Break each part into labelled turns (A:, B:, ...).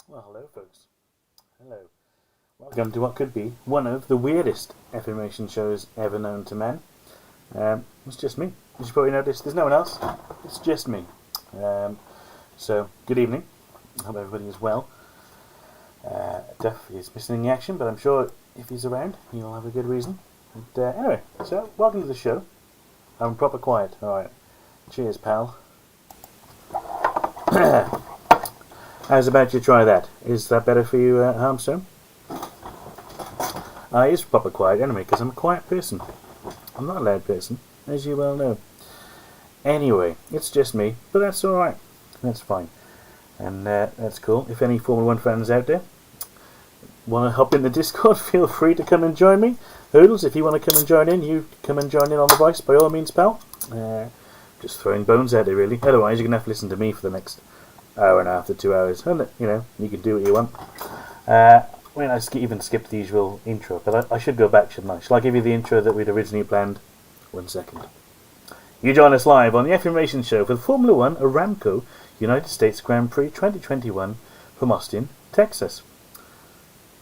A: Well, hello, folks. Hello. Welcome to what could be one of the weirdest affirmation shows ever known to man. It's just me. As you probably noticed, there's no one else. It's just me. So, good evening. I hope everybody is well. Duff is missing the action, but I'm sure if he's around, he'll have a good reason. But, anyway, so welcome to the show. I'm proper quiet. Alright. Cheers, pal. How's about you try that? Is that better for you, Harmstone? I is proper quiet anyway, because I'm a quiet person. I'm not a loud person, as you well know. Anyway, it's just me, but that's alright. That's fine. And that's cool. If any Formula 1 fans out there want to hop in the Discord, feel free to come and join me. Hoodles, if you want to come and join in, you come and join in on the voice, by all means, pal. Just throwing bones out there, really. Otherwise, you're going to have to listen to me for the next hour and a half to 2 hours. And, you know, you can do what you want. I even skipped the usual intro, but I should go back, shouldn't I? Shall I give you the intro that we'd originally planned? 1 second. You join us live on the Affirmation Show for the Formula 1 Aramco United States Grand Prix 2021 from Austin, Texas.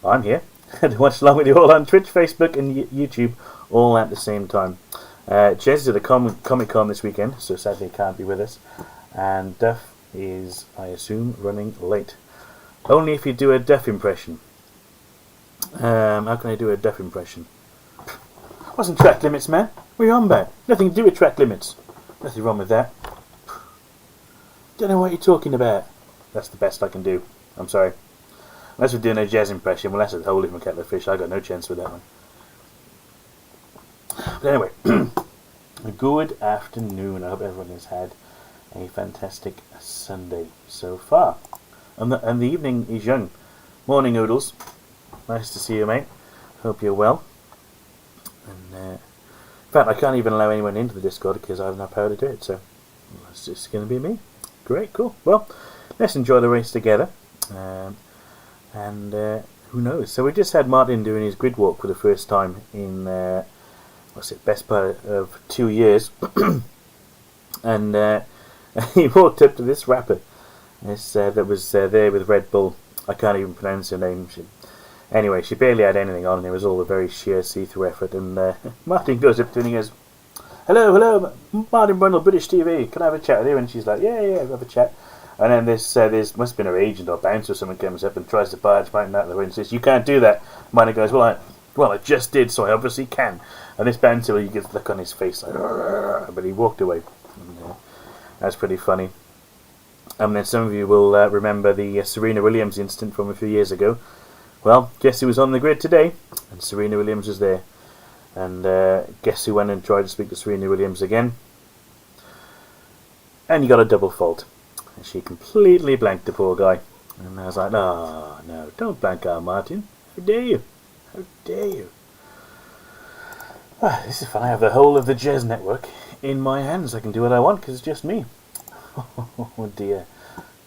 A: I'm here to watch along with you all on Twitch, Facebook and YouTube all at the same time. Jez is at a Comic-Con this weekend, so sadly he can't be with us. And Duff is, I assume, running late. Only if you do a Duff impression. How can I do a Duff impression? Wasn't track limits, man. What are you on about? Nothing to do with track limits. Nothing wrong with that. Don't know what you're talking about. That's the best I can do. I'm sorry. Unless we're doing a jazz impression, well, that's a whole different kettle of fish. I got no chance with that one. But anyway, good afternoon. I hope everyone has had a fantastic Sunday so far. And the evening is young. Morning, Oodles. Nice to see you, mate. Hope you're well. And in fact, I can't even allow anyone into the Discord because I have no power to do it. So it's just going to be me. Great, cool. Well, let's enjoy the race together. And who knows? So we just had Martin doing his grid walk for the first time in best part of 2 years. And he walked up to this rapper that was there with Red Bull. I can't even pronounce her name. Anyway, she barely had anything on. It was all a very sheer see-through effort. And Martin goes up to her and he goes, Hello, Martin Brundle, British TV. Can I have a chat with you? And she's like, yeah, have a chat. And then this must have been her agent or bouncer or someone comes up and tries to barge Martin out of the way and says, you can't do that. Martin goes, well, I just did, so I obviously can. And this bouncer, you get the look on his face, like, but he walked away. And, that's pretty funny. And then some of you will remember the Serena Williams incident from a few years ago. Well, guess who was on the grid today? And Serena Williams was there. And guess who went and tried to speak to Serena Williams again? And you got a double fault. And she completely blanked the poor guy. And I was like, oh, no, don't blank our Martin. How dare you? How dare you? This is fun. I have the whole of the Jazz Network in my hands. I can do what I want because it's just me. Oh dear.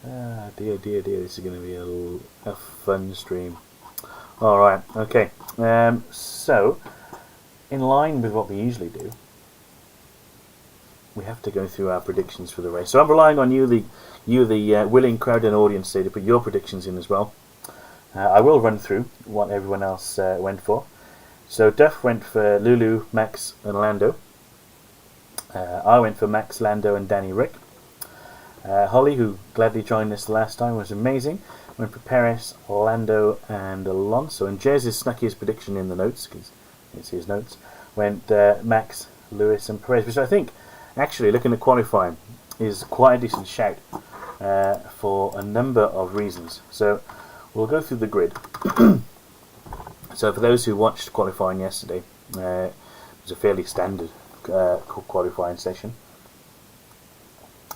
A: Dear. This is going to be a fun stream. Alright, okay. So, in line with what we usually do, we have to go through our predictions for the race. So I'm relying on you, the willing crowd and audience today, to put your predictions in as well. I will run through what everyone else went for. So Duff went for Lulu, Max and Lando. I went for Max, Lando and Danny Rick. Holly, who gladly joined us the last time, was amazing. Went for Perez, Lando and Alonso. And Jez has snuck his prediction in the notes, because it's his notes. Went Max, Lewis and Perez, which I think, actually, looking at qualifying, is quite a decent shout for a number of reasons. So we'll go through the grid. So for those who watched qualifying yesterday, it was a fairly standard qualifying session.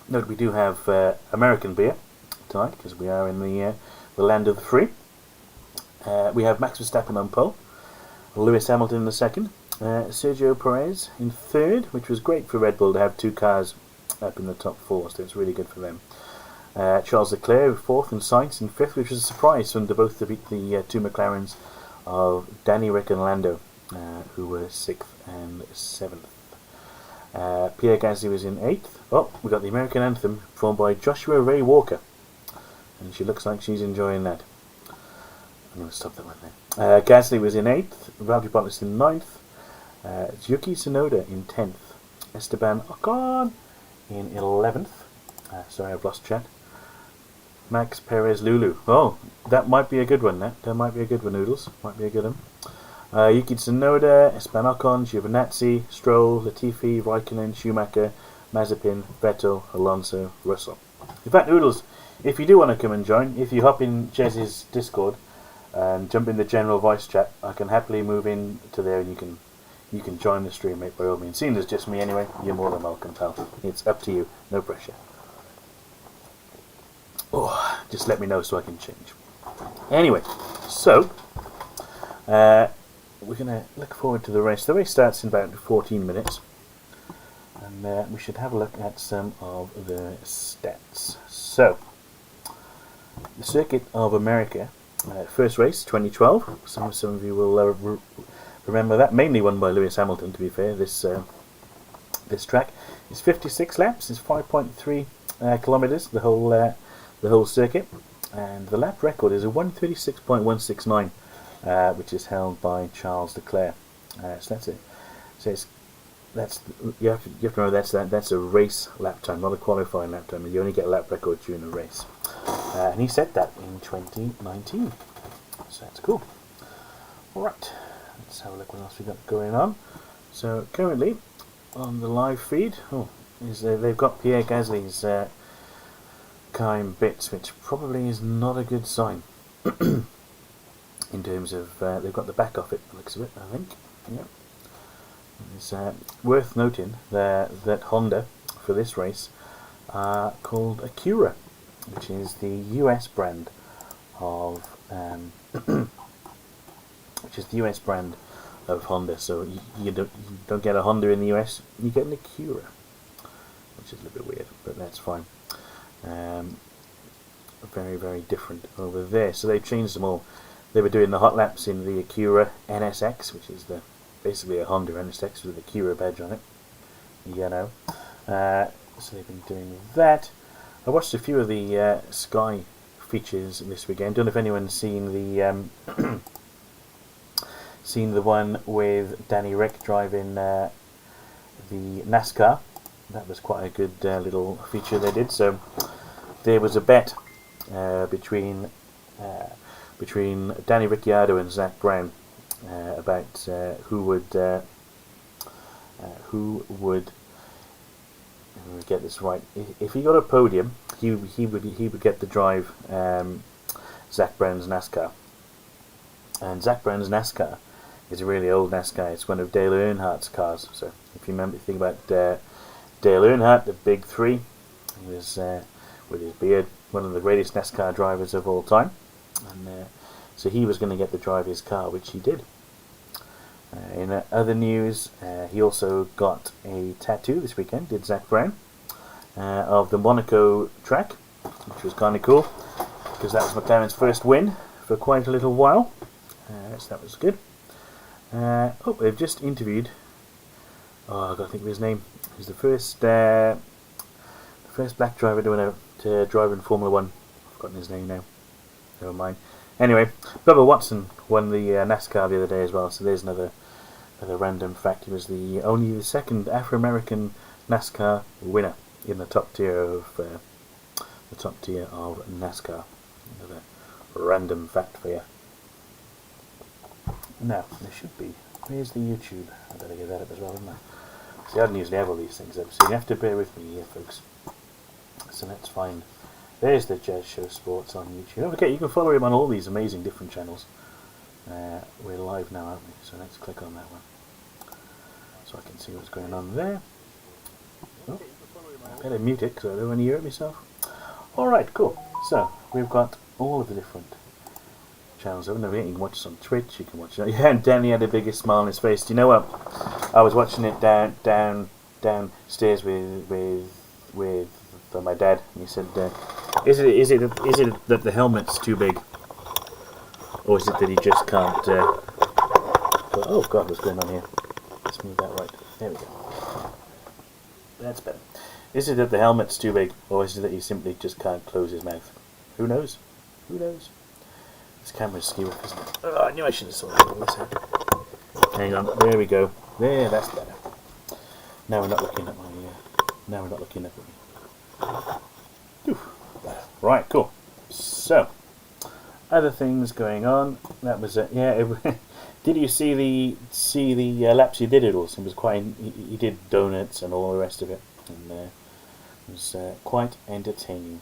A: Note we do have American beer tonight because we are in the land of the free. We have Max Verstappen on pole, Lewis Hamilton in the second, Sergio Perez in third, which was great for Red Bull to have two cars up in the top four, so it's really good for them. Charles Leclerc fourth and Sainz in fifth, which was a surprise under both the two McLarens of Danny Rick and Lando, who were sixth and seventh. Pierre Gasly was in eighth. Oh, we got the American anthem performed by Joshua Ray Walker, and she looks like she's enjoying that. I'm going to stop that one there. Gasly was in 8th, Valtteri Bottas in 9th, Yuki Tsunoda in 10th, Esteban Ocon in 11th. Sorry, I've lost chat. Max Perez Lulu. Oh, that might be a good one. That might be a good one, Noodles. Might be a good one. Yuki Tsunoda, Esteban Ocon, Giovinazzi, Stroll, Latifi, Raikkonen, Schumacher, Mazepin, Vettel, Alonso, Russell. In fact, Noodles, if you do want to come and join, if you hop in Jez's Discord and jump in the general voice chat, I can happily move in to there and you can join the stream, mate, by all means. Seeing as just me anyway, you're more than welcome, pal. It's up to you, no pressure. Oh, just let me know so I can change. Anyway, so we're going to look forward to the race. The race starts in about 14 minutes. And we should have a look at some of the stats. So, the Circuit of America, first race, 2012. Some of you will remember that. Mainly won by Lewis Hamilton, to be fair. This track is 56 laps. It's 5.3 kilometers. The whole circuit, and the lap record is a 136.169, which is held by Charles Leclerc. So that's it. So you have to know that's a race lap time, not a qualifying lap time. You only get a lap record during a race, and he set that in 2019. So that's cool. All right, let's have a look what else we got going on. So currently on the live feed, they've got Pierre Gasly's car in bits, which probably is not a good sign. In terms of they've got the back off it, looks of it, I think. Yeah. It's worth noting that Honda for this race are called Acura, which is the US brand of Honda. So you don't get a Honda in the US, you get an Acura, which is a little bit weird, but that's fine. Very, very different over there. So they've changed them all. They were doing the hot laps in the Acura NSX, which is basically a Honda NSX with the Acura badge on it. You know. So they've been doing that. I watched a few of the Sky features this weekend. Don't know if anyone's seen the one with Danny Rick driving the NASCAR. That was quite a good little feature they did. So there was a bet between Danny Ricciardo and Zach Brown about who would let me get this right. If he got a podium, he would get to drive Zach Brown's NASCAR. And Zach Brown's NASCAR is a really old NASCAR. It's one of Dale Earnhardt's cars. So if you think about Dale Earnhardt, the big three, he was with his beard one of the greatest NASCAR drivers of all time, and so he was going to get to drive his car, which he did. In other news, he also got a tattoo this weekend, did Zach Brown, of the Monaco track, which was kind of cool, because that was McLaren's first win for quite a little while, so that was good. They've just interviewed, I've got to think of his name, he's the first black driver to drive in Formula 1. I've forgotten his name now, never mind. Anyway, Bubba Watson won the NASCAR the other day as well, so there's another random fact. He was only the second Afro-American NASCAR winner in the top tier of NASCAR. Another random fact for you. Now, there should be. Where's the YouTube? I better get that up as well, haven't I? See, I don't usually have all these things up, so you have to bear with me here, folks. So let's find. There's the Jazz Show Sports on YouTube. Don't forget, you can follow him on all these amazing different channels. We're live now, aren't we? So let's click on that one, so I can see what's going on there. Oh, I better mute it because I don't want to hear it myself. Alright, cool. So, we've got all of the different channels over there. You can watch us on Twitch, you can watch it. Yeah, and Danny had the biggest smile on his face. Do you know what? I was watching it downstairs with my dad, and he said, is it that the helmet's too big, or is it that he just can't? Oh God, what's going on here? Let's move that right. There we go. That's better. Is it that the helmet's too big, or is it that he simply just can't close his mouth? Who knows? Who knows? This camera's skew, isn't it? Oh, I knew I should have sorted all this out. Hang on, there we go. There, that's better. Now we're not looking at my. Now we're not looking at me. Right, cool. So, other things going on. That was it. Yeah. Did you see the laps he did it also? It was quite. He did donuts and all the rest of it, and it was quite entertaining.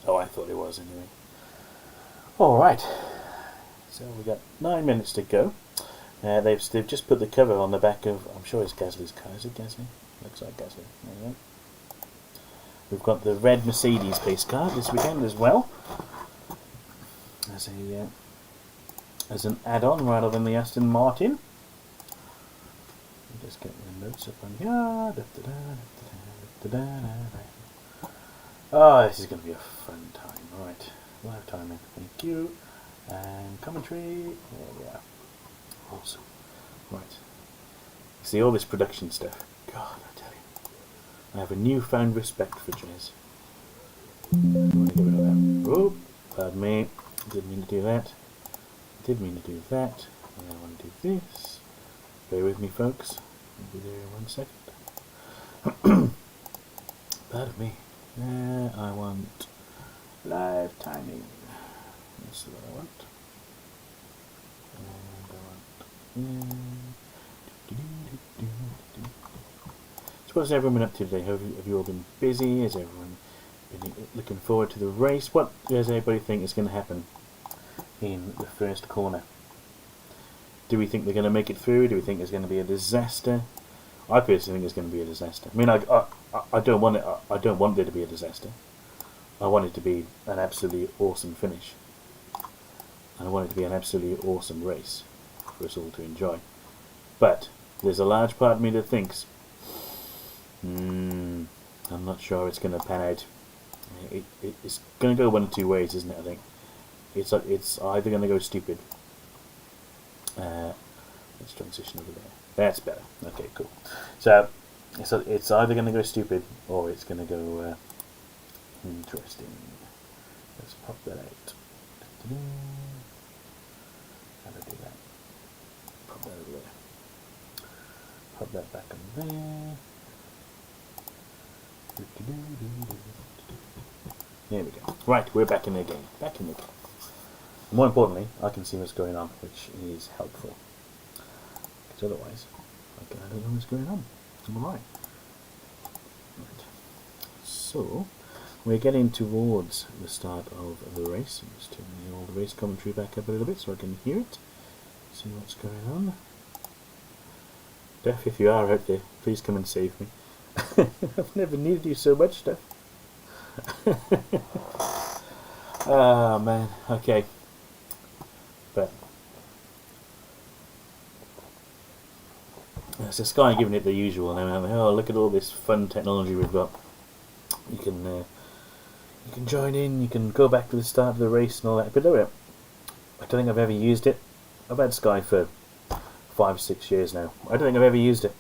A: Oh, I thought it was anyway. All right. So we got 9 minutes to go. They've just put the cover on the back of. I'm sure it's Gasly's car. Is it Gasly? Looks like Gasly. There you go. We've got the red Mercedes pace car this weekend as well, as an add-on rather than the Aston Martin. Just get the notes up on here. Oh, this is going to be a fun time. Right, live timing. Thank you. And commentary. There we are. Awesome. Right. See all this production stuff. God, I tell you. I have a newfound respect for jazz. I'm going to get rid of that. Oh, pardon me. Didn't mean to do that. Did mean to do that. And I want to do this. Bear with me, folks. I'll be there in 1 second. Pardon me. I want live timing. That's what I want. And I want. So what's everyone been up to today? Have you all been busy? Has everyone been looking forward to the race? What does everybody think is going to happen in the first corner? Do we think they're going to make it through? Do we think it's going to be a disaster? I personally think it's going to be a disaster. I mean, I don't want it. I don't want there to be a disaster. I want it to be an absolutely awesome finish. And I want it to be an absolutely awesome race for us all to enjoy. But there's a large part of me that thinks, I'm not sure it's going to pan out. It's going to go one of two ways, isn't it? I think it's either going to go stupid. Let's transition over there. That's better. Okay, cool. So it's either going to go stupid or it's going to go interesting. Let's pop that out. How do I do that? Pop that over there. Pop that back on there. There we go. Right, we're back in the game. Back in the game. More importantly, I can see what's going on, which is helpful. Because otherwise, I don't know what's going on. I'm alright. Right. So, we're getting towards the start of the race. I'm just turning all the race commentary back up a little bit so I can hear it. See what's going on. Duff, if you are out there, please come and save me. I've never needed you so much, Duff. Oh man, okay. But so Sky giving it the usual now. Oh, look at all this fun technology we've got. You can join in. You can go back to the start of the race and all that. But I don't think I've ever used it. I've had Sky for 5-6 years now. I don't think I've ever used it.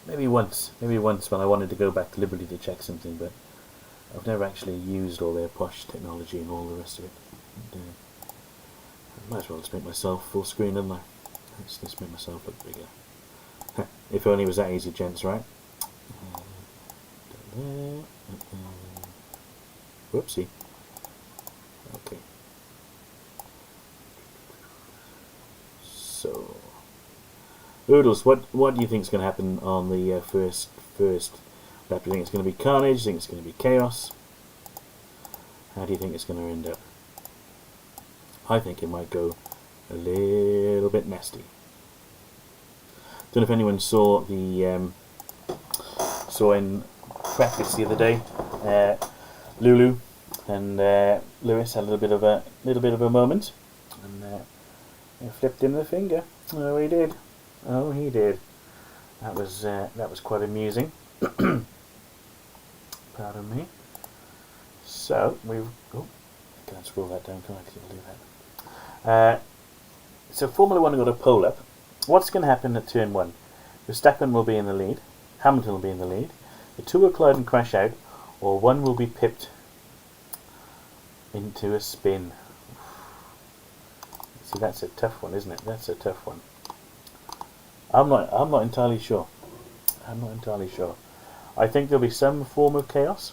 A: Maybe once when I wanted to go back deliberately to check something, but I've never actually used all their posh technology and all the rest of it. And, I might as well just make myself full screen, don't I? Let's just make myself look bigger. If only it was that easy, gents, right? Whoopsie. Okay. So, Oodles, what do you think is going to happen on the first lap? Do you think it's going to be carnage? Do you think it's going to be chaos? How do you think it's going to end up? I think it might go a little bit nasty. Don't know if anyone saw the in practice the other day. Lulu and Lewis had a little bit of a moment, and he flipped him the finger. Oh, he did. Oh, he did. That was quite amusing. Pardon me. So we've. Oh, can I scroll that down? Can I do that? So Formula 1 got a pole up. What's going to happen at turn 1? Verstappen will be in the lead. Hamilton will be in the lead. The two will collide and crash out, or one will be pipped. into a spin. See, that's a tough one, isn't it? That's a tough one. I'm not entirely sure. I'm not entirely sure. I think there'll be some form of chaos.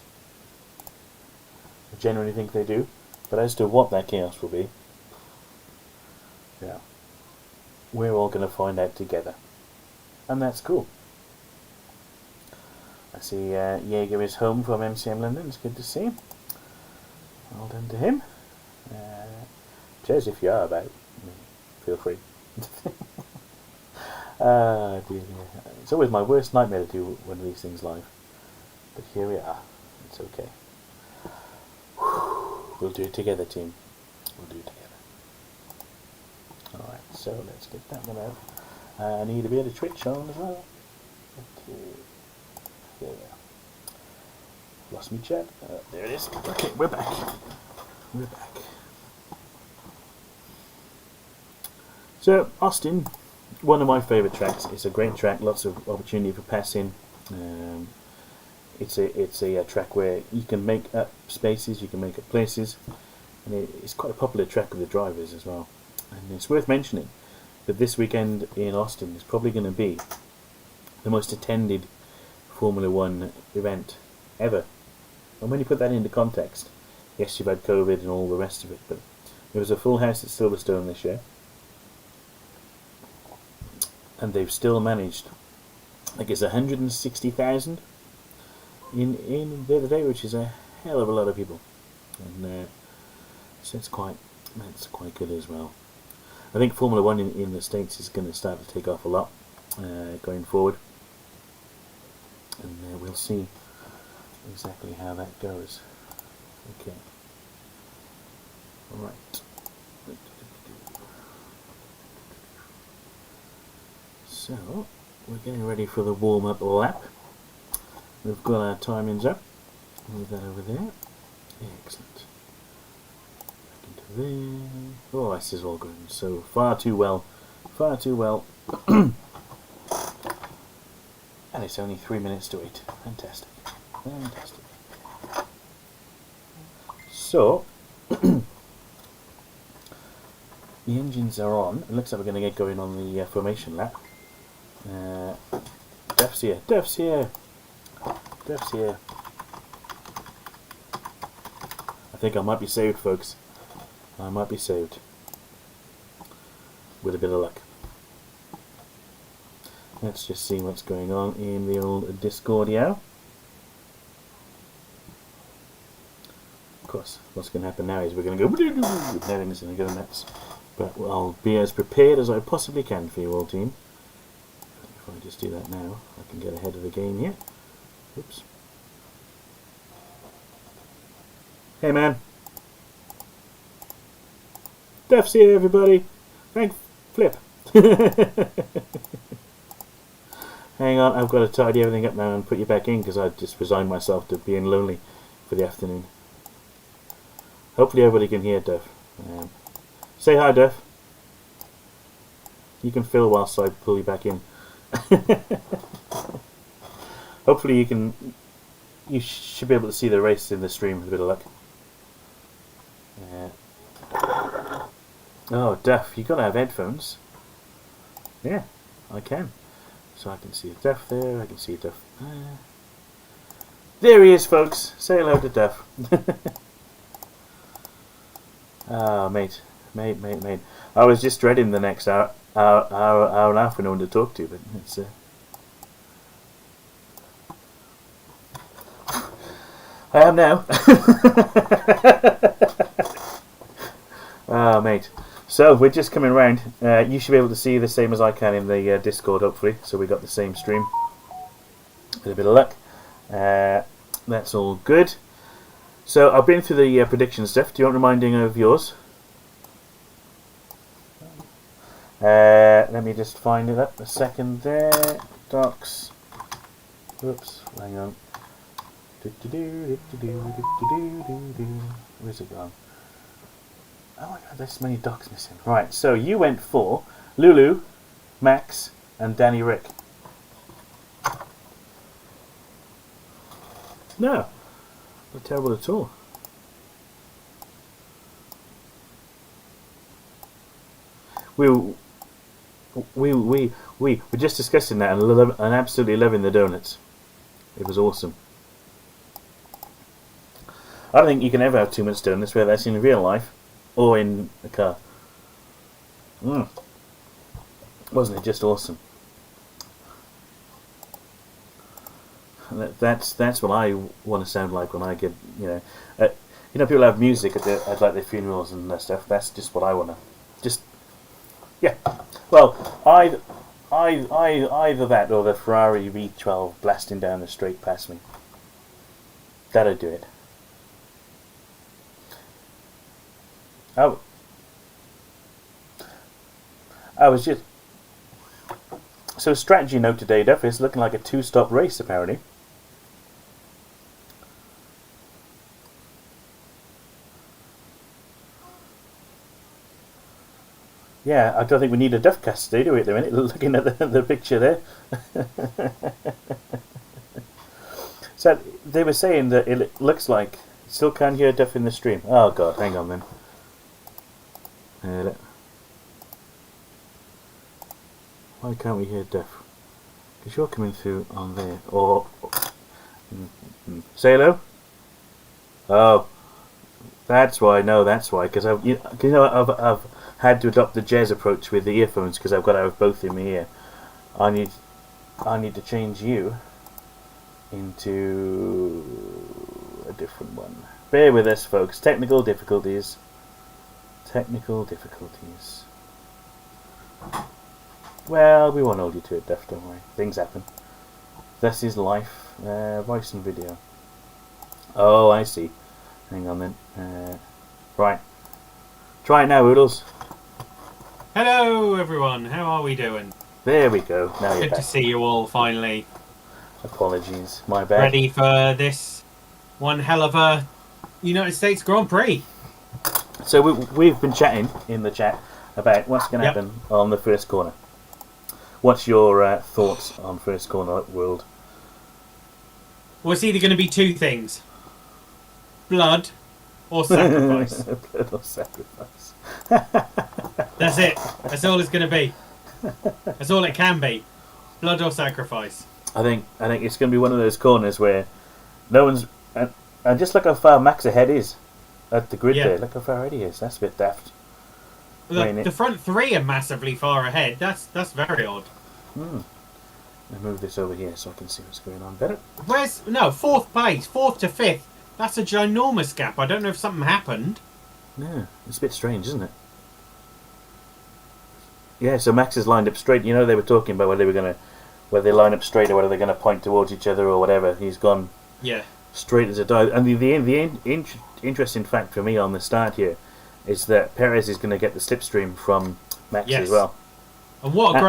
A: I genuinely think they do. But as to what that chaos will be, yeah, we're all going to find out together. And that's cool. I see Jaeger is home from MCM London. It's good to see him. Well done to him. Cheers if you are about. Feel free. Dear. It's always my worst nightmare to do one of these things live. But here we are. It's okay. We'll do it together, team. We'll do it together. Alright, so let's get that one out. I need a bit of Twitch on as well. Okay. There we are. Lost me chat. There it is. Okay, we're back. We're back. So, Austin, one of my favourite tracks. It's a great track, lots of opportunity for passing. It's a track where you can make up spaces, you can make up places, and it's quite a popular track with the drivers as well. And it's worth mentioning that this weekend in Austin is probably going to be the most attended Formula One event ever. And when you put that into context, yes, you've had COVID and all the rest of it, but there was a full house at Silverstone this year. And they've still managed, I think it's 160,000 in the other day, which is a hell of a lot of people. And so it's quite good as well. I think Formula One in the States is going to start to take off a lot going forward. And we'll see exactly how that goes. Okay. Right. So, we're getting ready for the warm-up lap. We've got our timings up. Move that over there. Excellent. Back into there. Oh, this is all going so far too well. Far too well. And it's only 3 minutes to 8. Fantastic. Fantastic. So, the engines are on. It looks like we're going to get going on the formation lap. Duff's here. Duff's here. Duff's here. I think I might be saved, folks. I might be saved. With a bit of luck. Let's just see what's going on in the old Discordio. Of course, what's going to happen now is we're going to go... Everything's going to go nuts. But I'll be as prepared as I possibly can for you all, team. If I just do that now, I can get ahead of the game here. Oops. Hey, man. Duff's here, everybody. Thank Flip. Hang on, I've got to tidy everything up now and put you back in because I just resigned myself to being lonely for the afternoon. Hopefully everybody can hear Duff. Say hi, Duff. You can fill whilst I pull you back in. Hopefully you should be able to see the race in the stream with a bit of luck. Oh, Duff, you got to have headphones. Yeah, I can. So I can see Duff there, I can see Duff there. There he is, folks. Say hello to Duff. Ah, mate. I was just dreading the next hour and a half with no one to talk to, but it's... I am now. Ah, mate. So, we're just coming round. You should be able to see the same as I can in the Discord, hopefully. So we got the same stream. With a bit of luck. That's all good. So, I've been through the prediction stuff. Do you want reminding of yours? Let me just find it up a second there. Docs. Whoops, hang on. Where's it gone? Oh my god, there's so many docs missing. Right, so you went for Lulu, Max, and Danny Rick. No, not terrible at all. we were just discussing that and absolutely loving the donuts. It was awesome. I don't think you can ever have too much donuts, whether that's in real life or in a car. Wasn't it just awesome? That's what I want to sound like when I get, people have music at like their funerals and stuff. That's just what I want to. Just, yeah. Well, either that or the Ferrari V12 blasting down the straight past me. That'll do it. Oh, I was just. So strategy note today, Duff, is looking like a 2-stop race apparently. Yeah, I don't think we need a Duff cast today, do we, at the minute, looking at the picture there. So, they were saying that it looks like... Still can't hear Duff in the stream. Oh, God, hang on then. Why can't we hear Duff? Because you're coming through on there. Or... Say hello? Oh. That's why, no, that's why. Because I've had to adopt the jazz approach with the earphones because I've got to have both in my ear. I need to change you into a different one. Bear with us, folks. Technical difficulties. Well, we won't hold you to it, Duff, don't worry. Things happen. This is life. Voice and video. Oh, I see. Hang on then. Right. Try it now, Oodles.
B: Hello everyone, how are we doing?
A: There we go. Now you're
B: Good
A: back.
B: to see you all finally.
A: Apologies, my bad.
B: Ready for this one hell of a United States Grand Prix.
A: So we've been chatting in the chat about what's going to happen on the first corner. What's your thoughts on first corner world?
B: Well, it's either going to be two things. Blood or sacrifice.
A: Blood or sacrifice.
B: That's it. That's all it's going to be. That's all it can be. Blood or sacrifice.
A: I think it's going to be one of those corners where no one's... And just look how far Max ahead is at the grid there. Look how far ahead he is. That's a bit daft.
B: The front three are massively far ahead. That's very odd.
A: I'll move this over here so I can see what's going on better.
B: Fourth place, 4th to 5th. That's a ginormous gap. I don't know if something happened.
A: Yeah, it's a bit strange, isn't it? Yeah, so Max is lined up straight. You know, they were talking about whether they line up straight or whether they're going to point towards each other or whatever. He's gone straight as a die. And the interesting fact for me on the start here is that Perez is going to get the slipstream from Max as well.
B: And what a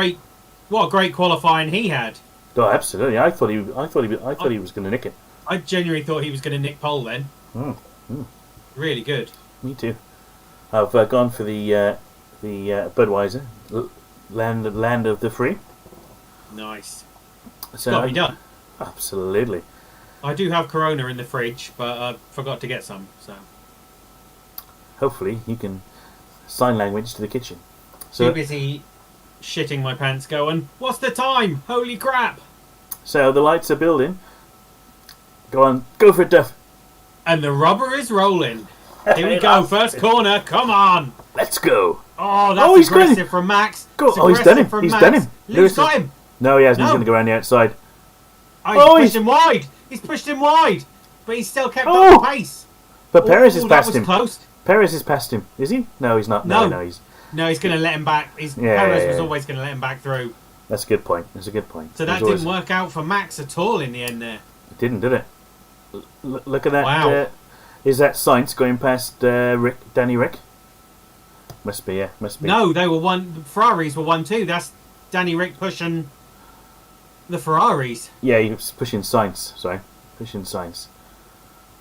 B: great qualifying he had.
A: Oh, absolutely! I thought he was going to nick it.
B: I genuinely thought he was going to nick pole then. Really good.
A: Me too. I've gone for the Budweiser, land of the free.
B: Nice.
A: So
B: got to be done.
A: Absolutely.
B: I do have Corona in the fridge, but I forgot to get some. So
A: hopefully you can sign language to the kitchen.
B: Too busy shitting my pants going, what's the time? Holy crap!
A: So the lights are building. Go on, go for it, Duff.
B: And the rubber is rolling. Here we go, first corner, come on!
A: Let's go.
B: Oh, that's aggressive from Max.
A: Go. Oh, he's done him. He's done him.
B: Lewis got him.
A: No, he hasn't. He's going to go around the outside.
B: Oh, he's pushed him wide. He's pushed him wide. But he's still kept up the pace.
A: But Perez is past him.
B: Close.
A: Perez is past him. Is he? No, he's not. No, he's
B: going to let him back. Perez was always going to let him back through.
A: That's a good point. So
B: that didn't work out for Max at all in the end there.
A: It didn't, did it? Look at that. Wow. Is that Sainz going past Danny Rick? Must be, yeah. Must be.
B: No, they were one. Ferraris were 1-2. That's Danny Rick pushing the Ferraris.
A: Yeah, he was pushing Sainz. Sorry. Pushing Sainz.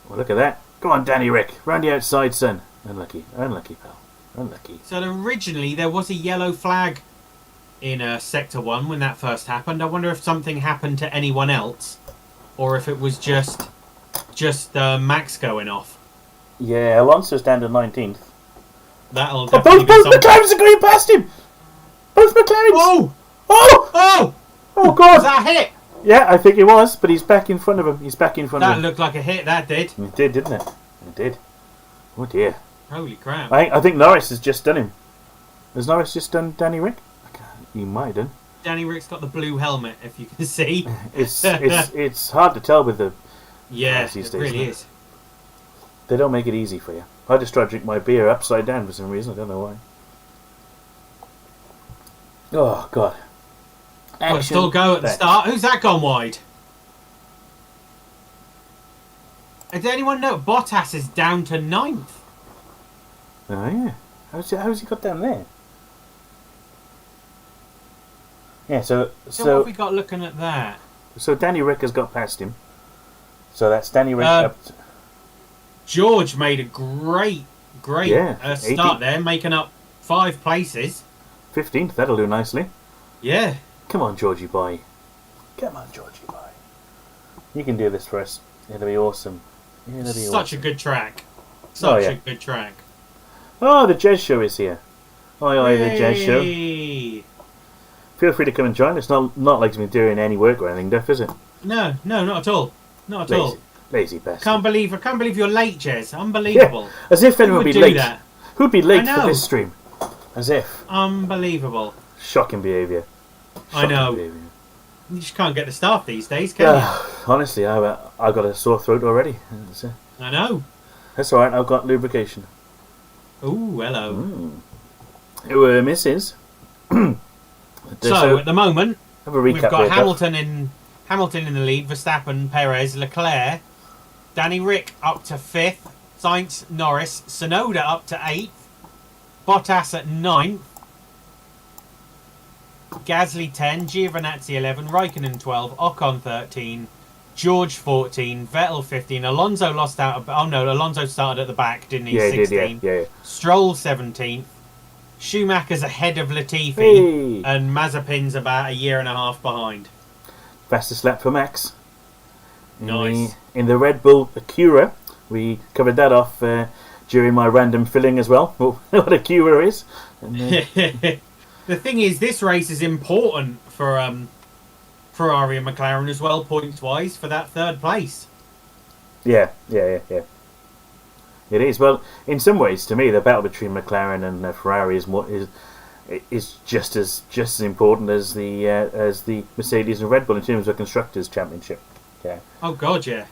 A: Well, look at that. Go on, Danny Rick. Round the outside, son. Unlucky, pal. Unlucky.
B: So originally there was a yellow flag in Sector 1 when that first happened. I wonder if something happened to anyone else, or if it was just Max going off.
A: Yeah, Alonso's down to 19th.
B: That'll
A: both
B: definitely be something.
A: the drivers are going past him! Both McLarens!
B: Oh!
A: Oh!
B: Oh!
A: Oh, God!
B: Was that a hit?
A: Yeah, I think it was, but he's back in front of him. He's back in front of
B: That
A: him.
B: looked like a hit, that did.
A: It did, didn't it? It did. Oh, dear.
B: Holy crap.
A: I think Norris has just done him. Has Norris just done Danny Rick? He might have done.
B: Danny Rick's got the blue helmet, if you can see.
A: It's hard to tell with the
B: Yeah,
A: cars these
B: it
A: days,
B: really
A: isn't it?
B: is.
A: They don't make it easy for you. I just try to drink my beer upside down for some reason. I don't know why. Oh, God.
B: Well, still go at the start. Who's that gone wide? Does anyone know Bottas is down to 9th?
A: Oh, yeah. How's he got down there? Yeah, so
B: So what have we got looking at that?
A: So Danny Rick has got past him. So that's Danny Rick up to,
B: George made a great start
A: 18th.
B: there, making up 5 places.
A: 15th, that'll do nicely.
B: Yeah.
A: Come on, Georgie boy. Come on, Georgie boy. You can do this for us. It'll be awesome.
B: Such a good track. Such a good track.
A: Oh, the Jazz Show is here. Oi, the Jazz Show. Feel free to come and join us. Not like we're doing any work or anything, Duff, is it?
B: No, not at all. Not at all.
A: Lazy bastard.
B: I can't believe you're late, Jez. Unbelievable.
A: Yeah, as if anyone would be late.
B: That?
A: Who'd be late for this stream? As if.
B: Unbelievable.
A: Shocking behaviour.
B: I know.
A: Behaviour.
B: You just can't get the staff these days, can you?
A: Honestly, I got a sore throat already.
B: I know.
A: That's alright, I've got lubrication.
B: Ooh, hello.
A: Mrs.
B: So at the moment,
A: have a recap
B: we've got
A: there,
B: Hamilton in the lead, Verstappen, Perez, Leclerc, Danny Rick up to 5th, Sainz, Norris, Tsunoda up to 8th, Bottas at 9th, Gasly 10, Giovinazzi 11, Raikkonen 12, Ocon 13, George 14, Vettel 15, Alonso lost out. Alonso started at the back, didn't he?
A: Yeah,
B: 16.
A: he did, yeah.
B: Stroll 17th. Schumacher's ahead of Latifi, and Mazepin's about a year and a half behind.
A: Fastest lap for Max.
B: Nice.
A: In the Red Bull Acura, we covered that off during my random filling as well. What Acura is.
B: The thing is, this race is important for Ferrari and McLaren as well, points-wise, for that 3rd place.
A: Yeah. It is. Well, in some ways, to me, the battle between McLaren and Ferrari is just as important as the Mercedes and Red Bull in terms of constructors' championship. Yeah.
B: Oh God, yeah.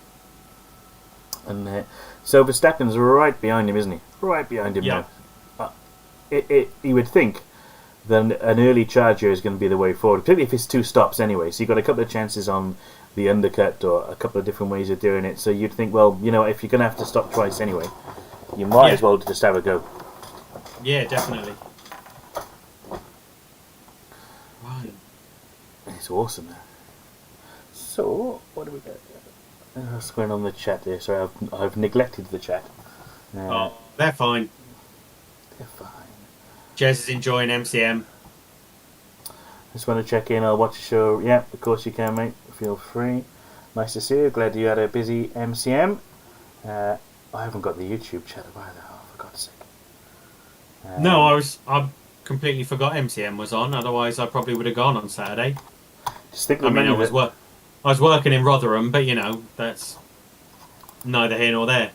A: And so Verstappen's right behind him, isn't he? Right behind him now. You would think that an early charger is going to be the way forward, particularly if it's 2 stops anyway. So you've got a couple of chances on the undercut or a couple of different ways of doing it. So you'd think, well, if you're going to have to stop twice anyway, you might as well just have a go.
B: Yeah, definitely. Right.
A: It's awesome. So, what do we got? What's going on in the chat there? Sorry, I've neglected the chat.
B: They're fine.
A: They're fine.
B: Jez is enjoying MCM.
A: Just want to check in. I'll watch the show. Yeah, of course you can, mate. Feel free. Nice to see you. Glad you had a busy MCM. I haven't got the YouTube chat either. Oh, for God's sake.
B: No, I completely forgot MCM was on. Otherwise, I probably would have gone on Saturday.
A: Just think.
B: I was working in Rotherham, but that's neither here nor there.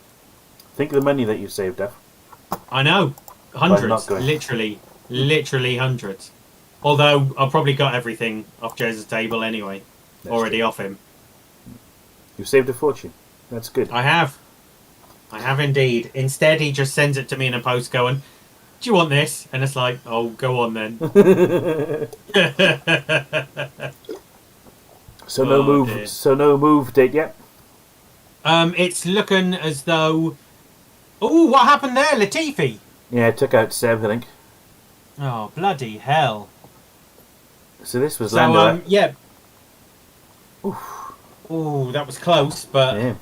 A: Think of the money that you saved up.
B: I know, hundreds, literally hundreds. Although I probably got everything off Jez's table anyway, already off him.
A: You saved a fortune. That's good.
B: I have indeed. Instead, he just sends it to me in a post going, "Do you want this?" And it's like, "Oh, go on then."
A: So no move. Dear. So no move date yet.
B: It's looking as though. Oh, what happened there, Latifi?
A: Yeah, it took out Seb, I think.
B: Oh, bloody hell!
A: So this was Lando.
B: Yeah.
A: Oof.
B: Ooh, that was close, but
A: yeah,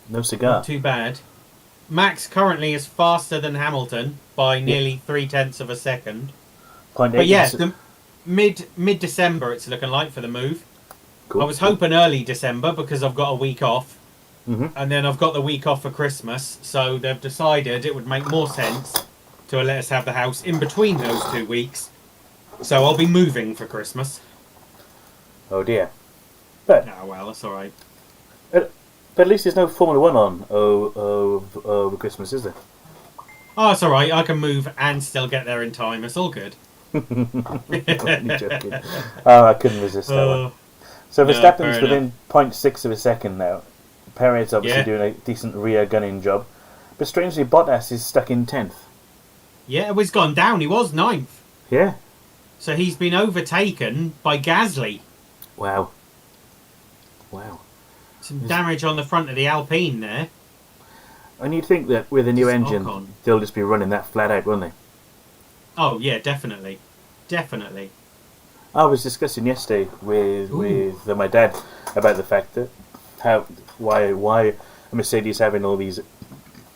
A: no cigar.
B: Not too bad. Max currently is faster than Hamilton by nearly 0.3 of a second. But yeah, the mid-December it's looking like for the move. Cool. I was hoping early December because I've got a week off. And then I've got the week off for Christmas, so they've decided it would make more sense to let us have the house in between those 2 weeks So I'll be moving for Christmas.
A: Oh dear. But
B: Oh well, that's all right.
A: but at least there's no Formula One on over Christmas, is there?
B: Oh, it's all right. I can move and still get there in time. It's all good.
A: Only joking. Oh, I couldn't resist that one. So
B: No,
A: Verstappen's
B: fair
A: within 0.6 of a second now. Perez obviously
B: Yeah.
A: doing a decent rear gunning job. But strangely, Bottas is stuck in 10th.
B: Yeah, he's gone down. He was 9th.
A: Yeah.
B: So he's been overtaken by Gasly.
A: Wow. Wow.
B: Some damage on the front of the Alpine there.
A: And you'd think that with a new
B: Just
A: engine,
B: Ocon.
A: they'll just be running that flat out, won't they?
B: Oh, yeah, definitely. Definitely.
A: I was discussing yesterday with my dad about the fact that why a Mercedes having all these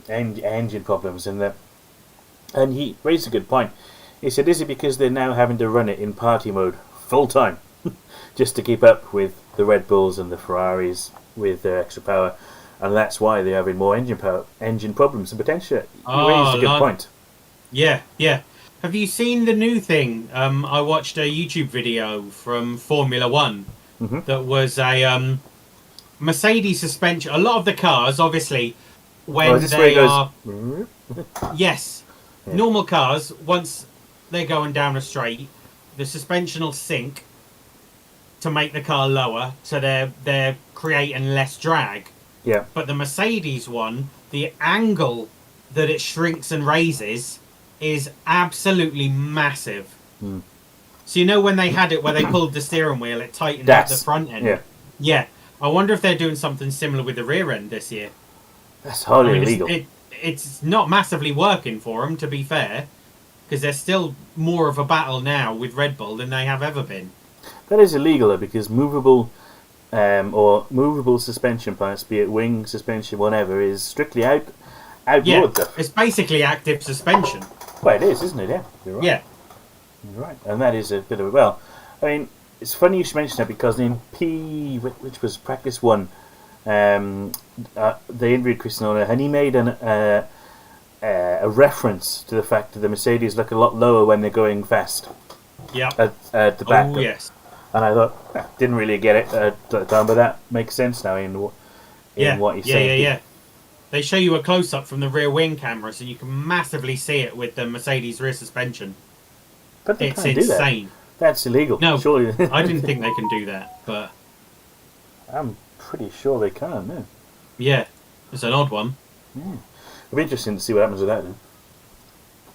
A: engine problems and he raised a good point. He said, is it because they're now having to run it in party mode full time just to keep up with the Red Bulls and the Ferraris with their extra power, and that's why they're having more engine problems and potentially he raised a good point.
B: Yeah. Have you seen the new thing? I watched a YouTube video from Formula One that was a Mercedes suspension. A lot of the cars, obviously, when they are... Yes.
A: Yeah.
B: Normal cars, once they're going down a straight, the suspension will sink to make the car lower, so they're creating less drag.
A: Yeah.
B: But the Mercedes one, the angle that it shrinks and raises is absolutely massive. So you know when they had it where they pulled the steering wheel, it tightened up the front end? Yeah. I wonder if they're doing something similar with the rear end this year.
A: That's highly illegal.
B: It's not massively working for them, to be fair, because there's still more of a battle now with Red Bull than they have ever been.
A: That is illegal though, because movable suspension parts, be it wing suspension, whatever, is strictly outlawed.
B: Yeah, it's basically active suspension.
A: Well, it is, isn't it? Yeah, you're right.
B: Yeah.
A: You're right, and that is a bit of I mean, it's funny you should mention that because in which was practice 1, they interviewed Christian Horner and he made a reference to the fact that the Mercedes look a lot lower when they're going fast.
B: Yeah.
A: At the back.
B: Oh, yes.
A: And I thought, didn't really get it at the time, but that makes sense now in what he's saying.
B: Yeah. They show you a close-up from the rear wing camera, so you can massively see it with the Mercedes rear suspension.
A: But they
B: It's
A: can't do that.
B: insane.
A: That's illegal.
B: No,
A: surely.
B: I didn't think they can do that, but...
A: I'm pretty sure they can, no.
B: Yeah, it's an odd one.
A: Yeah. It'll be interesting to see what happens with that then.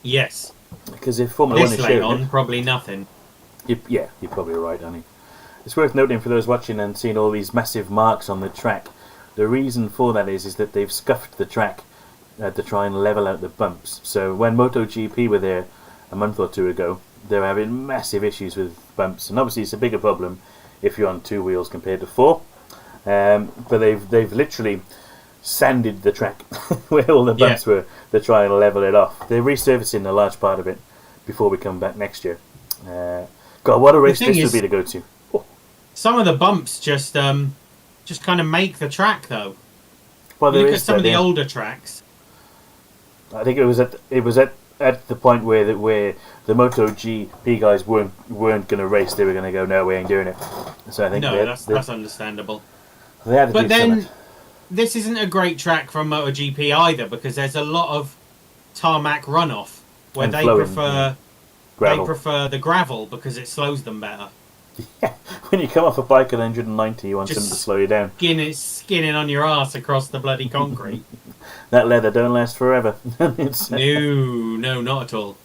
B: Yes.
A: Because if Formula 1
B: This
A: is
B: late
A: showing
B: on, probably nothing.
A: you're probably right, Danny. It's worth noting for those watching and seeing all these massive marks on the track. The reason for that is that they've scuffed the track to try and level out the bumps. So when MotoGP were there a month or two ago, they were having massive issues with bumps, and obviously it's a bigger problem if you're on 2 wheels compared to 4. But they've literally sanded the track where all the bumps were to try and level it off. They're resurfacing a large part of it before we come back next year. God, what a race this would be to go to. Oh.
B: Some of the bumps just kind of make the track, though.
A: Well,
B: You look at some of the older tracks.
A: I think it was at the point where the MotoGP guys weren't going to race. They were going to go, no, we ain't doing it. So I think
B: that's understandable.
A: They had to
B: but
A: do
B: then
A: something.
B: this isn't a great track from MotoGP either, because there's a lot of tarmac runoff where
A: And
B: they
A: flowing, gravel.
B: prefer the gravel because it slows them better.
A: Yeah, when you come off a bike at 190, you want
B: Just
A: something to slow you down.
B: Skinning on your ass across the bloody concrete.
A: That leather don't last forever.
B: No, not at all.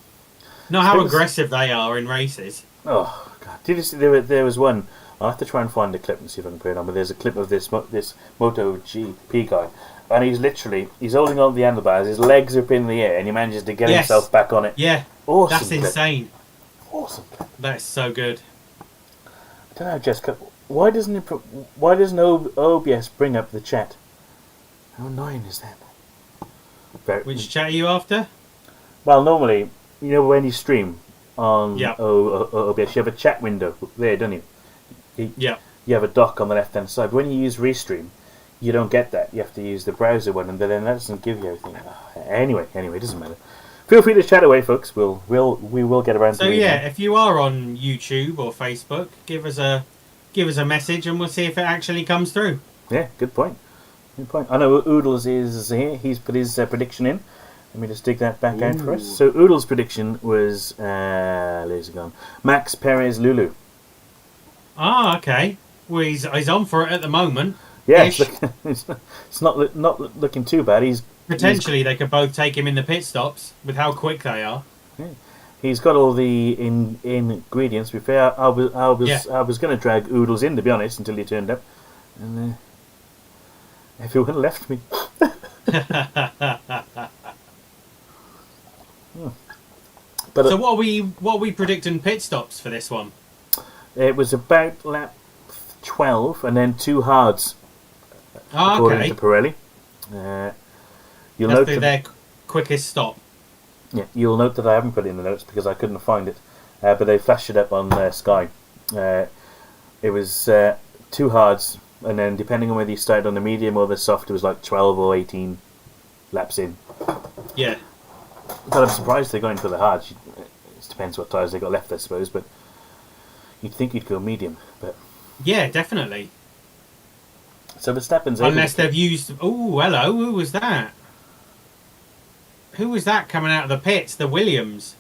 B: Not how aggressive they are in races.
A: Oh God! Did you see there was one? I'll have to try and find a clip and see if I can put it on. But there's a clip of this MotoGP guy, and he's holding on to the handlebars. His legs are up in the air, and he manages to get himself back on it.
B: Yeah,
A: awesome.
B: That's insane.
A: Awesome.
B: That's so good.
A: I don't know, Jessica. Why doesn't OBS bring up the chat? How annoying is that?
B: Which chat are you after?
A: Well, normally, when you stream on
B: Yeah.
A: OBS, you have a chat window there, don't you?
B: Yeah.
A: You have a dock on the left-hand side. But when you use Restream, you don't get that. You have to use the browser one, and then that doesn't give you everything. Anyway, it doesn't matter. feel free to chat away, folks. We will get around
B: So
A: to
B: yeah, if you are on YouTube or Facebook, give us a message and we'll see if it actually comes through.
A: Yeah, good point. Good point. I know Oodles is here. He's put his prediction in. Let me just dig that back out for us. So Oodles' prediction was where's it gone? Max Perez Lulu.
B: Ah, okay. Well, he's on for it at the moment.
A: Yeah, it's not looking too bad.
B: Potentially they could both take him in the pit stops with how quick they are.
A: Yeah. He's got all the ingredients. To be fair, I was going to drag Oodles in, to be honest, until he turned up, and everyone left me. But
B: so what are we predicting pit stops for this one?
A: It was about lap 12, and then 2 hards, according to Pirelli. You'll
B: That's
A: note
B: their quickest stop.
A: Yeah, you'll note that I haven't put it in the notes because I couldn't find it, but they flashed it up on Sky. It was 2 hards, and then depending on whether you started on the medium or the soft, it was like 12 or 18 laps in.
B: Yeah.
A: But I'm surprised they got into the hards. It depends what tyres they got left, I suppose, but you'd think you'd go medium. But
B: yeah, definitely.
A: So Verstappen's
B: unless they've used... Oh, hello, who was that? Who was that coming out of the pits? The Williams.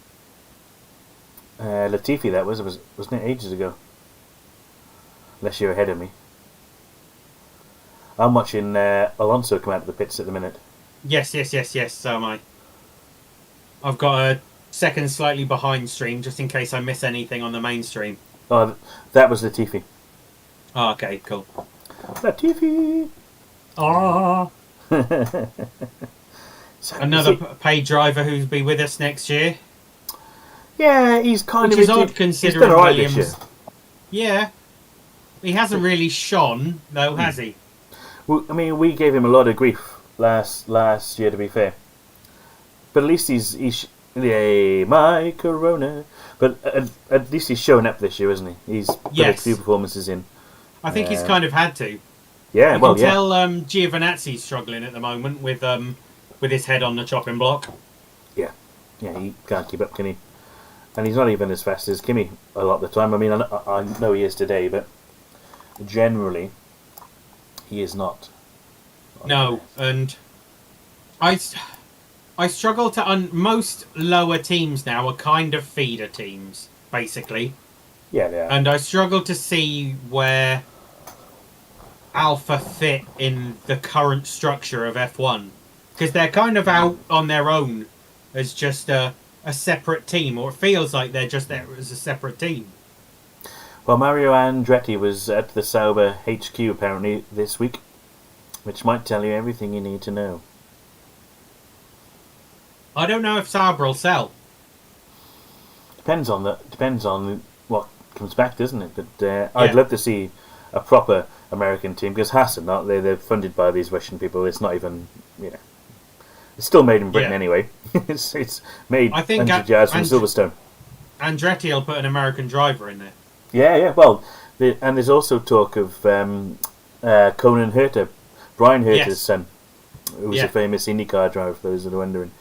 A: Latifi, that wasn't it ages ago? Unless you're ahead of me. I'm watching Alonso come out of the pits at the minute.
B: Yes, so am I. I've got a second slightly behind stream just in case I miss anything on the main stream.
A: Oh, that was Latifi.
B: Oh, okay, cool.
A: Latifi!
B: Ah. Another paid driver who'll be with us next year.
A: Yeah, he's kind
B: Which
A: of...
B: is odd considering
A: right
B: Williams...
A: this year.
B: Yeah. He hasn't really shone, though, has he?
A: Well, I mean, we gave him a lot of grief last year, to be fair. But at least he's yay, my Corona. But at least he's showing up this year, isn't he? He's put a few performances in.
B: I think he's kind of had to.
A: Yeah,
B: you can tell Giovinazzi's struggling at the moment with his head on the chopping block.
A: Yeah, he can't keep up, can he? And he's not even as fast as Kimi a lot of the time. I mean, I know he is today, but generally, he is not.
B: No, and I struggle to... most lower teams now are kind of feeder teams, basically.
A: Yeah, they are.
B: And I struggle to see where Alpha fit in the current structure of F1. Because they're kind of out on their own as just a separate team, or it feels like they're just there as a separate team.
A: Well, Mario Andretti was at the Sauber HQ apparently this week, which might tell you everything you need to know.
B: I don't know if Sauber will sell.
A: Depends on what comes back, doesn't it? But I'd love to see a proper American team, because Haas are not. They're funded by these Russian people. It's not even, it's still made in Britain anyway. it's made 100 yards from Silverstone.
B: Andretti will put an American driver in there.
A: Yeah. Well, and there's also talk of Conan Herta, Brian Herta's son, who's a famous IndyCar driver, for those that are wondering.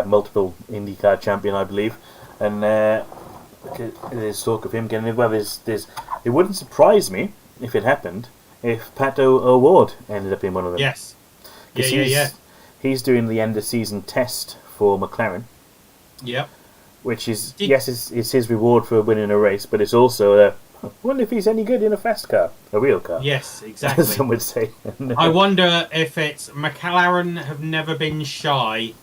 A: Multiple IndyCar champion, I believe. And there's talk of him getting it. Well, it wouldn't surprise me if it happened if Pato O'Ward ended up in one of them.
B: Yes.
A: He's doing the end of season test for McLaren.
B: Yep.
A: Which is it's his reward for winning a race, but it's also I wonder if he's any good in a fast car, a real car.
B: Yes, exactly.
A: Some would say.
B: I wonder if it's McLaren have never been shy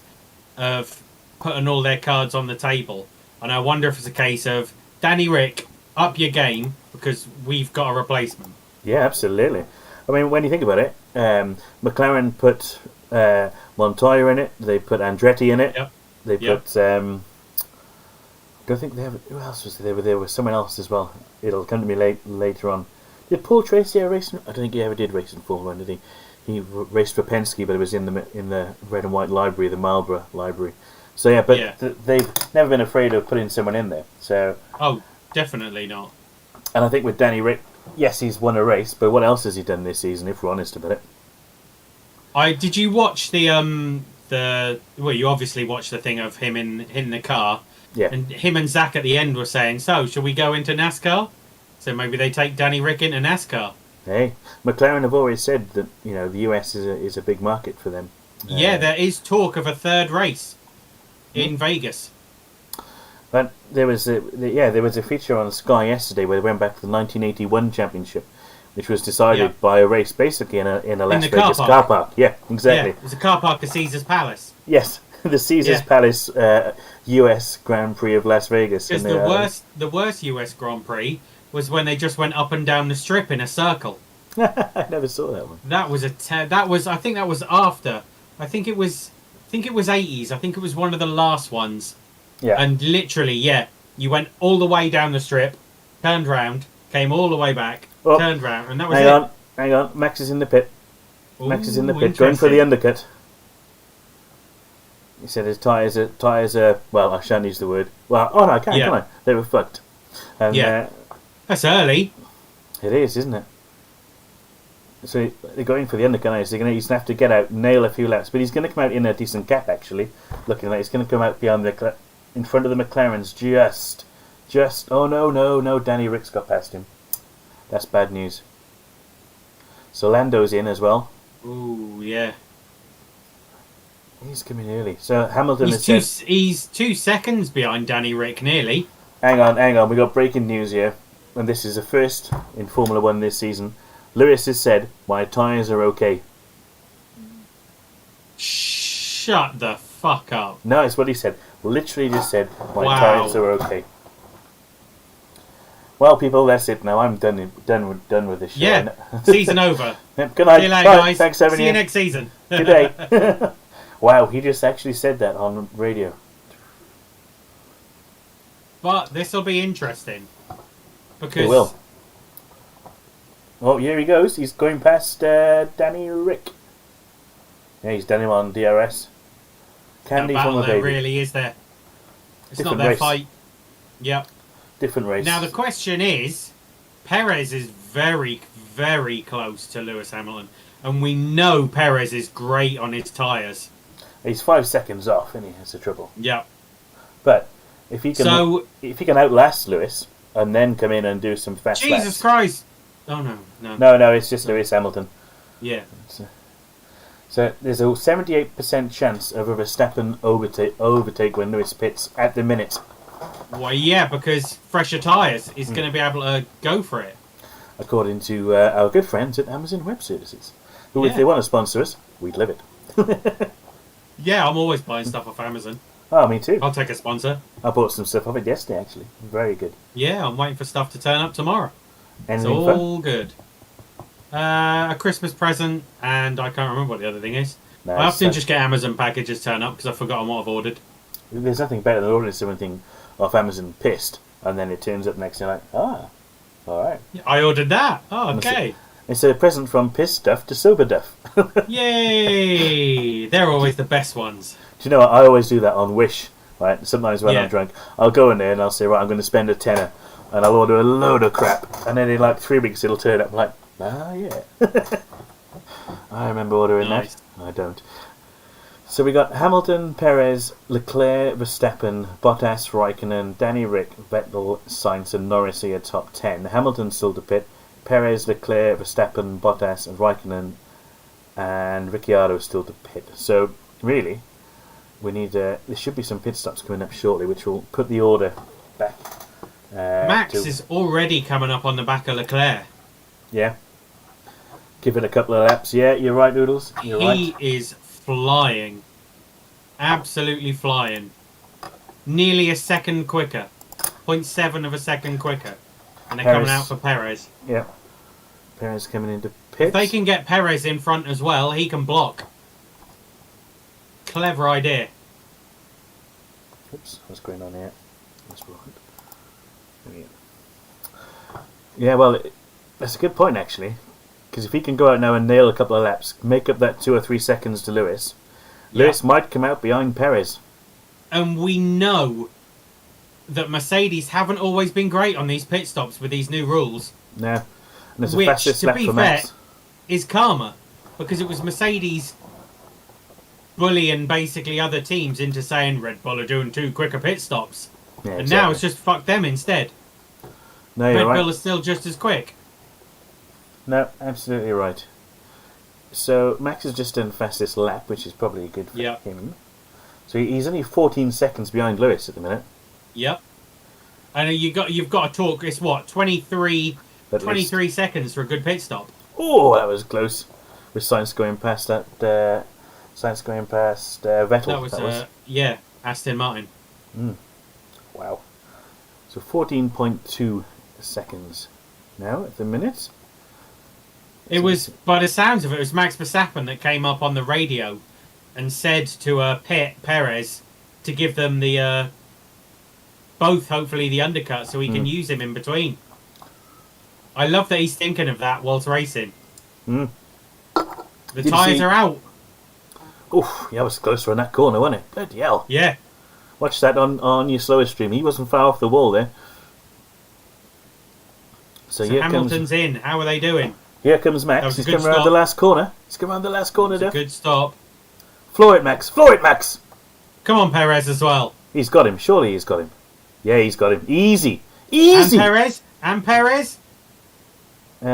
B: of putting all their cards on the table, and I wonder if it's a case of Danny Rick, up your game because we've got a replacement.
A: Yeah, absolutely. I mean, when you think about it, McLaren put Montoya in it. They put Andretti in it.
B: Yep.
A: They put. I don't think they have. Who else was there? There was someone else as well. It'll come to me later on. Did Paul Tracy ever race? I don't think he ever did race in Formula 1, did he? He raced for Penske, but it was in the red and white library, the Marlborough library. So they've never been afraid of putting someone in there. So
B: definitely not.
A: And I think with Danny Rick, yes, he's won a race, but what else has he done this season? If we're honest about it.
B: Did you watch the you obviously watched the thing of him in the car.
A: Yeah.
B: And him and Zach at the end were saying, so, shall we go into NASCAR? So maybe they take Danny Rick into NASCAR.
A: Hey, McLaren have always said that, you know, the US is a big market for them.
B: Yeah, there is talk of a third race in Vegas.
A: But there was a feature on Sky yesterday where they went back to the 1981 championship, which was decided by a race basically in a Las Vegas car park. Yeah, exactly.
B: Yeah, it was a car park at Caesar's Palace.
A: Yes, the Caesar's Palace US Grand Prix of Las Vegas.
B: Because the worst US Grand Prix was when they just went up and down the strip in a circle.
A: I never saw that one.
B: That was I think that was after. I think it was 80s. I think it was one of the last ones.
A: Yeah.
B: And literally, you went all the way down the strip, turned round, came all the way back, turned round, and that was it.
A: Hang on. Max is in the pit.
B: Ooh,
A: Max is in the pit, going for the undercut. He said his tyres are, well, I shan't use the word. Well, no, I can I? They were fucked. And,
B: that's early.
A: It is, isn't it? So they're going for the undercut. He's going to have to get out, nail a few laps, but he's going to come out in a decent gap. Actually, looking like he's going to come out in front of the McLarens. Just. Oh no! Danny Rick's got past him. That's bad news. So Lando's in as well.
B: Ooh, yeah.
A: He's coming early. So Hamilton
B: he's 2 seconds behind Danny Rick, nearly.
A: Hang on. We got breaking news here, and this is the first in Formula One this season. Lewis has said, my tyres are okay.
B: Shut the fuck up.
A: No, it's what he said. Literally just said, my tyres are okay. Well, people, that's it now. I'm done with this show.
B: Yeah, season over.
A: Good night.
B: See you later, guys.
A: Thanks for having
B: See you next season.
A: Good day. Wow, he just actually said that on radio.
B: But this will be interesting. Because
A: It will. Oh, here he goes. He's going past Danny Rick. Yeah, he's done him on DRS. Candy from the baby.
B: There really is there. It's
A: Different
B: not their
A: race.
B: fight. Yep.
A: Different race.
B: Now the question is, Perez is very, very close to Lewis Hamilton, and we know Perez is great on his tyres.
A: He's 5 seconds off, isn't he? That's the trouble.
B: Yep.
A: But if he can outlast Lewis and then come in and do some fast laps.
B: Jesus Christ! Oh no.
A: No, it's just Lewis Hamilton.
B: Yeah.
A: So there's a 78% chance of a Verstappen overtake when Lewis pits at the minute.
B: Well, yeah, because fresher tyres is going to be able to go for it.
A: According to our good friends at Amazon Web Services, who, if they want to sponsor us, we'd love it.
B: Yeah, I'm always buying stuff off Amazon.
A: Oh, me too.
B: I'll take a sponsor.
A: I bought some stuff off it yesterday, actually. Very good.
B: Yeah, I'm waiting for stuff to turn up tomorrow.
A: Anything
B: it's
A: fun?
B: all good. A Christmas present, and I can't remember what the other thing is.
A: No,
B: I often just get Amazon packages turn up because I've forgotten what I've ordered.
A: There's nothing better than ordering something off Amazon pissed, and then it turns up next day like, alright.
B: I ordered that. Oh, okay.
A: It's a present from piss Duff to sober Duff.
B: Yay! They're always the best ones.
A: Do you know what? I always do that on Wish, right? Sometimes when
B: Yeah.
A: I'm drunk, I'll go in there and I'll say, right, I'm going to spend a tenner, and I'll order a load of crap, and then in like 3 weeks it'll turn up like, yeah. I remember ordering that. I don't. So we got Hamilton, Perez, Leclerc, Verstappen, Bottas, Raikkonen, Danny Rick, Vettel, Sainz and Norris are top 10. Hamilton's still to pit. Perez, Leclerc, Verstappen, Bottas and Raikkonen and Ricciardo is still to pit. So really, we need there should be some pit stops coming up shortly, which will put the order back.
B: Max is already coming up on the back of Leclerc.
A: Yeah. Give it a couple of laps. Yeah, you're right, Noodles. You're right.
B: He is flying. Absolutely flying. Nearly a second quicker. 0.7 of a second quicker. And they're coming out for Perez.
A: Yeah. Perez coming into pits.
B: If they can get Perez in front as well, he can block. Clever idea.
A: Oops, what's going on here? That's right. Yeah, well, that's a good point, actually. Because if he can go out now and nail a couple of laps, make up that 2 or 3 seconds to Lewis, Lewis might come out behind Perez.
B: And we know that Mercedes haven't always been great on these pit stops with these new rules.
A: No. And there's
B: Which,
A: a fastest
B: to
A: lap
B: be
A: for
B: fair,
A: Max.
B: is karma. Because it was Mercedes bullying basically other teams into saying Red Bull are doing 2 quicker pit stops.
A: Yeah,
B: And
A: exactly.
B: now it's just fuck them instead.
A: No, you're
B: Red
A: right.
B: Bull is still just as quick.
A: No, absolutely right. So Max has just done fastest lap, which is probably good for him. So he's only 14 seconds behind Lewis at the minute.
B: Yep. And you've got to talk. It's what 23 seconds for a good pit stop.
A: Oh, that was close. With Sainz going past that. Vettel.
B: That was. Aston Martin.
A: Wow. So 14.2 seconds now at the minute.
B: It was, by the sounds of it, it was Max Verstappen that came up on the radio and said to Perez to give them the both, hopefully, the undercut so he can use him in between. I love that he's thinking of that whilst racing. The tyres are out.
A: Oof, yeah, it was closer on that corner, wasn't it? Bloody hell.
B: Yeah.
A: Watch that on your slower stream. He wasn't far off the wall there. So here
B: Hamilton's in. How are they doing?
A: Here comes Max. He's coming around the last corner. He's coming around the last corner, Duff.
B: Good stop.
A: Floor it, Max. Floor it, Max.
B: Come on, Perez as well.
A: He's got him. Surely he's got him. Yeah, he's got him. Easy. Easy.
B: And Perez?
A: No.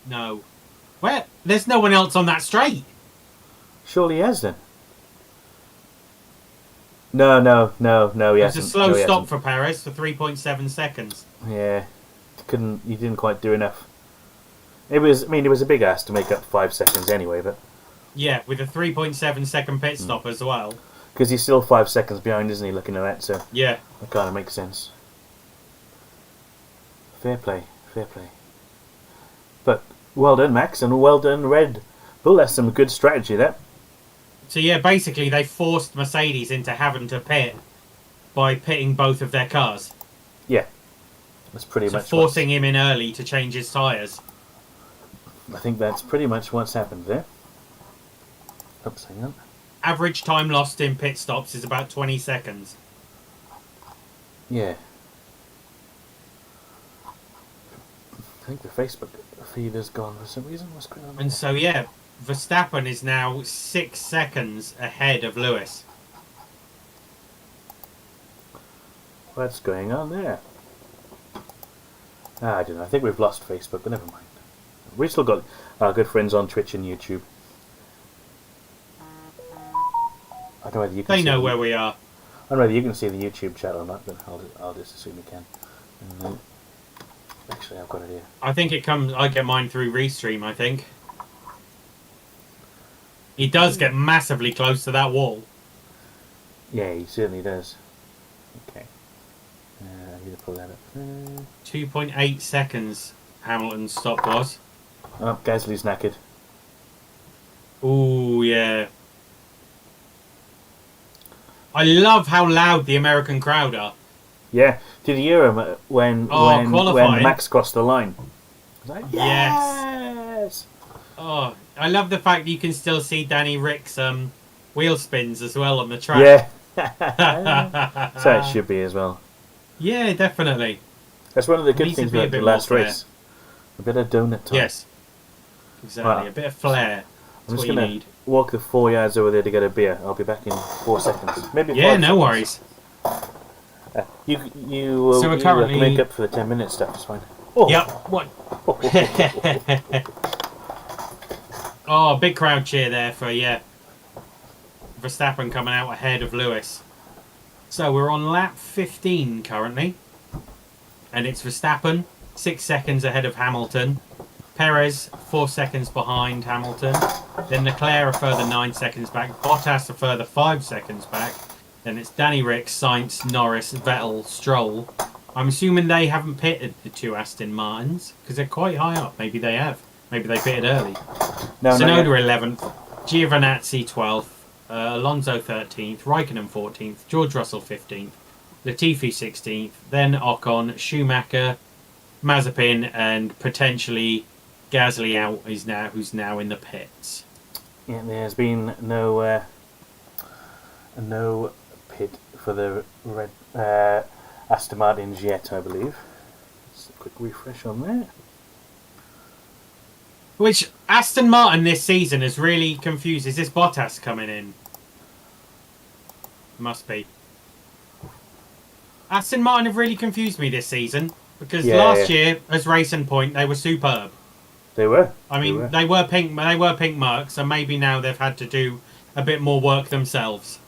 B: No. Where? There's no one else on that straight.
A: Surely he has then. No, he hasn't.
B: It's a slow stop for Perez for 3.7 seconds.
A: Yeah. He didn't quite do enough. It was a big ask to make up 5 seconds anyway, but...
B: Yeah, with a 3.7 second pit stop as well.
A: Because he's still 5 seconds behind, isn't he, looking at that, so...
B: Yeah.
A: That kind of makes sense. Fair play. But, well done, Max, and well done, Red Bull. That's some good strategy, that.
B: So, yeah, basically, they forced Mercedes into having to pit by pitting both of their cars.
A: Yeah. That's pretty much
B: forcing him in early to change his tyres.
A: I think that's pretty much what's happened there. Oops, hang on.
B: Average time lost in pit stops is about 20 seconds.
A: Yeah. I think the Facebook feed has gone for some reason. What's going on?
B: And so, yeah, Verstappen is now 6 seconds ahead of Lewis.
A: What's going on there? I don't know. I think we've lost Facebook, but never mind. We've still got our good friends on Twitch and YouTube. I don't know whether you can.
B: They know where we are.
A: I don't know whether you can see the YouTube chat or not, but I'll just assume you can. And actually, I've got it here.
B: I think it comes. I get mine through Restream. I think he does get massively close to that wall.
A: Yeah, he certainly does. Okay. I need to pull that up.
B: 2.8 seconds. Hamilton's stop was.
A: Oh, Gasly's knackered.
B: Ooh, yeah. I love how loud the American crowd are.
A: Yeah. Did you hear him when Max crossed the line? Like, yes!
B: Oh, I love the fact that you can still see Danny Rick's wheel spins as well on the track.
A: Yeah. So it should be as well.
B: Yeah, definitely.
A: That's one of the good things about the last race. A bit of donut time.
B: Yes. Exactly. Right. A bit of flair.
A: I'm just going to walk the 4 yards over there to get a beer. I'll be back in 4 seconds. Maybe 5
B: no
A: seconds.
B: worries.
A: You currently make up for the 10 minute stuff. It's fine.
B: Oh. Yep. What? Oh, big crowd cheer there for Verstappen coming out ahead of Lewis. So we're on lap 15 currently, and it's Verstappen 6 seconds ahead of Hamilton. Perez 4 seconds behind Hamilton. Then Leclerc a further 9 seconds back. Bottas a further 5 seconds back. Then it's Danny Rick, Sainz, Norris, Vettel, Stroll. I'm assuming they haven't pitted the 2 Aston Martins because they're quite high up. Maybe they have. Maybe they pitted early.
A: No,
B: Tsunoda 11th, Giovinazzi 12th, Alonso 13th, Raikkonen 14th, George Russell 15th, Latifi 16th, then Ocon, Schumacher, Mazepin, and potentially Gasly who's now in the pits.
A: Yeah, there's been no pit for the red Aston Martins yet, I believe. Just a quick refresh on there.
B: Which Aston Martin this season has really confused. Is this Bottas coming in? Must be. Aston Martin have really confused me this season because last year, as Racing Point, they were superb.
A: They were.
B: I mean, they were pink Mercs, so maybe now they've had to do a bit more work themselves.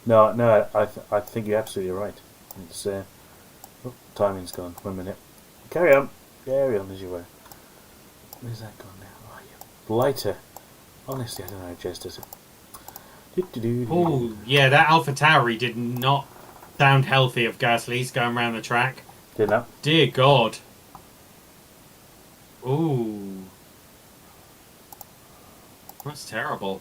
A: No, I think you're absolutely right. It's timing's gone. 1 minute. Carry on as you were. Where's that gone now? Oh, you blighter. Honestly, I don't know how Jez does it.
B: Oh, yeah, that AlphaTauri did not sound healthy of Gasly's going around the track.
A: Did not?
B: Dear God. Ooh. That's terrible.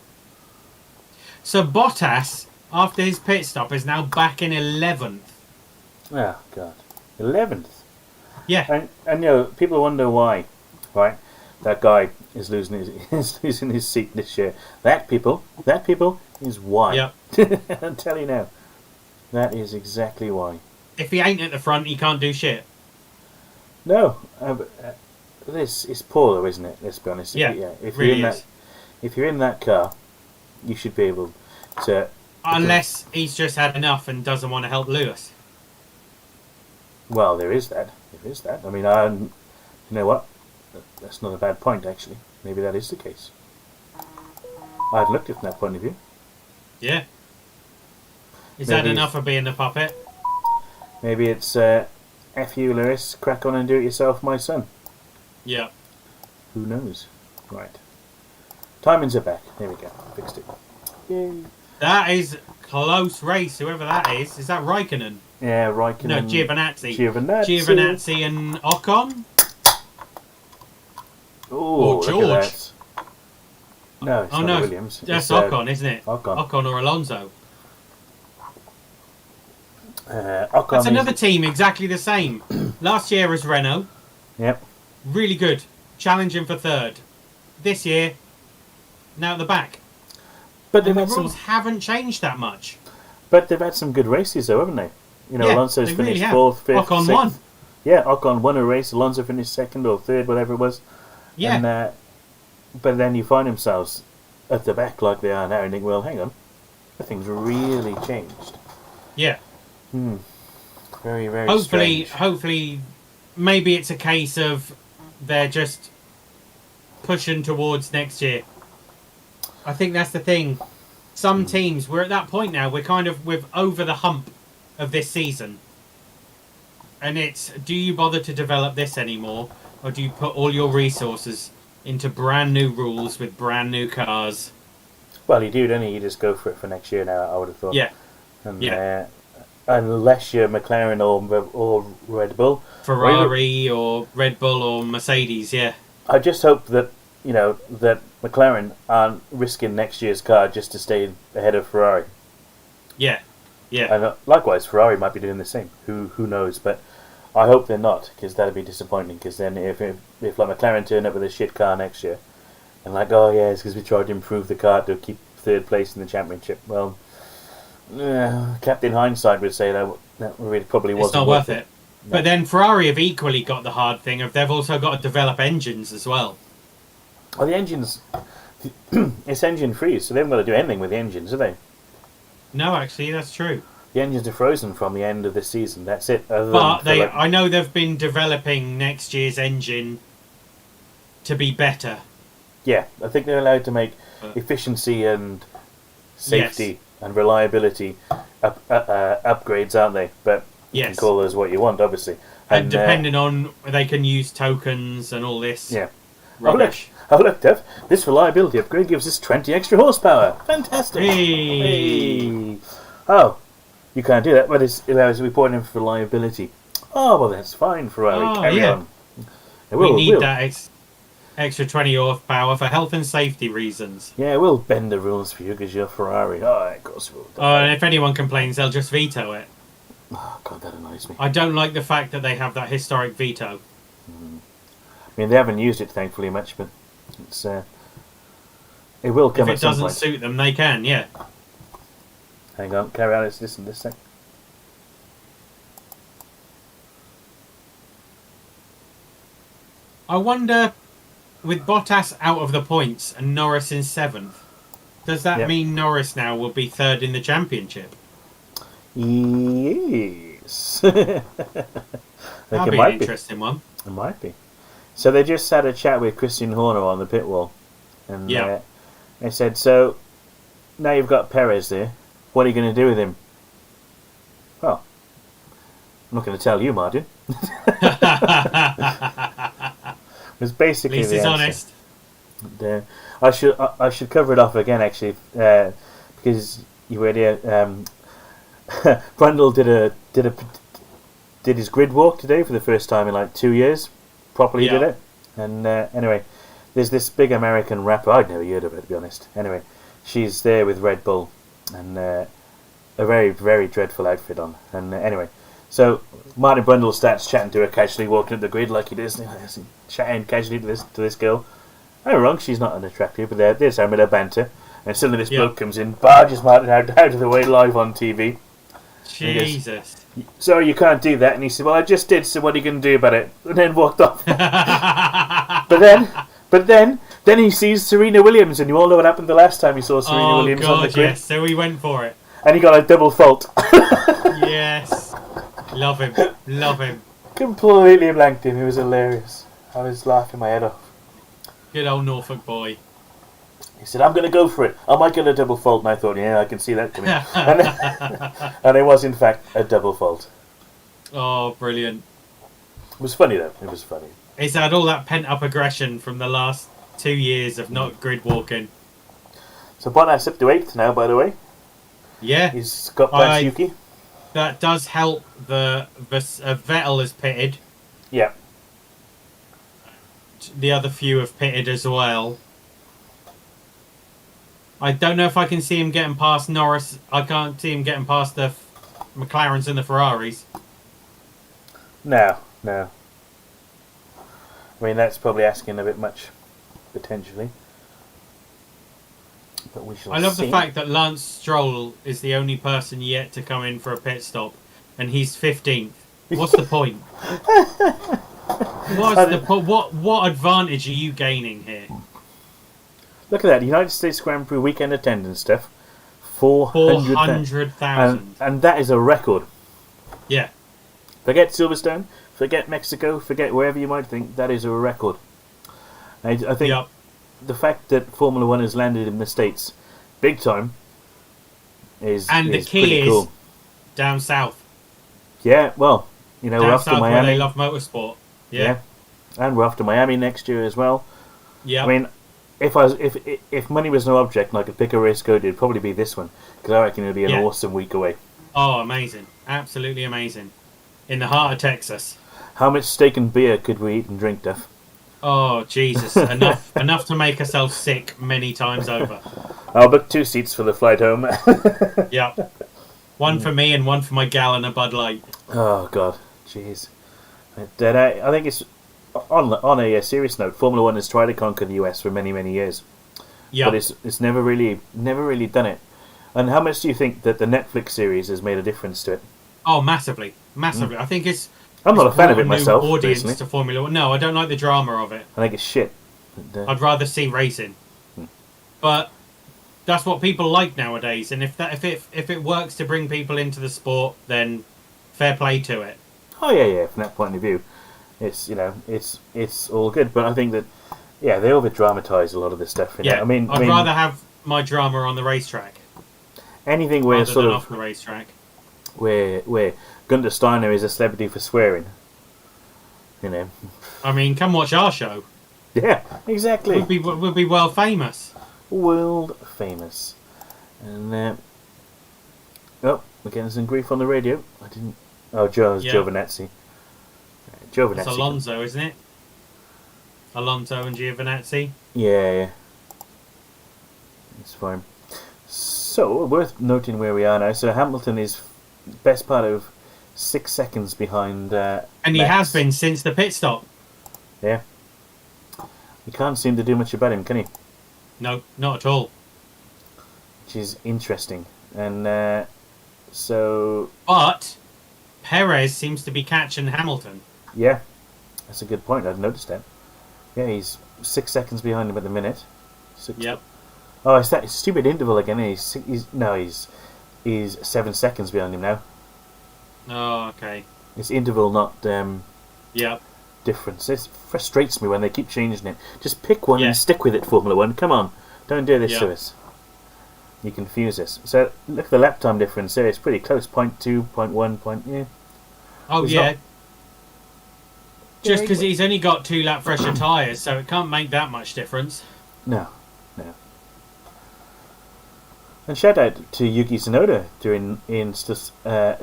B: So Bottas, after his pit stop, is now back in 11th.
A: Oh, God. 11th?
B: Yeah.
A: And you know, people wonder why, right? That guy is losing his seat this year. That people is why.
B: Yep.
A: I'll tell you now. That is exactly why.
B: If he ain't at the front, he can't do shit.
A: No. This is poor though, isn't it? Let's be honest.
B: Yeah,
A: If
B: really
A: you're in that car, you should be able to...
B: Unless he's just had enough and doesn't want to help Lewis.
A: Well, there is that. I mean, you know what? That's not a bad point, actually. Maybe that is the case. I'd looked at it from that point of view.
B: Yeah. Is that enough for being the puppet?
A: Maybe it's, F you, Lewis, crack on and do it yourself, my son.
B: Yeah.
A: Who knows? Right. Timings are back. There we go. Fixed it. Yay.
B: That is close race, whoever that is. Is that Raikkonen?
A: Yeah, Raikkonen.
B: No, Giovinazzi.
A: Giovinazzi
B: and Ocon?
A: Oh,
B: George.
A: look at that. No, it's not Williams.
B: That's Ocon, isn't it?
A: Ocon
B: or Alonso.
A: Ocon.
B: That's another team exactly the same. Last year was Renault.
A: Yep.
B: Really good. Challenging for third. This year, now at the back.
A: But
B: the rules haven't changed that much.
A: But they've had some good races though, haven't they? You know, Alonso's finished fourth, fifth,
B: Ocon
A: sixth.
B: won.
A: Yeah, Ocon won a race. Alonso finished second or third, whatever it was.
B: Yeah.
A: And, but then you find themselves at the back like they are now and think, well, hang on. Things really changed.
B: Yeah.
A: Very, very
B: Hopefully, maybe it's a case of they're just pushing towards next year. I think that's the thing. Some teams, we're at that point now. We're over the hump of this season. And it's, do you bother to develop this anymore? Or do you put all your resources into brand new rules with brand new cars?
A: Well, you do, don't you? You just go for it for next year now, I would have thought.
B: Yeah.
A: And, unless you're McLaren or Red Bull.
B: Ferrari or Red Bull or Mercedes, yeah.
A: I just hope that, you know, that McLaren aren't risking next year's car just to stay ahead of Ferrari.
B: Yeah. Yeah.
A: And likewise, Ferrari might be doing the same. Who knows? But I hope they're not, because that'd be disappointing. Because then if like McLaren turn up with a shit car next year, and like, oh yeah, it's because we tried to improve the car to keep third place in the championship. Well, Captain Hindsight would say that really probably wasn't.
B: It's not worth it. No. But then Ferrari have equally got the hard thing of they've also got to develop engines as well.
A: Well, the engines, it's engine free, so they haven't got to do anything with the engines, do they?
B: No, actually, that's true.
A: The engines are frozen from the end of the season. That's it.
B: But I know they've been developing next year's engine to be better.
A: Yeah, I think they're allowed to make efficiency and safety and reliability upgrades, aren't they? But you can call those what you want, obviously.
B: And depending on, they can use tokens and all this.
A: Yeah.
B: Rubbish.
A: Oh look, Duff. This reliability upgrade gives us 20 extra horsepower. Fantastic.
B: Hey.
A: Oh, you can't do that, but it allows you to report in for reliability. Oh, well, that's fine, Ferrari. Carry on.
B: We need that extra 20 horsepower for health and safety reasons.
A: Yeah, we'll bend the rules for you because you're Ferrari. Oh, of course we'll.
B: And if anyone complains, they'll just veto it.
A: Oh, God, that annoys me.
B: I don't like the fact that they have that historic veto.
A: I mean, they haven't used it, thankfully, much, but it's it will come at some point.
B: If it doesn't suit them, they can, yeah.
A: Hang on, carry on, let's listen this sec.
B: I wonder with Bottas out of the points and Norris in 7th, does that mean Norris now will be 3rd in the championship?
A: Yes.
B: That'll be an interesting one.
A: It might be. So they just had a chat with Christian Horner on the pit wall, and they said, "So now you've got Perez there. What are you going to do with him?" Well, I'm not going to tell you, Martin. It was basically
B: At least he's honest.
A: And, I should cover it off again actually, because you were there. Brundle did his grid walk today for the first time in like 2 years. Properly did it. And anyway, there's this big American rapper. I'd never heard of her, to be honest. Anyway, she's there with Red Bull and a very, very dreadful outfit on. And anyway, so Martin Brundle starts chatting to her casually, walking up the grid like he does, chatting casually to this girl. I'm wrong, she's not unattractive, but there's her with her banter. And suddenly this bloke comes in, barges Martin out of the way live on TV.
B: Jesus.
A: Sorry, you can't do that. And he said, "Well, I just did, so what are you going to do about it?" And then walked off. but then he sees Serena Williams, and you all know what happened the last time he saw Serena Williams on the grid.
B: Yes, so he went for it.
A: And he got a double fault.
B: Yes. Love him. Love him.
A: Completely blanked him. It was hilarious. I was laughing my head off.
B: Good old Norfolk boy.
A: He said, "I'm going to go for it. I might get a double fault." And I thought, yeah, I can see that coming. And it was, in fact, a double fault.
B: Oh, brilliant.
A: It was funny, though. It was funny.
B: He's had all that pent-up aggression from the last 2 years of not grid walking.
A: So Bottas up to 8th now, by the way.
B: Yeah.
A: He's got past Yuki.
B: That does help. The Vettel has pitted.
A: Yeah.
B: The other few have pitted as well. I don't know if I can see him getting past Norris. I can't see him getting past the McLarens and the Ferraris.
A: No. I mean, that's probably asking a bit much, potentially. But we shall see.
B: I love the fact that Lance Stroll is the only person yet to come in for a pit stop, and he's 15th. What's the point? What advantage are you gaining here?
A: Look at that, United States Grand Prix weekend attendance, Steph. 400,000. And that is a record.
B: Yeah.
A: Forget Silverstone, forget Mexico, forget wherever you might think, that is a record. I think the fact that Formula One has landed in the States big time is
B: and the key is cool. Down south.
A: Yeah, well, you know, we're off to Miami.
B: Where they love motorsport. Yeah.
A: And we're off to Miami next year as well.
B: Yeah.
A: I mean, if money was no object and I could pick a race to go to, it'd probably be this one, because I reckon it'll be an awesome week away.
B: Oh, amazing. Absolutely amazing. In the heart of Texas.
A: How much steak and beer could we eat and drink, Duff?
B: Oh, Jesus. enough to make ourselves sick many times over.
A: I'll book 2 seats for the flight home.
B: Yep. One for me and one for my gallon of Bud Light.
A: Oh, God. Jeez. I think it's... On a serious note, Formula One has tried to conquer the US for many, many years. Yeah. But it's never really done it. And how much do you think that the Netflix series has made a difference to it?
B: Oh, massively. Massively. I think
A: I'm not a fan of it myself.
B: Audience
A: personally.
B: To Formula One. No, I don't like the drama of it.
A: I think it's shit.
B: I'd rather see racing. But that's what people like nowadays. And if it works to bring people into the sport, then fair play to it.
A: Oh yeah. From that point of view, it's it's all good. But I think that they over dramatise a lot of this stuff.
B: Yeah. I mean, I'd rather have my drama on the racetrack.
A: Anything where sort of
B: off the racetrack.
A: Where Gunther Steiner is a celebrity for swearing. You know.
B: I mean, come watch our show.
A: Yeah, exactly.
B: We'll be world famous.
A: World famous. And we're getting some grief on the radio. I didn't. Oh, Giovinazzi.
B: It's Alonso, isn't it? Alonso and Giovinazzi.
A: Yeah. It's fine. So, worth noting where we are now. So, Hamilton is best part of 6 seconds behind
B: and he
A: Max.
B: has been since the pit stop.
A: Yeah. You can't seem to do much about him, can he?
B: No, not at all.
A: Which is interesting. And so...
B: But Perez seems to be catching Hamilton.
A: Yeah. That's a good point. I'd noticed that. Yeah, he's 6 seconds behind him at the minute.
B: Yep.
A: Oh, it's that stupid interval again. He's 7 seconds behind him now.
B: Oh, okay.
A: It's interval, not
B: Yep.
A: difference. It frustrates me when they keep changing it. Just pick one and stick with it, Formula One. Come on, don't do this to us. You confuse us. So look at the lap time difference there. It's pretty close. 0.2, 0.1, yeah.
B: Oh,
A: it's
B: yeah.
A: not...
B: Just because he's only got 2 lap fresher tyres, so it can't make that much difference.
A: No. And shout out to Yuki Tsunoda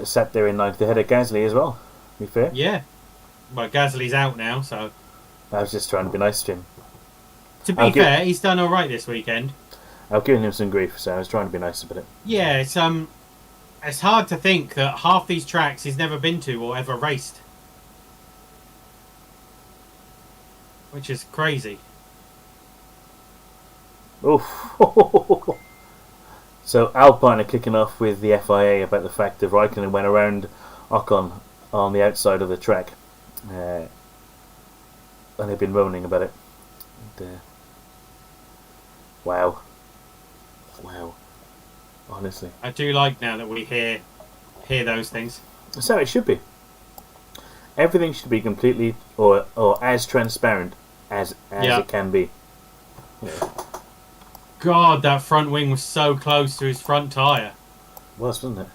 A: sat there in ninth ahead of Gasly as well. To be fair.
B: Yeah. Well, Gasly's out now, so.
A: I was just trying to be nice to him.
B: To be fair, he's done all right this weekend.
A: I've given him some grief, so I was trying to be nice about it.
B: Yeah, it's hard to think that half these tracks he's never been to or ever raced, which is crazy.
A: Oof. So Alpine are kicking off with the FIA about the fact that Raikkonen went around Ocon on the outside of the track, and they've been moaning about it. And, wow, honestly.
B: I do like now that we hear those things.
A: That's how it should be. Everything should be completely or as transparent as it can be. Yeah.
B: God, that front wing was so close to his front tyre.
A: Wasn't it?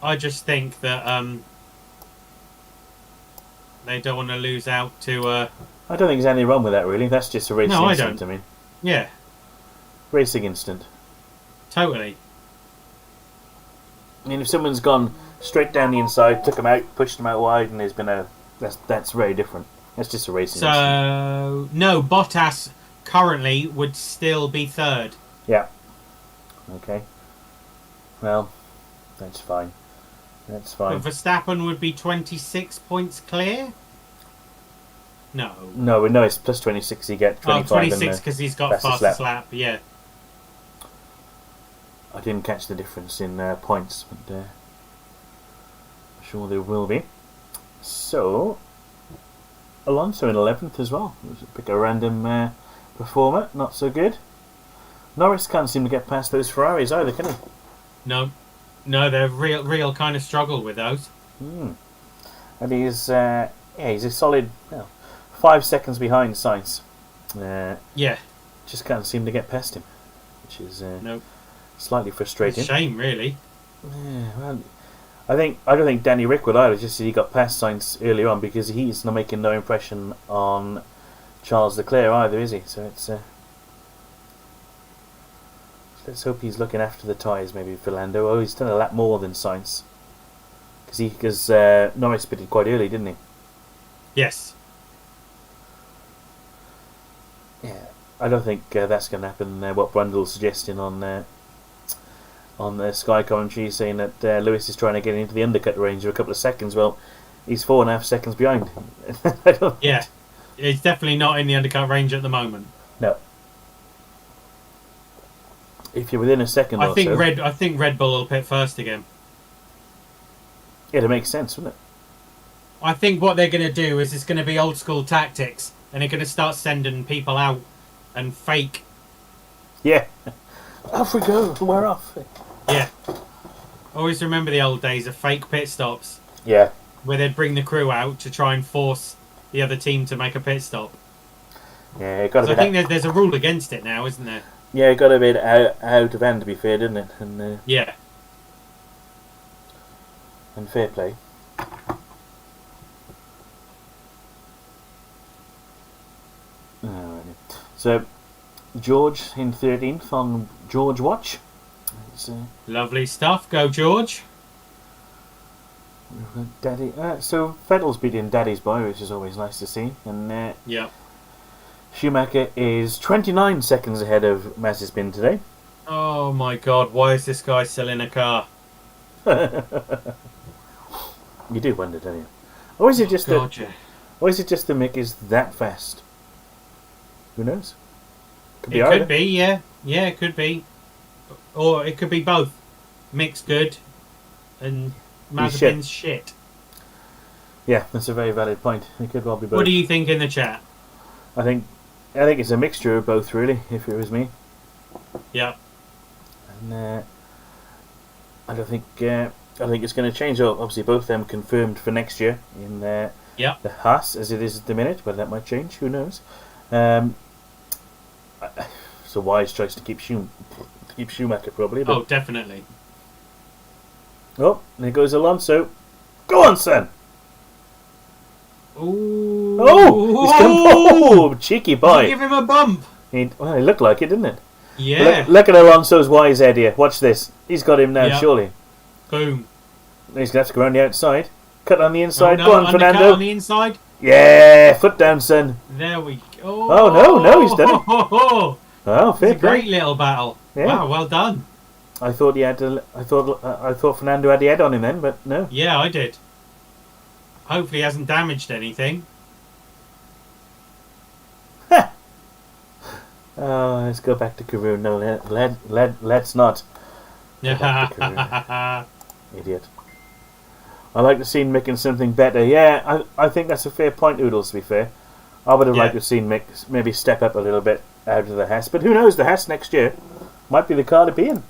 B: I just think that they don't want to lose out to.
A: I don't think there's anything wrong with that, really. That's just a racing instinct. I mean,
B: yeah,
A: racing instinct.
B: Totally.
A: I mean, if someone's gone straight down the inside, took them out, pushed them out wide, and there's been that's very different. That's just a racing instinct.
B: So no, Bottas currently would still be third.
A: Yeah. Okay. Well, that's fine. That's fine.
B: But Verstappen would be 26 points clear? No.
A: No, it's plus 26. You get 25.
B: 26 because he's got fastest lap. Yeah.
A: I didn't catch the difference in points, but I'm sure there will be. So, Alonso in 11th as well. Pick a random performer. Not so good. Norris can't seem to get past those Ferraris either, can he?
B: No, they're real kind of struggle with those.
A: And he's a solid 5 seconds behind Sainz.
B: Yeah.
A: Just can't seem to get past him, which is slightly frustrating.
B: It's a shame, really.
A: Yeah, well, I don't think Danny Rick would either. Just he got past Sainz earlier on because he's not making no impression on Charles Leclerc either, is he? So it's. Let's hope he's looking after the tyres, maybe for Lando. Oh, he's done a lap more than Sainz. Because Norris pitted quite early, didn't he?
B: Yes.
A: Yeah, I don't think that's going to happen. What Brundle's suggesting on the Sky commentary, saying that Lewis is trying to get into the undercut range of a couple of seconds. Well, he's 4.5 seconds behind.
B: Yeah, he's definitely not in the undercut range at the moment.
A: No. If you're within a second
B: I think Red Bull will pit first again.
A: It'd make sense, wouldn't it?
B: I think what they're going to do is it's going to be old school tactics, and they're going to start sending people out and fake.
A: Yeah. Off we go. We're off.
B: Yeah. Always remember the old days of fake pit stops.
A: Yeah.
B: Where they'd bring the crew out to try and force the other team to make a pit stop.
A: Yeah, it got a bit.
B: I think there's a rule against it now, isn't there?
A: Yeah, it got a bit out of hand, to be fair, didn't it? And
B: yeah.
A: And fair play. Alrighty. So, George in 13th on George Watch.
B: Lovely stuff. Go, George.
A: Daddy. So, Vettel's beating Daddy's boy, which is always nice to see. And
B: yeah.
A: Schumacher is 29 seconds ahead of Mazepin today.
B: Oh my God! Why is this guy still in a car?
A: You do wonder, don't you? Or is it just or is it just the Mick is that fast? Who knows?
B: Could be, yeah. Yeah, it could be. Or it could be both. Mick's good and Mazepin's shit.
A: Yeah, that's a very valid point. It could well be both.
B: What do you think in the chat?
A: I think it's a mixture of both, really. If it was me,
B: Yeah.
A: and I don't think it's going to change. Obviously, both of them confirmed for next year in the Haas as it is at the minute, but that might change. Who knows? It's a wise choice to keep Schumacher probably. But,
B: Oh, definitely.
A: oh, there goes Alonso. Go on, son.
B: Ooh.
A: Oh, he's come. Oh, cheeky boy.
B: Give him a bump.
A: Well, it looked like it, didn't it?
B: Yeah.
A: Look at Alonso's wise head here. Watch this. He's got him now,
B: Yep.
A: surely.
B: Boom.
A: He's going to have to go around the outside. Cut on the inside.
B: Oh, no,
A: Go on,
B: undercut
A: Fernando.
B: on the inside.
A: Yeah, foot down, son.
B: There we go.
A: Oh, no, he's done it.
B: Oh,
A: Oh, fair
B: it's a
A: play.
B: great little battle.
A: Yeah.
B: Wow, well done.
A: I thought he had. I thought Fernando had the head on him then, but no.
B: Yeah, I did. Hopefully, he hasn't damaged anything.
A: Oh, let's go back to Karun. No, let's not. Idiot. I like to see Mick in something better. Yeah, I think that's a fair point, Oodles, to be fair. I would have liked to have seen Mick maybe step up a little bit out of the Haas. But who knows, the Haas next year might be the car to be in.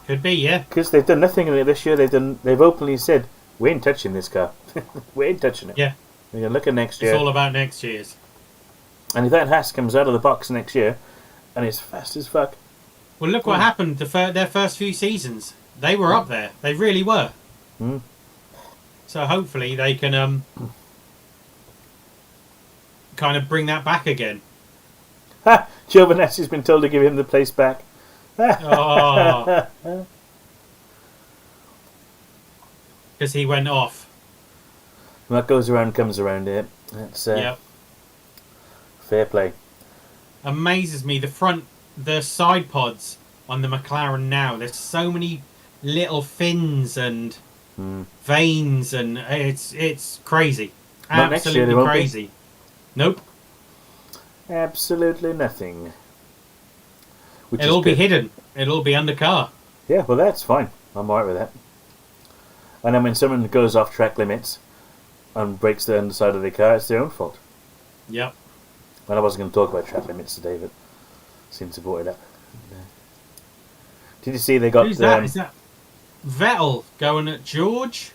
B: Could be, yeah.
A: Because they've done nothing in it this year. They've openly said, we ain't touching this car. We ain't touching it.
B: Yeah.
A: We're going to look at next year.
B: It's all about next year's.
A: And if that Haas comes out of the box next year, and it's fast as fuck.
B: Well, look what happened their first few seasons. They were up there. They really were.
A: Mm.
B: So hopefully they can kind of bring that back again.
A: Ha! Giovanetti's been told to give him the place back.
B: Oh. Because he went off.
A: What goes around comes around here. That's
B: Yep.
A: fair play.
B: Amazes me the side pods on the McLaren now. There's so many little fins and veins, and it's crazy.
A: Not next year,
B: Absolutely
A: they won't be.
B: crazy. Nope.
A: Absolutely nothing. Which
B: It'll
A: is
B: be
A: good.
B: hidden. It'll be under car.
A: Yeah, well, that's fine. I'm alright with that. And then when someone goes off track limits and breaks the underside of their car, it's their own fault.
B: Yep.
A: And I wasn't going to talk about track limits today, but since I brought it up. Did you see they got...
B: Who's that? Is that Vettel going at George?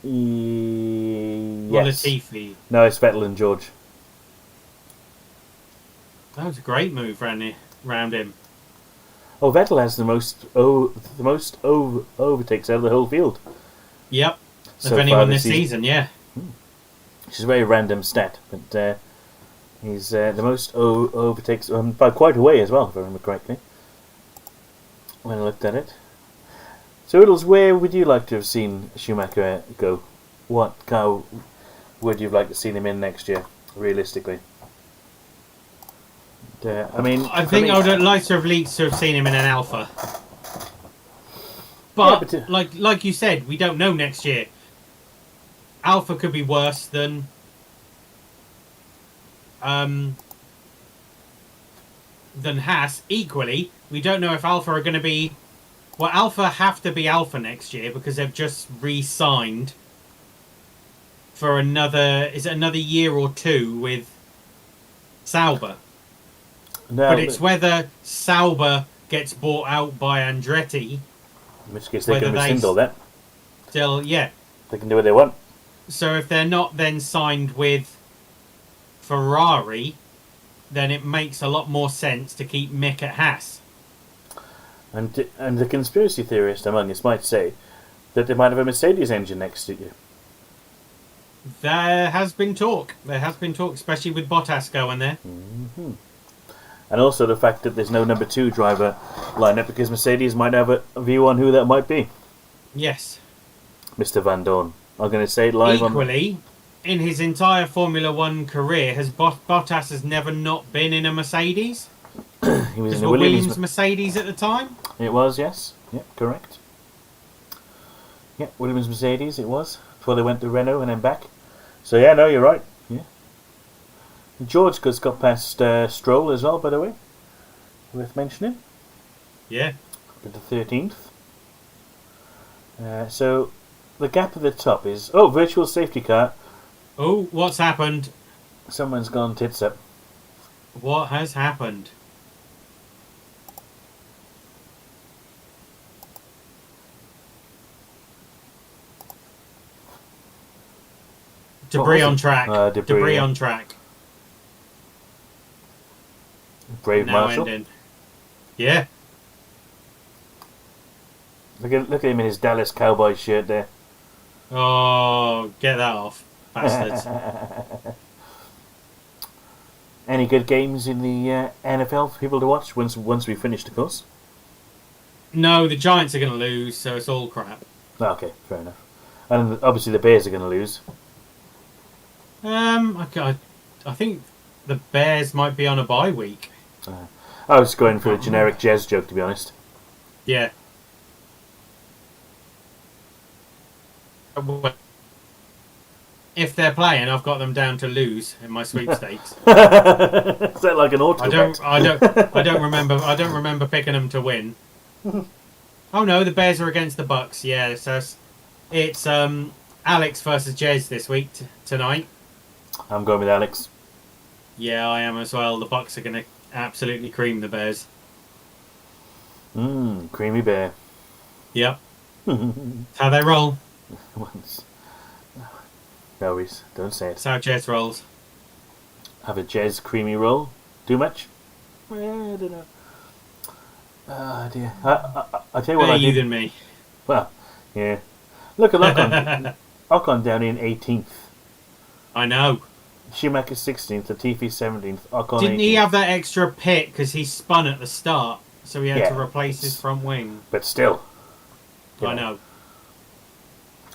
B: Or
A: Yes.
B: Latifi?
A: No, it's Vettel and George.
B: That was a great move round him.
A: Oh, Vettel has the most overtakes out of the whole field.
B: Yep.
A: So
B: Of anyone
A: far
B: this season, yeah.
A: Which is a very random stat, but he's the most overtakes by quite a way as well, if I remember correctly. When I looked at it. So, Oodles, where would you like to have seen Schumacher go? What car would you like to see him in next year, realistically?
B: I think I would like to have seen him in an Alpha. But,
A: Yeah,
B: like you said, we don't know next year. Alpha could be worse than Haas. Equally, we don't know if Alpha are going to be... Well, Alpha have to be Alpha next year because they've just re-signed for another year or two with Sauber.
A: No,
B: But it's whether Sauber gets bought out by Andretti.
A: in which case they can
B: whether they
A: rescind all that.
B: Still, yeah.
A: They can do what they want.
B: So if they're not then signed with Ferrari, then it makes a lot more sense to keep Mick at Haas.
A: And the conspiracy theorist among us might say that they might have a Mercedes engine next year.
B: There has been talk. Especially with Bottas going there.
A: Mm-hmm. And also the fact that there's no number 2 driver lineup because Mercedes might have a view on who that might be.
B: Yes.
A: Mr. Van Dorn. I'm going to say it live
B: Equally, in his entire Formula 1 career, Bottas has never not been in a Mercedes?
A: He was
B: Because
A: in a
B: were
A: Williams.
B: Williams Mercedes at the time?
A: It was, yes. Yep, correct. Yep, Williams Mercedes it was. Before they went to Renault and then back. So yeah, no, you're right. Yeah. George got past Stroll as well, by the way. Worth mentioning.
B: Yeah.
A: With the 13th. So, the gap at the top is... Oh, virtual safety car.
B: Oh, what's happened?
A: Someone's gone tits up.
B: What has happened? Debris on track. Debris on track.
A: Brave
B: Now
A: Marshall.
B: ending. Yeah.
A: Look at him in his Dallas Cowboy shirt there.
B: Oh, get that off, bastards.
A: Any good games in the NFL for people to watch once we finish the course?
B: No, the Giants are going to lose, so it's all crap.
A: Okay, fair enough. And obviously the Bears are going to lose.
B: I think the Bears might be on a bye week.
A: I was going for a generic jazz joke, to be honest.
B: Yeah. If they're playing, I've got them down to lose in my sweepstakes.
A: Is that like an auto?
B: I don't remember picking them to win. Oh no, the Bears are against the Bucks. Yeah, so it's Alex versus Jez this week tonight.
A: I'm going with Alex.
B: Yeah, I am as well. The Bucks are going to absolutely cream the Bears.
A: Creamy bear.
B: Yep. That's how they roll.
A: No, Rhys, don't say it.
B: That's how Jez rolls.
A: Have a Jez creamy roll? Too much? I don't know. Oh dear. I tell you what I
B: Better you
A: did.
B: than me.
A: Well, yeah. Look at Ocon. Ocon down in 18th.
B: I know.
A: Schumacher 16th, Latifi 17th, Ocon
B: Didn't
A: 18th.
B: he have that extra pit because he spun at the start, so he had
A: Yeah,
B: to replace his front wing?
A: But still.
B: I know.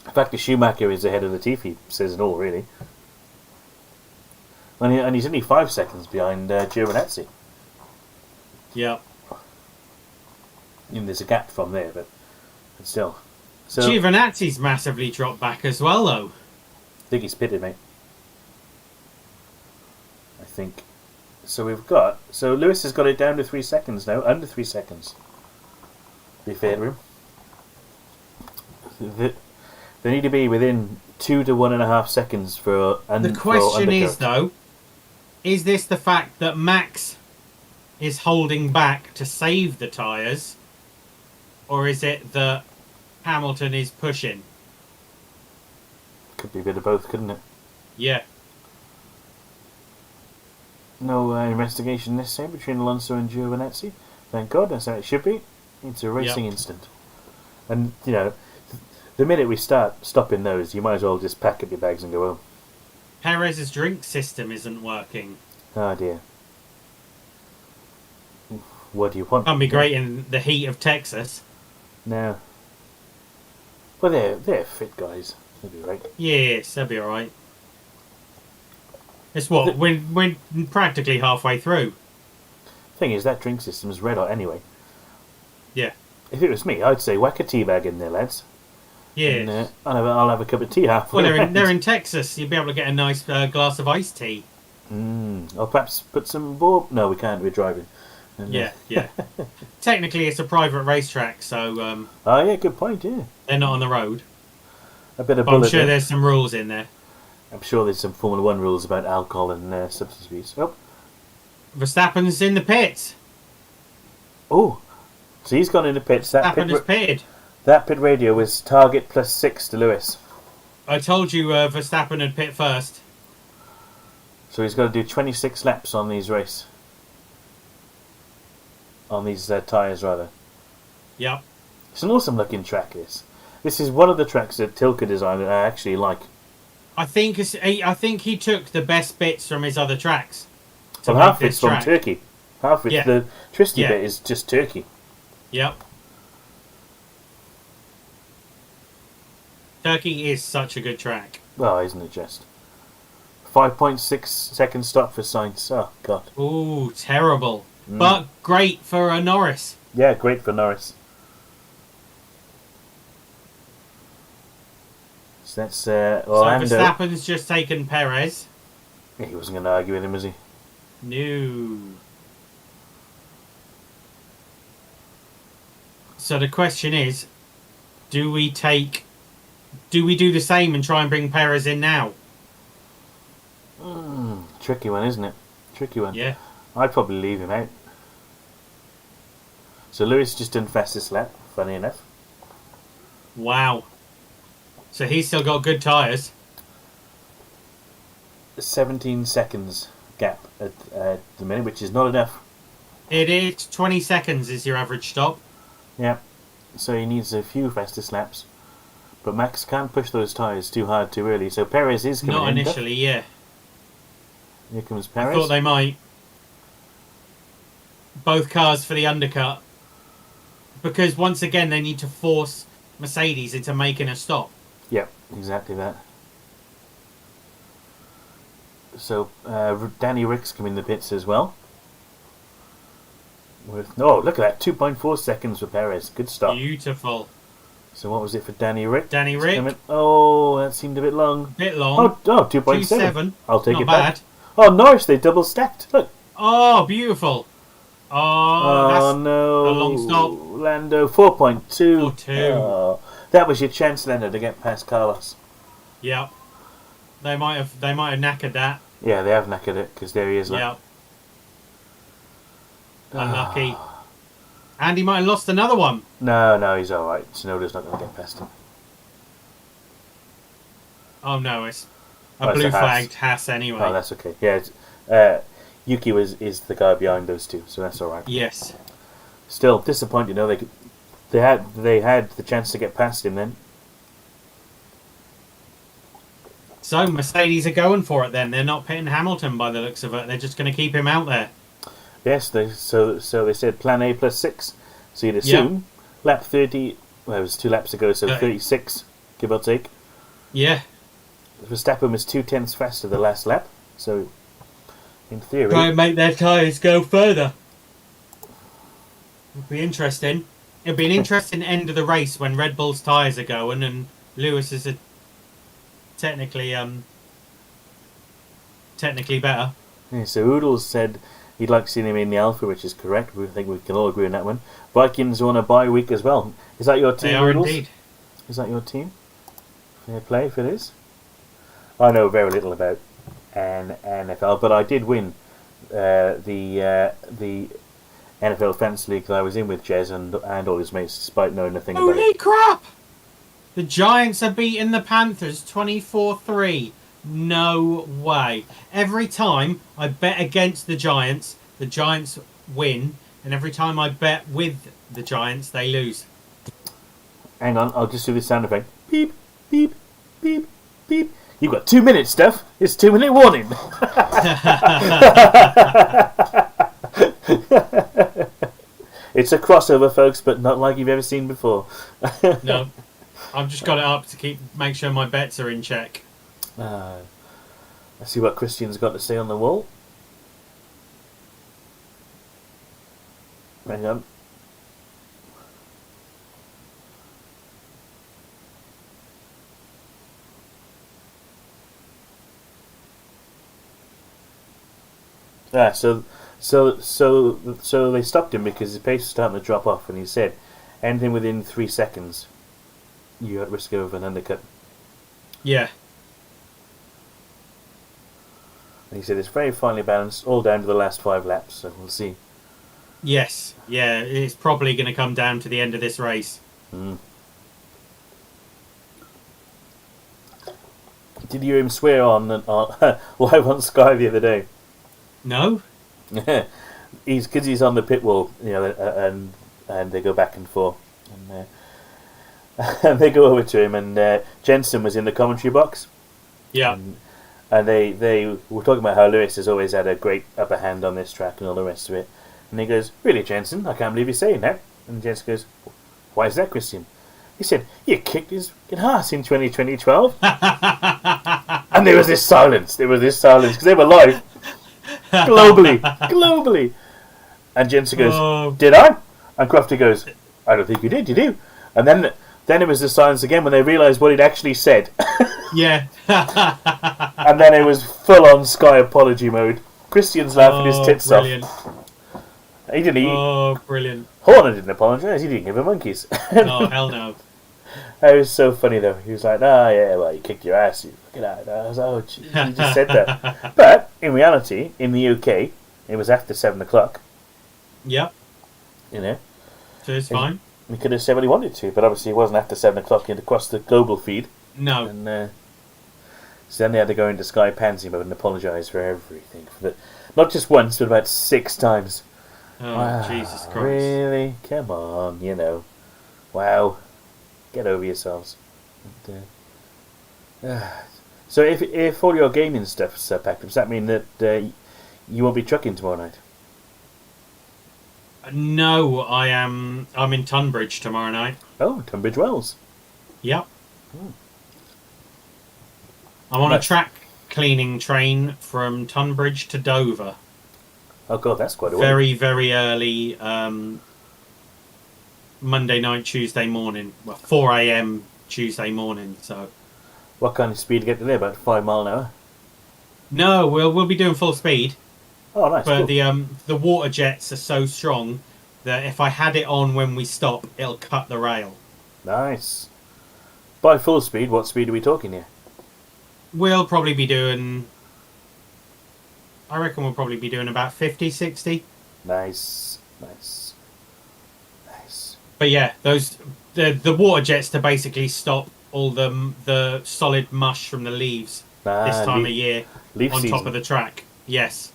A: The fact that Schumacher is ahead of Latifi says it all, really. And he's only 5 seconds behind Giovinazzi.
B: Yep.
A: And there's a gap from there, but still. So,
B: Giovinazzi's massively dropped back as well, though.
A: I think he's pitted, mate. I think. So Lewis has got it down to 3 seconds now, under 3 seconds. To be fair to him. They need to be within 2 to 1.5 seconds for.
B: The question is, though, is this the fact that Max is holding back to save the tyres, or is it that Hamilton is pushing?
A: Could be a bit of both, couldn't it?
B: Yeah.
A: No investigation necessary between Alonso and Giovinazzi. Thank God, that's how it should be. It's a racing instant. And, you know, the minute we start stopping those, you might as well just pack up your bags and go home.
B: Perez's drink system isn't working.
A: Oh dear. What do you want?
B: Can't be great in the heat of Texas.
A: No. Well, they're fit guys. They'll be right.
B: Yes, that'll be alright. It's what? We're practically halfway through.
A: Thing is, that drink system's red hot anyway.
B: Yeah.
A: If it was me, I'd say whack a tea bag in there, lads.
B: Yeah.
A: And, I'll have a cup of tea halfway.
B: Well, they're in Texas. You'll be able to get a nice glass of iced tea.
A: Or perhaps put some more... No, we can't. We're driving. And,
B: Yeah. Technically, it's a private racetrack, so...
A: oh, yeah, good point, yeah.
B: They're not on the road.
A: A bit of
B: But I'm
A: bullet
B: sure
A: there.
B: there's some rules in there.
A: I'm sure there's some Formula 1 rules about alcohol and substance abuse.
B: Verstappen's in the pits.
A: Oh, so he's gone in the pits.
B: Verstappen is pitted.
A: That pit radio was target +6 to Lewis.
B: I told you Verstappen had pit first.
A: So he's got to do 26 laps on these tyres, rather.
B: Yep.
A: It's an awesome looking track, this. This is one of the tracks that Tilke designed that I actually like.
B: I think he took the best bits from his other tracks.
A: Well, half it's from Turkey. Half it's the twisty bit is just Turkey.
B: Yep. Turkey is such a good track.
A: Well, isn't it just? 5.6 second stop for Sainz. Oh, God.
B: Ooh, terrible. But great for Norris.
A: Yeah, great for Norris. So that's Orlando.
B: So Verstappen's just taken Perez.
A: Yeah, he wasn't going to argue with him, was he?
B: No. So the question is, do we take Do we do the same and try and bring Perez in now?
A: Tricky one, isn't it? Tricky one.
B: Yeah.
A: I'd probably leave him out. So Lewis just done fastest lap, funny enough.
B: Wow. So he's still got good tyres.
A: 17 seconds gap at the minute, which is not enough.
B: It is 20 seconds is your average stop.
A: Yeah. So he needs a few fastest laps. But Max can't push those tyres too hard too early. So Perez is coming in.
B: Not initially, yeah.
A: Here comes Perez.
B: I thought they might. Both cars for the undercut. Because once again, they need to force Mercedes into making a stop.
A: Yep, exactly that. So Danny Rick's come in the pits as well. Look at that, 2.4 seconds for Perez. Good stop.
B: Beautiful.
A: So what was it for Danny Rick?
B: Danny Rick.
A: Oh, that seemed a bit long.
B: Bit long.
A: Oh, 2.7.
B: 2.7.
A: I'll take
B: Not
A: it
B: bad.
A: back. Oh, Norris, they double stacked. Look.
B: Oh, beautiful. Oh, that's
A: no.
B: a long stop.
A: Lando, 4.2.
B: 4.2.
A: Oh, that was your chance, Lando, to get past Carlos.
B: Yep. They might have knackered that.
A: Yeah, they have knackered it, because there he is.
B: Yep. Unlucky. And he might have lost another one.
A: No, he's alright. Tsunoda's not going to get past him.
B: Oh no, it's a blue flagged Haas anyway.
A: Oh, that's okay. Yeah, Yuki is the guy behind those two, so that's alright.
B: Yes.
A: Still disappointed, they had the chance to get past him then.
B: So Mercedes are going for it then. They're not pitting Hamilton by the looks of it. They're just going to keep him out there.
A: Yes, so they said plan A plus 6. So you'd assume lap 30. Well, it was 2 laps ago, so 36, give or take.
B: Yeah.
A: Verstappen was 2/10 faster the last lap, so in theory,
B: try and make their tyres go further. It'll be interesting. It'll be an interesting end of the race when Red Bull's tyres are going and Lewis is technically better.
A: Yeah, so Oodles said he'd like to see him in the Alpha, which is correct. We think we can all agree on that one. Vikings are on a bye week as well. Is that your team,
B: They are
A: Oodles?
B: indeed.
A: Is that your team? Fair play if it is. I know very little about an NFL, but I did win the NFL Fantasy League that I was in with Jez and all his mates, despite knowing nothing about it.
B: Holy crap! The Giants are beating the Panthers 24-3. No way. Every time I bet against the Giants win, and every time I bet with the Giants, they lose.
A: Hang on, I'll just do this sound effect. Beep, beep, beep, beep. You've got 2 minutes, Duff. It's 2-minute warning. It's a crossover, folks, but not like you've ever seen before.
B: No, I've just got it up to make sure my bets are in check.
A: Let's see what Christian's got to say on the wall. Hang on. So they stopped him because his pace was starting to drop off, and he said, anything within 3 seconds, you're at risk of an undercut.
B: Yeah.
A: And he said it's very finely balanced, all down to the last 5 laps, so we'll see.
B: Yes. Yeah, it's probably going to come down to the end of this race.
A: Mm. Did you hear him swear on live on Sky the other day?
B: No.
A: Because he's on the pit wall, and they go back and forth, and they go over to him, and Jensen was in the commentary box.
B: Yeah.
A: And they were talking about how Lewis has always had a great upper hand on this track and all the rest of it. And he goes, "Really, Jensen? I can't believe you're saying that." And Jensen goes, "Why is that, Christian?" He said, "You kicked his ass in 2012." And there was this silence. Because they were live. Globally. And Jensen goes, "Did I?" And Crofty goes, "I don't think you did you?" And then it was the silence again when they realised what he'd actually said.
B: Yeah.
A: And then it was full on Sky apology mode. Christian's laughing his tits
B: brilliant.
A: off. He didn't.
B: Oh, brilliant.
A: Horner didn't apologise. He didn't give a monkeys.
B: Oh, hell no.
A: It was so funny though. He was like, "Oh yeah, well you kicked your ass, you fucking out." I was like, "Oh, gee, you just said that." But in reality, in the UK, it was after 7 o'clock.
B: Yep.
A: You know,
B: So it's fine.
A: he could have said what he wanted to, but obviously it wasn't after 7 o'clock across the global feed.
B: No.
A: And so then they had to go into Sky Pansy mode and apologise for everything, not just once, but about 6 times.
B: Oh,
A: Wow,
B: Jesus Christ.
A: really? Come on, Wow. Get over yourselves. So if all your gaming stuff's packed up, does that mean that you won't be trucking tomorrow night?
B: No, I'm in Tunbridge tomorrow night.
A: Oh, Tunbridge Wells.
B: Yep.
A: Hmm.
B: I'm on
A: Nice.
B: a track cleaning train from Tunbridge to Dover.
A: Oh god, that's quite a way.
B: Very, very early Monday night, Tuesday morning. Well, 4 a.m. Tuesday morning. So
A: What kind of speed to get to there? About 5 mile an hour?
B: no, we'll be doing full speed.
A: Oh, nice.
B: But
A: Cool.
B: the water jets are so strong that if I had it on when we stop, it'll cut the rail.
A: Nice. By full speed, what speed are we talking here?
B: We'll probably be doing... I reckon we'll probably be doing about 50, 60.
A: Nice. Nice. Nice.
B: But yeah, the water jets to basically stop all the solid mush from the leaves this time of year
A: leaf
B: on
A: season.
B: top of the track. Yes.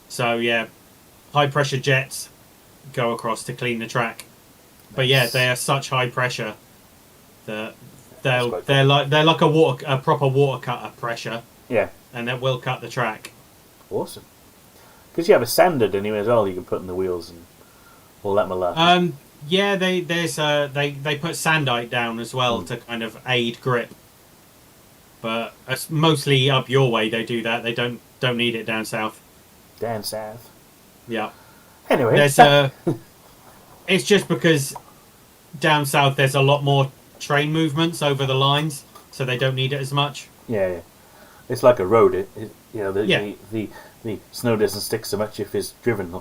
B: So yeah, high pressure jets go across to clean the track. But yeah, they are such high pressure that they're like a proper water cutter pressure,
A: Yeah.
B: and that will cut the track.
A: Awesome. Because you have a sander, don't you, as well, you can put in the wheels and all that malarkey.
B: Yeah, they put sandite down as well to kind of aid grip. But it's mostly up your way they do that. They don't need it down south.
A: Down south.
B: Yeah.
A: Anyway.
B: There's it's just because down south there's a lot more train movements over the lines, so they don't need it as much.
A: Yeah. It's like a road.
B: Yeah.
A: The snow doesn't stick so much if it's driven.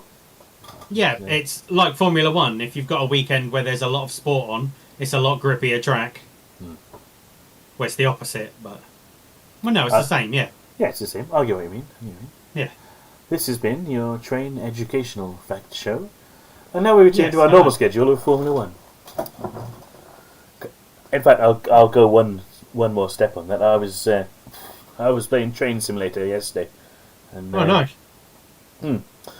B: Yeah, it's like Formula 1. If you've got a weekend where there's a lot of sport on, it's a lot grippier track. Well, it's the opposite, but... Well, no, it's the same, yeah.
A: Yeah, it's the same. I get what you mean.
B: Yeah.
A: This has been your train educational fact show. And now we return to our
B: Yes,
A: normal schedule of Formula 1. In fact, I'll go one more step on that. I was playing Train Simulator yesterday. And,
B: Oh, nice.
A: Hmm.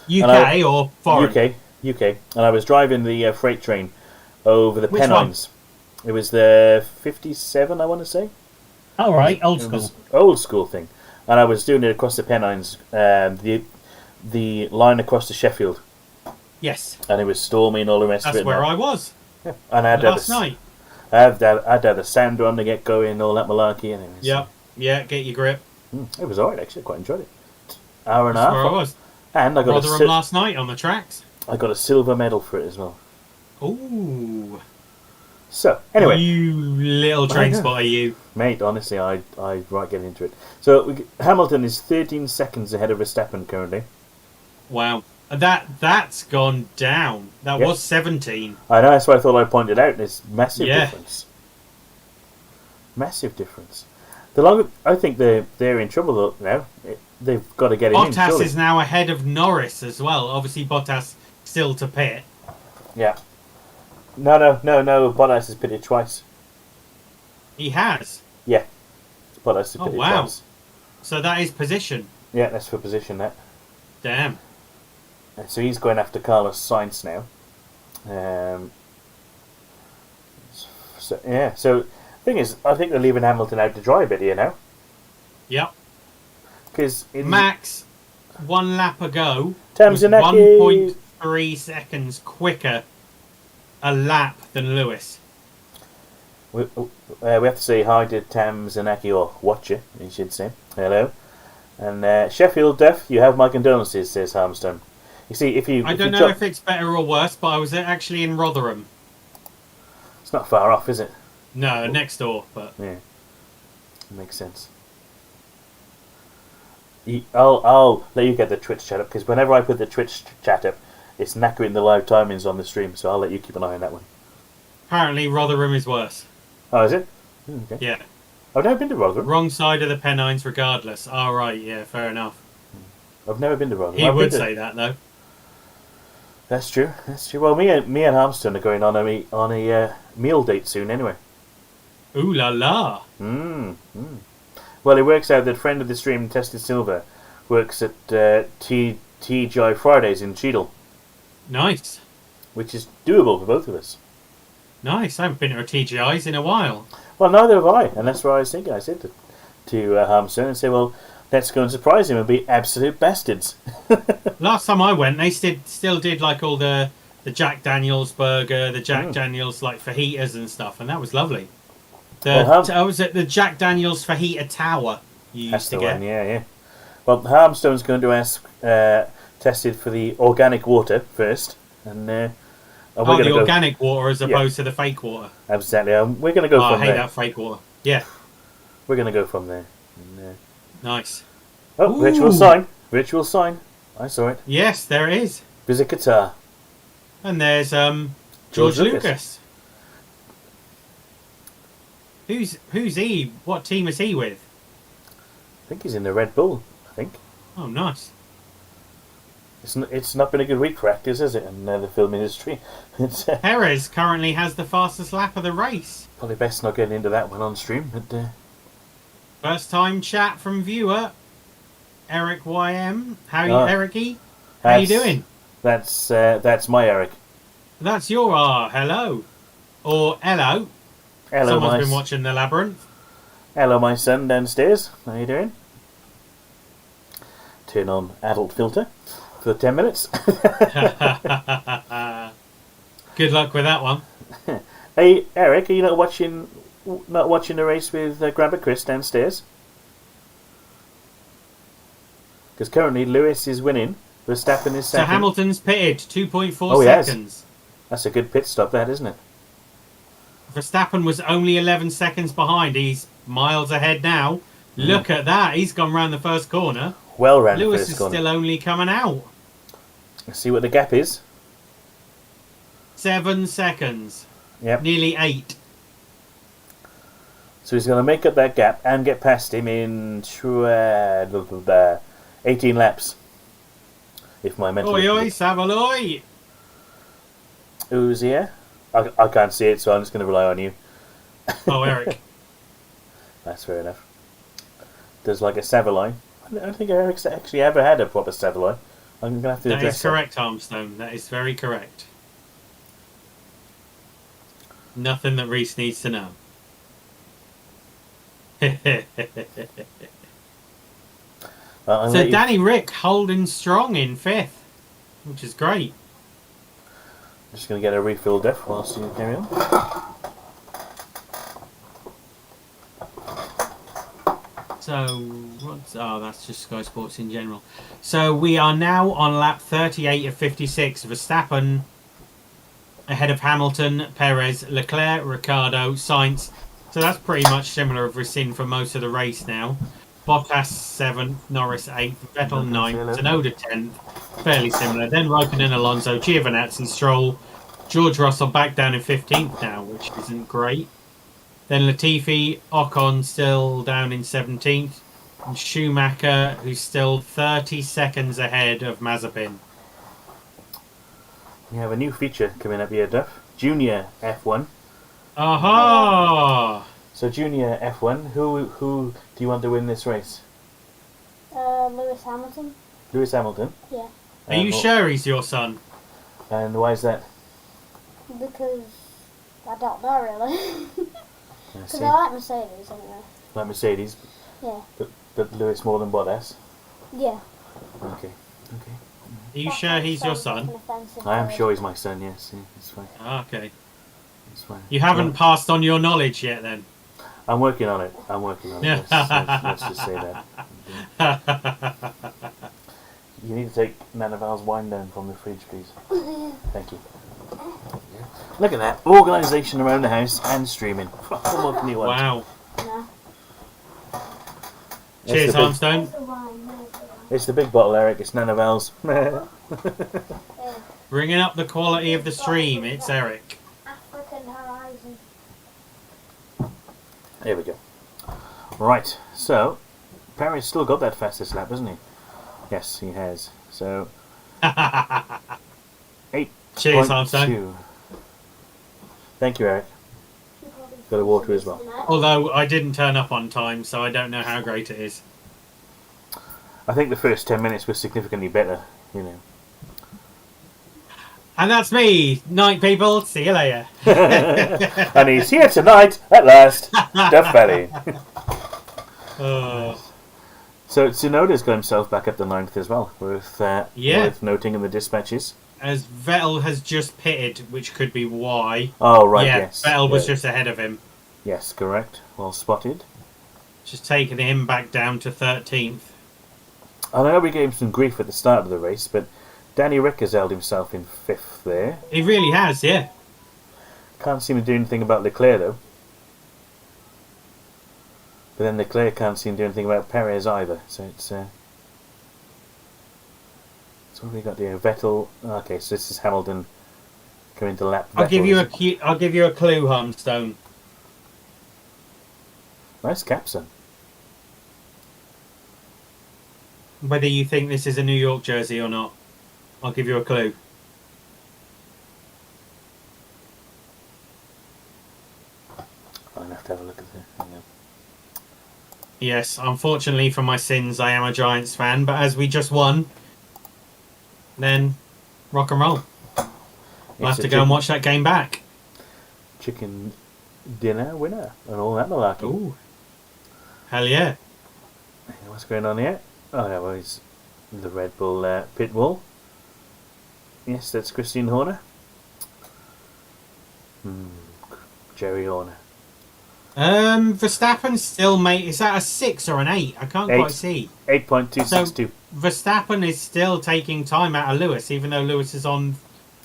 B: UK or foreign?
A: UK. And I was driving the freight train over the
B: Which
A: Pennines. It was the 57, I want to say.
B: All right, old
A: It
B: school.
A: was old school thing. And I was doing it across the Pennines, the line across to Sheffield.
B: Yes,
A: And it was stormy and all the rest of it.
B: that's where I was
A: Yeah. And I had
B: last night.
A: I had to have a sander on to get going, all that malarkey. And it was,
B: Yep. Yeah, get your grip.
A: It was alright, actually. I quite enjoyed it. Hour and a
B: That's
A: half.
B: where I was.
A: And I got
B: Rotherham last night on the tracks.
A: I got a silver medal for it as well.
B: Ooh.
A: So, anyway.
B: You little train
A: know.
B: spotter, you.
A: Mate, honestly, I right get into it. So, Hamilton is 13 seconds ahead of Verstappen currently.
B: Wow. That's gone down. That
A: Yep.
B: was 17.
A: I know, that's why I thought I'd point it out. It's massive
B: Yeah.
A: difference. Massive difference. The longer, I think they're in trouble though now. They've got to get him in,
B: Bottas
A: surely.
B: is now ahead of Norris as well. Obviously, Bottas still to pit.
A: Yeah. No. Bottas has pitted twice.
B: He has.
A: Yeah. Bottas has
B: Oh,
A: pitted
B: wow.
A: twice.
B: So that is position.
A: Yeah, that's for position, that.
B: Damn.
A: So he's going after Carlos Sainz now. So thing is, I think they're leaving Hamilton out to dry a bit here now.
B: Yep.
A: Because
B: Max, one lap ago, was
A: Tamzanaki
B: 1.3 seconds quicker a lap than Lewis.
A: we have to say hi to Tamzanaki, or Watcher, you should say. Hello. And Sheffield Duff, you have my condolences, says Harmstone. You see,
B: I don't know if it's better or worse, but I was actually in Rotherham.
A: It's not far off, is it?
B: No, next door, but...
A: Yeah. Makes sense. I'll let you get the Twitch chat up, because whenever I put the Twitch chat up, it's knackering the live timings on the stream, so I'll let you keep an eye on that one.
B: Apparently Rotherham is worse.
A: Oh, is it? Okay.
B: Yeah.
A: I've never been to Rotherham.
B: Wrong side of the Pennines regardless. Oh, right, yeah, fair enough.
A: I've never been to Rotherham.
B: He
A: I've
B: would
A: been to...
B: say that, though.
A: That's true. That's true. Well, me and Harmstone are going on a meal date soon, anyway.
B: Ooh la la.
A: Well, it works out that a friend of the stream, Tested Silver, works at TGI Fridays in Cheadle,
B: Nice.
A: which is doable for both of us.
B: Nice. I haven't been to a TGI's in a while.
A: Well, neither have I, and that's what I was thinking. I said to Harmstone and say, well, let's go and surprise him and be absolute bastards.
B: Last time I went, they still did like all the Jack Daniels burger, the Jack Daniels like fajitas and stuff, and that was lovely. I was at the Jack Daniels fajita tower you used to get.
A: One, yeah. Well, Harmstone's going to ask Tested for the organic water first, and the
B: organic water as opposed to the fake water.
A: Exactly. We're going to go from there.
B: I hate that fake water. Yeah.
A: We're going to go from there. And,
B: nice.
A: Oh,
B: Ooh.
A: Ritual sign. I saw it.
B: Yes, there it is.
A: Visit Qatar.
B: And there's George Lucas. Who's he? What team is he with?
A: I think he's in the Red Bull. I think.
B: Oh, nice.
A: It's not been a good week for actors, is it? In the film industry.
B: Perez currently has the fastest lap of the race.
A: Probably best not getting into that one on stream. But
B: first time chat from viewer Eric YM. Eric-y? How you doing?
A: That's my Eric.
B: That's your hello. Or hello.
A: Hello,
B: someone's been watching The Labyrinth.
A: Hello, my son downstairs. How you doing? Turn on adult filter for 10 minutes.
B: Good luck with that one.
A: Hey, Eric, are you not watching the race with Grandpa Chris downstairs? Because currently Lewis is winning. Verstappen is second.
B: So Hamilton's pitted 2.4 seconds.
A: That's a good pit stop, that, isn't it?
B: Verstappen was only 11 seconds behind. He's miles ahead now. Look at that. He's gone round the first corner.
A: Well round the
B: Lewis
A: first
B: is
A: corner.
B: still only coming out.
A: Let's see what the gap is.
B: 7 seconds.
A: Yep.
B: Nearly 8.
A: So he's going to make up that gap and get past him in 18 laps. If my mental...
B: Oi, Savaloy!
A: Who's here? I can't see it, so I'm just going to rely on you.
B: Oh, Eric.
A: That's fair enough. There's like a Savoy. I don't think Eric's actually ever had a proper Savoy. I'm going to have to address
B: that. Is correct, Armstone. That is very correct. Nothing that Rhys needs to know. So Danny Rick holding strong in 5th, which is great.
A: Just going to get a refill, Duff, whilst you carry on.
B: So, that's just Sky Sports in general. So we are now on lap 38 of 56. Verstappen ahead of Hamilton, Perez, Leclerc, Ricciardo, Sainz. So that's pretty much similar as we've seen for most of the race now. Bottas 7th, Norris 8th, Vettel 9th, Tsunoda 10th. Fairly similar. Then Raikkonen, Alonso, Giovinazzi, Stroll, George Russell back down in 15th now, which isn't great. Then Latifi, Ocon still down in 17th. And Schumacher, who's still 30 seconds ahead of Mazepin.
A: We have a new feature coming up here, Duff. Junior F1.
B: Aha!
A: So Junior F1, who do you want to win this race?
C: Lewis Hamilton.
A: Lewis Hamilton?
C: Yeah.
B: Are you sure he's your son?
A: And why is that?
C: Because I don't know really.
A: I
C: Because
A: see.
C: I like Mercedes anyway.
A: Like Mercedes,
C: Yeah.
A: but Lewis more than Bottas?
C: Yeah.
A: Okay.
B: Are you sure he's your son?
A: I am sure he's my son, yes. Yeah, it's fine.
B: Okay.
A: It's fine.
B: You haven't passed on your knowledge yet then?
A: I'm working on it. Let's just say that. You need to take Nanaval's wine down from the fridge, please. Thank you. Look at that. Organisation around the house and streaming. What more can you want?
B: Wow.
C: No.
B: Cheers, Armstone.
A: It's the big bottle, Eric. It's Nanaval's.
B: Bringing up the quality of the stream, it's Eric.
C: African Horizon.
A: There we go. Right, so Perry's still got that fastest lap, hasn't he? Yes, he has. So 8.
B: Cheers, Armstrong.
A: Thank you, Eric. Got a water as well.
B: Although I didn't turn up on time, so I don't know how great it is.
A: I think the first 10 minutes was significantly better, you know.
B: And that's me. Night, people. See you later.
A: And he's here tonight, at last. Duff Valley. So Tsunoda's got himself back up to 9th as well, worth noting in the dispatches.
B: As Vettel has just pitted, which could be why.
A: Oh, right,
B: yeah,
A: yes.
B: Vettel was just ahead of him.
A: Yes, correct. Well spotted.
B: Just taking him back down to 13th.
A: I know we gave him some grief at the start of the race, but Danny Rick has held himself in 5th there.
B: He really has, yeah.
A: Can't seem to do anything about Leclerc, though. But then Leclerc can't seem to do anything about Perez either. So it's... So what have we got here? Vettel... Okay, so this is Hamilton coming to lap Vettel.
B: I'll give you a clue, Harmstone.
A: Nice capson.
B: Whether you think this is a New York jersey or not. I'll give you a clue.
A: I'll have to have a look at this. Hang on.
B: Yes, unfortunately for my sins, I am a Giants fan, but as we just won, then rock and roll. We'll have to go and watch that game back.
A: Chicken dinner winner and all that malarkey.
B: Ooh. Hell yeah.
A: What's going on here? Oh, yeah, well, it's the Red Bull pit wall. Yes, that's Christian Horner. Jerry Horner.
B: Verstappen still is that a 6 or an 8? I can't quite see.
A: 8.262.
B: So Verstappen is still taking time out of Lewis, even though Lewis is on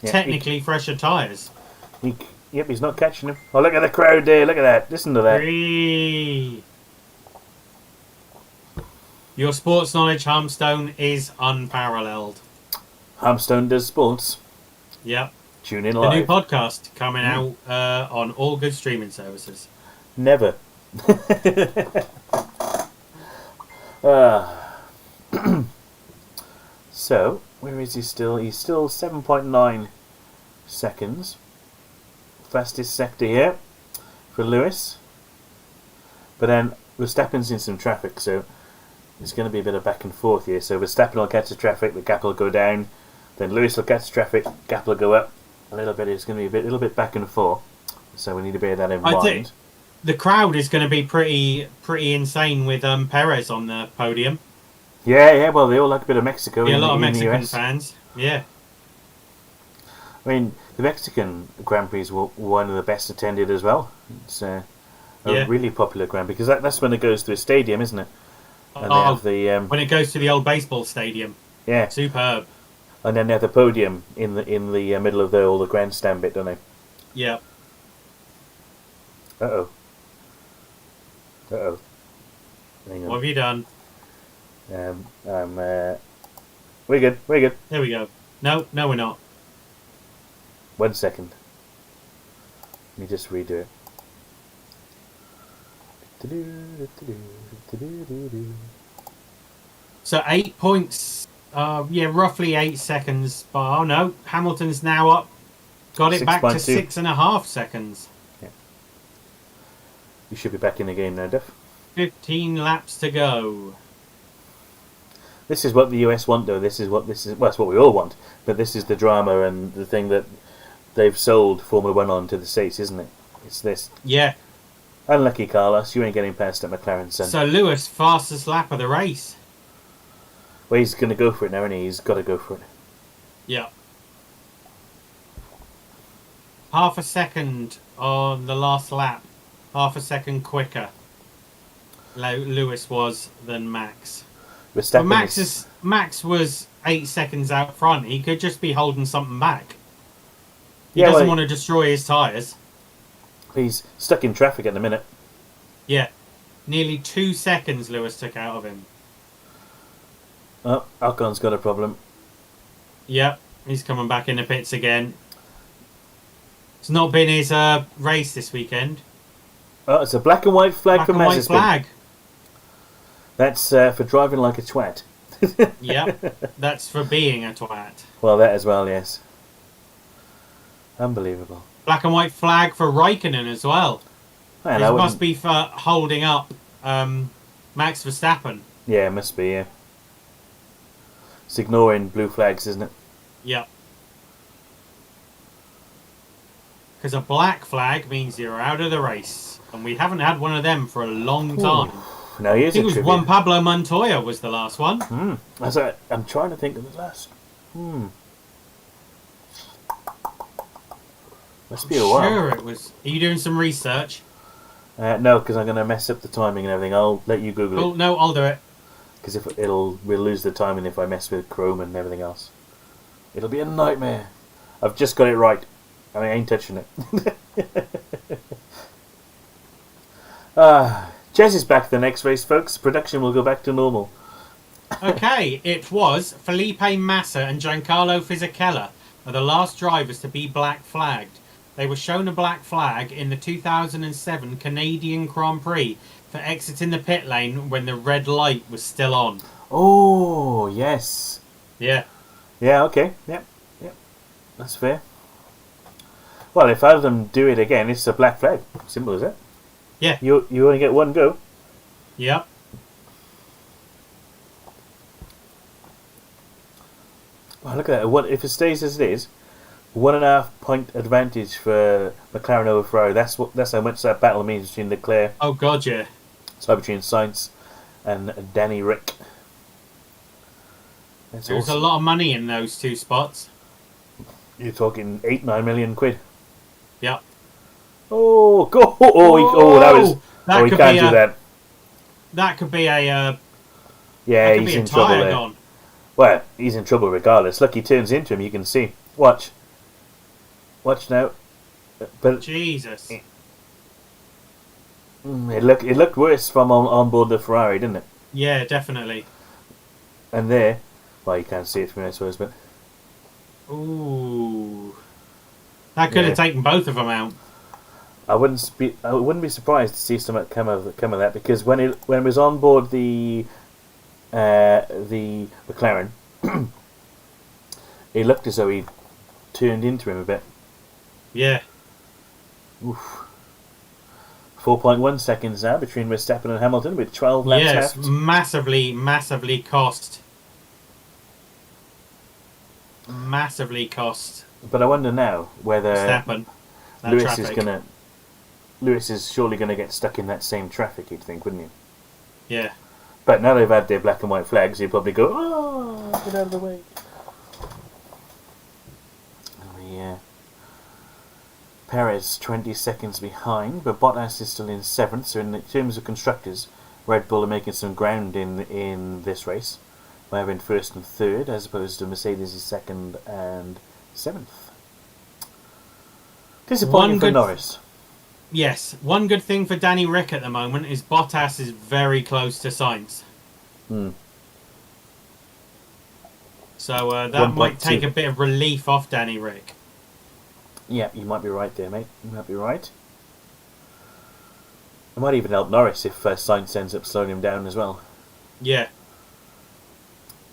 B: technically fresher tyres.
A: Yep, he's not catching him. Oh, look at the crowd there. Look at that. Listen to that.
B: Free. Your sports knowledge, Harmstone, is unparalleled.
A: Harmstone does sports.
B: Yep.
A: Tune in
B: The
A: live.
B: new podcast coming out on all good streaming services.
A: Never. So, where is he still? He's still 7.9 seconds. Fastest sector here for Lewis. But then Verstappen's in some traffic, so it's going to be a bit of back and forth here. So Verstappen will catch the traffic, the gap will go down. Then Lewis will catch the traffic, gap will go up. A little bit. It's going to be a little bit back and forth. So we need to bear that in mind.
B: I think the crowd is going to be pretty insane with Perez on the podium.
A: Yeah. Well, they all like a bit of Mexico.
B: Yeah, a lot of
A: in the
B: Mexican
A: US.
B: fans. Yeah.
A: I mean, the Mexican Grand Prix were one of the best attended as well. It's a really popular Grand Prix because that's when it goes to a stadium, isn't it? And they have the
B: when it goes to the old baseball stadium.
A: Yeah.
B: Superb.
A: And then they have the podium in the middle of all the grandstand bit, don't they?
B: Yeah.
A: Uh oh. Hang on.
B: What have you done?
A: We're good.
B: There we go. No, we're not.
A: 1 second. Let me just redo it.
B: So 8 points. Roughly 8 seconds. But, oh no, Hamilton's now up. Got it back to 6.5 seconds.
A: Yeah. You should be back in the game now, Duff.
B: 15 laps to go.
A: This is what the US want, though. Well, that's what we all want. But this is the drama and the thing that they've sold Formula 1 on to the States, isn't it? It's this.
B: Yeah.
A: Unlucky, Carlos. You ain't getting past at McLaren, son.
B: So Lewis, fastest lap of the race.
A: Well, he's going to go for it now, isn't he? He's got to go for it.
B: Yeah. Half a second on the last lap. Half a second quicker. Lewis was than Max. But Max was 8 seconds out front. He could just be holding something back. He doesn't want to destroy his tyres.
A: He's stuck in traffic at the minute.
B: Yeah. Nearly 2 seconds Lewis took out of him.
A: Oh, Alcon's got a problem.
B: Yep. He's coming back in the pits again. It's not been his race this weekend.
A: Oh, it's a black and white flag
B: Black
A: for
B: and white
A: Mazepin.
B: flag.
A: That's for driving like a twat.
B: Yep, that's for being a twat.
A: Well, that as well, yes. Unbelievable.
B: Black and white flag for Raikkonen as well.
A: Man,
B: It must be for holding up Max Verstappen.
A: Yeah, it must be, yeah. It's ignoring blue flags, isn't it?
B: Yep. Because a black flag means you're out of the race. And we haven't had one of them for a long time.
A: Now, here's
B: I think
A: a
B: it was
A: trivia.
B: Juan Pablo Montoya was the last one.
A: I'm trying to think of the last. Must be a while.
B: Sure it was. Are you doing some research?
A: No, because I'm going to mess up the timing and everything. I'll let you Google
B: Oh,
A: it.
B: no, I'll do it.
A: Because if we'll lose the timing if I mess with Chrome and everything else. It'll be a nightmare. I've just got it right. I ain't touching it. Jez is back the next race, folks. Production will go back to normal.
B: Okay, it was Felipe Massa and Giancarlo Fisichella are the last drivers to be black flagged. They were shown a black flag in the 2007 Canadian Grand Prix for exiting the pit lane when the red light was still on.
A: Oh, yes.
B: Yeah.
A: Yeah, okay. Yep. That's fair. Well, if I had them do it again, it's a black flag. Simple as that.
B: Yeah.
A: You only get one go.
B: Yep.
A: Well, look at that. If it stays as it is, 1.5 point advantage for McLaren over Ferrari. That's how much that battle means between Leclerc.
B: Oh god, yeah.
A: So between Sainz and Danny Rick. That's
B: There's
A: awesome.
B: a lot of money in those two spots.
A: You're talking 8-9 million quid.
B: Yep.
A: Oh, go! That was.
B: That
A: He
B: could
A: can't
B: be
A: do
B: a-
A: that.
B: That could be a
A: Yeah,
B: that could
A: he's
B: be a
A: in trouble
B: tyre
A: there.
B: gone.
A: Well, he's in trouble regardless. Look, he turns into him. You can see. Watch now. But
B: Jesus.
A: it looked worse from on board the Ferrari, didn't it?
B: Yeah, definitely.
A: And there, well, you can't see it from here, I suppose, but
B: Ooh. That could have
A: Yeah.
B: taken both of them out.
A: I wouldn't be surprised to see something come of that, because when it was on board the McLaren, it looked as though he turned into him a bit.
B: Yeah.
A: Oof. 4.1 seconds now between Verstappen and Hamilton with 12 laps
B: Yes,
A: left.
B: massively cost. Massively cost
A: But I wonder now whether
B: Verstappen that
A: Lewis
B: traffic.
A: Lewis is surely going to get stuck in that same traffic, you'd think, wouldn't he?
B: Yeah.
A: But now they've had their black and white flags, he'll probably go, oh, get out of the way. Yeah. Perez 20 seconds behind, but Bottas is still in 7th, so in terms of constructors, Red Bull are making some ground in this race by having 1st and 3rd, as opposed to Mercedes is 2nd and 7th. Disappointing for Norris.
B: Yes, one good thing for Danny Rick at the moment is Bottas is very close to Sainz. So that might
A: 1.2.
B: take a bit of relief off Danny Rick.
A: Yeah, you might be right there, mate. You might be right. It might even help Norris if Sainz ends up slowing him down as well.
B: Yeah.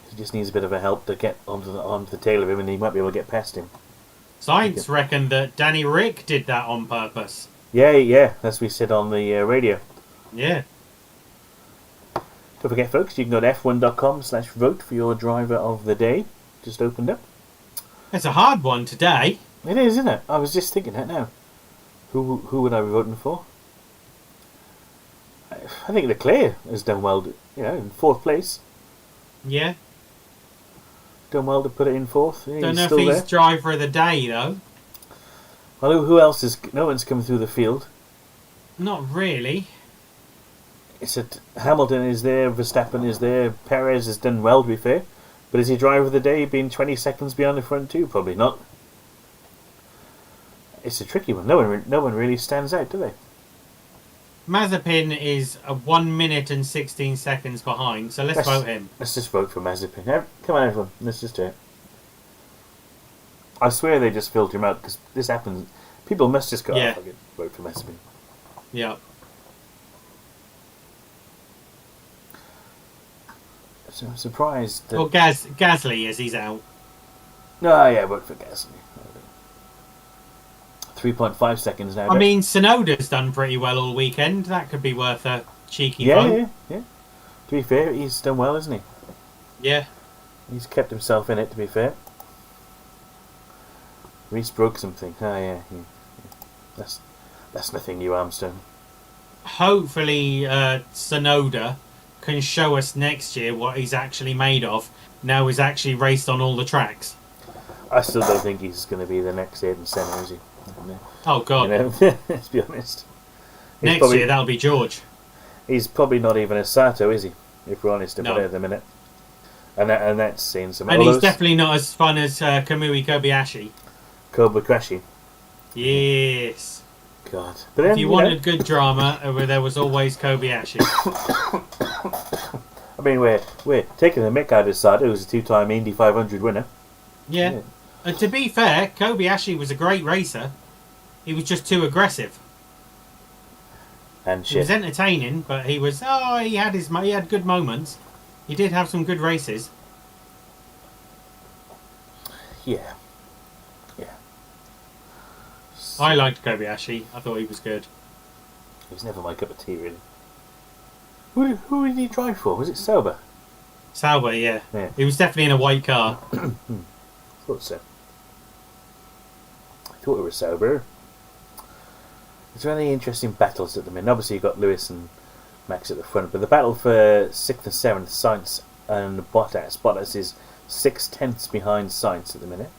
A: He just needs a bit of a help to get onto the tail of him, and he might be able to get past him.
B: Sainz reckoned that Danny Rick did that on purpose.
A: Yeah, that's what we said on the radio.
B: Yeah.
A: Don't forget, folks, you can go to f1.com/vote for your driver of the day. Just opened up.
B: It's a hard one today.
A: It is, isn't it? I was just thinking that now. Who would I be voting for? I think Leclerc has done well, in 4th place.
B: Yeah.
A: Done well to put it in 4th. Yeah,
B: Don't
A: he's
B: know
A: still
B: if he's
A: there.
B: driver of the day, though.
A: Well, who else is? No one's coming through the field.
B: Not really.
A: It's Hamilton is there, Verstappen is there, Perez has done well, to be fair. But is he driver of the day, being 20 seconds behind the front too? Probably not. It's a tricky one. No one really stands out, do they?
B: Mazepin is 1 minute and 16 seconds behind, so let's vote him.
A: Let's just vote for Mazepin. Come on, everyone. Let's just do it. I swear they just filter him out, because this happens. People must just go,
B: Yeah.
A: fuck it, vote for Mazepin.
B: Yeah.
A: So I'm surprised that...
B: Well, Gasly, as he's out.
A: No, yeah, worked for Gasly. 3.5 seconds now.
B: I mean, Sonoda's done pretty well all weekend. That could be worth a cheeky
A: yeah,
B: vote.
A: yeah. To be fair, he's done well, hasn't he?
B: Yeah.
A: He's kept himself in it, to be fair. Rhys broke something. Oh, yeah. That's nothing new, Armstrong.
B: Hopefully, Sonoda can show us next year what he's actually made of. Now he's actually raced on all the tracks.
A: I still don't think he's going to be the next Aiden Senna, is he?
B: Oh, God.
A: You know, let's be honest.
B: Next year, that'll be George.
A: He's probably not even a Sato, is he? If we're honest about
B: No.
A: it at the minute. And that's saying something.
B: And he's definitely not as fun as Kamui Kobayashi.
A: Kobayashi.
B: Yes.
A: God. But then,
B: If you wanted good drama, there was always Kobayashi.
A: I mean, we're taking the mick out of Sato, who's a 2-time Indy 500 winner.
B: Yeah. And to be fair, Kobayashi was a great racer. He was just too aggressive.
A: And
B: He was
A: shit.
B: entertaining, but he was... Oh, he had good moments. He did have some good races.
A: Yeah.
B: I liked Kobayashi. I thought he was good.
A: He was never my cup of tea, really. Who did he drive for? Was it Sauber?
B: Sauber, yeah.
A: Yeah.
B: He was definitely in a white car.
A: Thought so. I thought it was Sauber. Is there any interesting battles at the minute? Obviously you've got Lewis and Max at the front, but the battle for 6th and 7th, Sainz and Bottas. Bottas is 6/10 behind Sainz at the minute.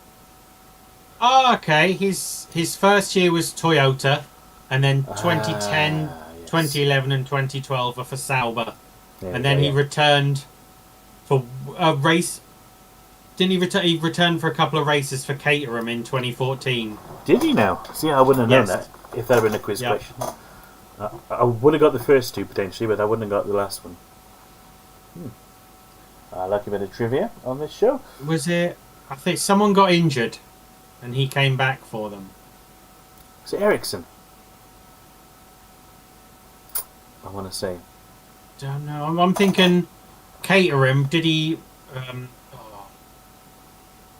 B: Oh, okay. His first year was Toyota, and then 2010,
A: yes.
B: 2011 and 2012 were for Sauber.
A: There
B: And
A: we
B: then
A: go,
B: he
A: yeah.
B: returned for a race. Didn't he return? He returned for a couple of races for Caterham in 2014.
A: Did he now? See, I wouldn't have known
B: Yes.
A: that if that had been a quiz
B: Yep.
A: question. I would have got the first two potentially, but I wouldn't have got the last one. I like a bit of trivia on this show.
B: Was it? I think someone got injured, and he came back for them.
A: Is it Ericsson? I want to say.
B: Don't know. I'm thinking Caterham. Did he?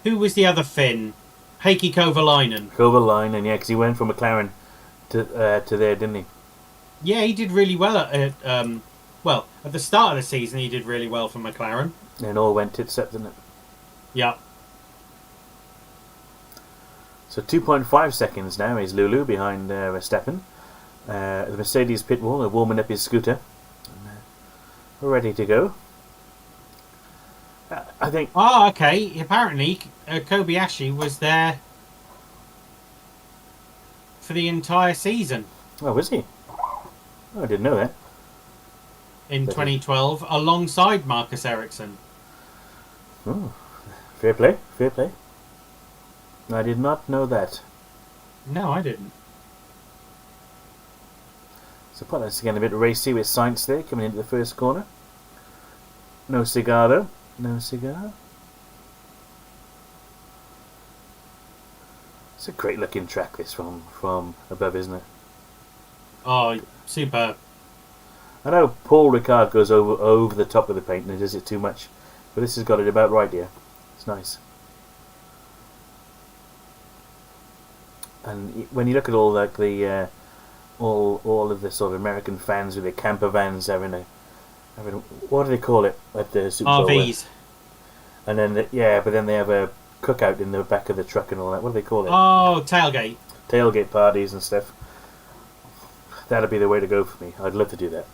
B: Who was the other Finn? Heikki Kovalainen.
A: Kovalainen, yeah, because he went from McLaren to there, didn't he?
B: Yeah, he did really well at well, at the start of the season he did really well for McLaren.
A: And all went tits up, didn't it?
B: Yeah.
A: So 2.5 seconds now is Lulu behind Verstappen. The Mercedes pit wall, warming up his scooter. We're ready to go. I think...
B: Oh, okay. Apparently, Kobayashi was there for the entire season
A: Oh, was he? Oh, I didn't know that.
B: in 2012 alongside Marcus Ericsson.
A: Oh, fair play, fair play. I did not know that.
B: No, I didn't.
A: So that's again a bit racy with Sainz there coming into the first corner. No cigar though. No cigar. It's a great looking track this from above, isn't it?
B: Oh, superb.
A: I know Paul Ricard goes over the top of the paint and does it too much, but this has got it about right here. It's nice. And when you look at all like the all of the sort of American fans with their camper vans having what do they call it at the Super Bowl?
B: RVs.
A: And then but then they have a cookout in the back of the truck and all that. What do they call it?
B: Oh, tailgate.
A: Tailgate parties and stuff. That'd be the way to go for me. I'd love to do that.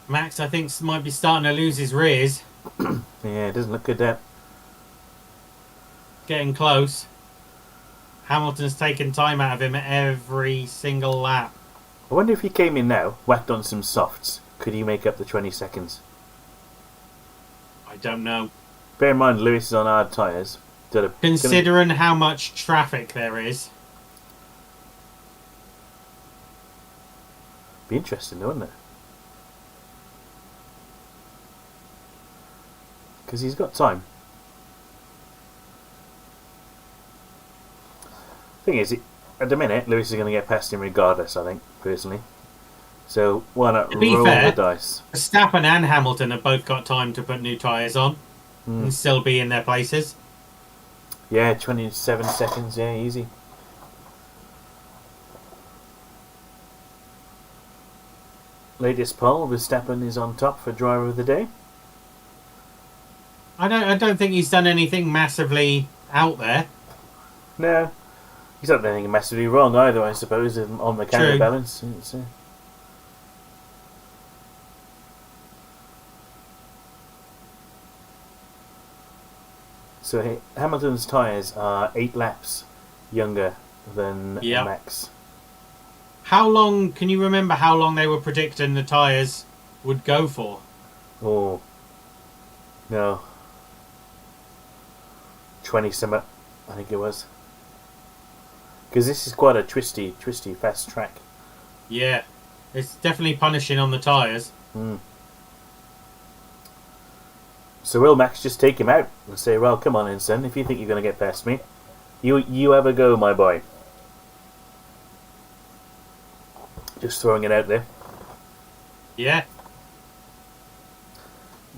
B: Max, I think, might be starting to lose his rears.
A: Yeah, it doesn't look good, that.
B: Getting close. Hamilton's taking time out of him every single lap.
A: I wonder if he came in now, whacked on some softs, could he make up the 20 seconds?
B: I don't know.
A: Bear in mind, Lewis is on hard tyres.
B: Considering how much traffic there is.
A: Be interesting, though, wouldn't it? Because he's got time. Thing is, at the minute, Lewis is going to get past him regardless, I think, personally. So why not
B: To be
A: roll
B: fair,
A: the dice?
B: Verstappen and Hamilton have both got time to put new tyres on and still be in their places.
A: Yeah, 27 seconds, yeah, easy. Latest poll, Verstappen is on top for driver of the day.
B: I don't think he's done anything massively out there.
A: No, he's not done anything massively wrong either, I suppose, on the counterbalance. So Hamilton's tyres are 8 laps younger than Max.
B: How long, can you remember how long they were predicting the tyres would go for?
A: Oh, no. 20 something, I think it was. Because this is quite a twisty, fast track.
B: Yeah, it's definitely punishing on the tyres.
A: So will Max just take him out and say, well, come on in, son, if you think you're going to get past me, you have a go, my boy. Just throwing it out there.
B: Yeah.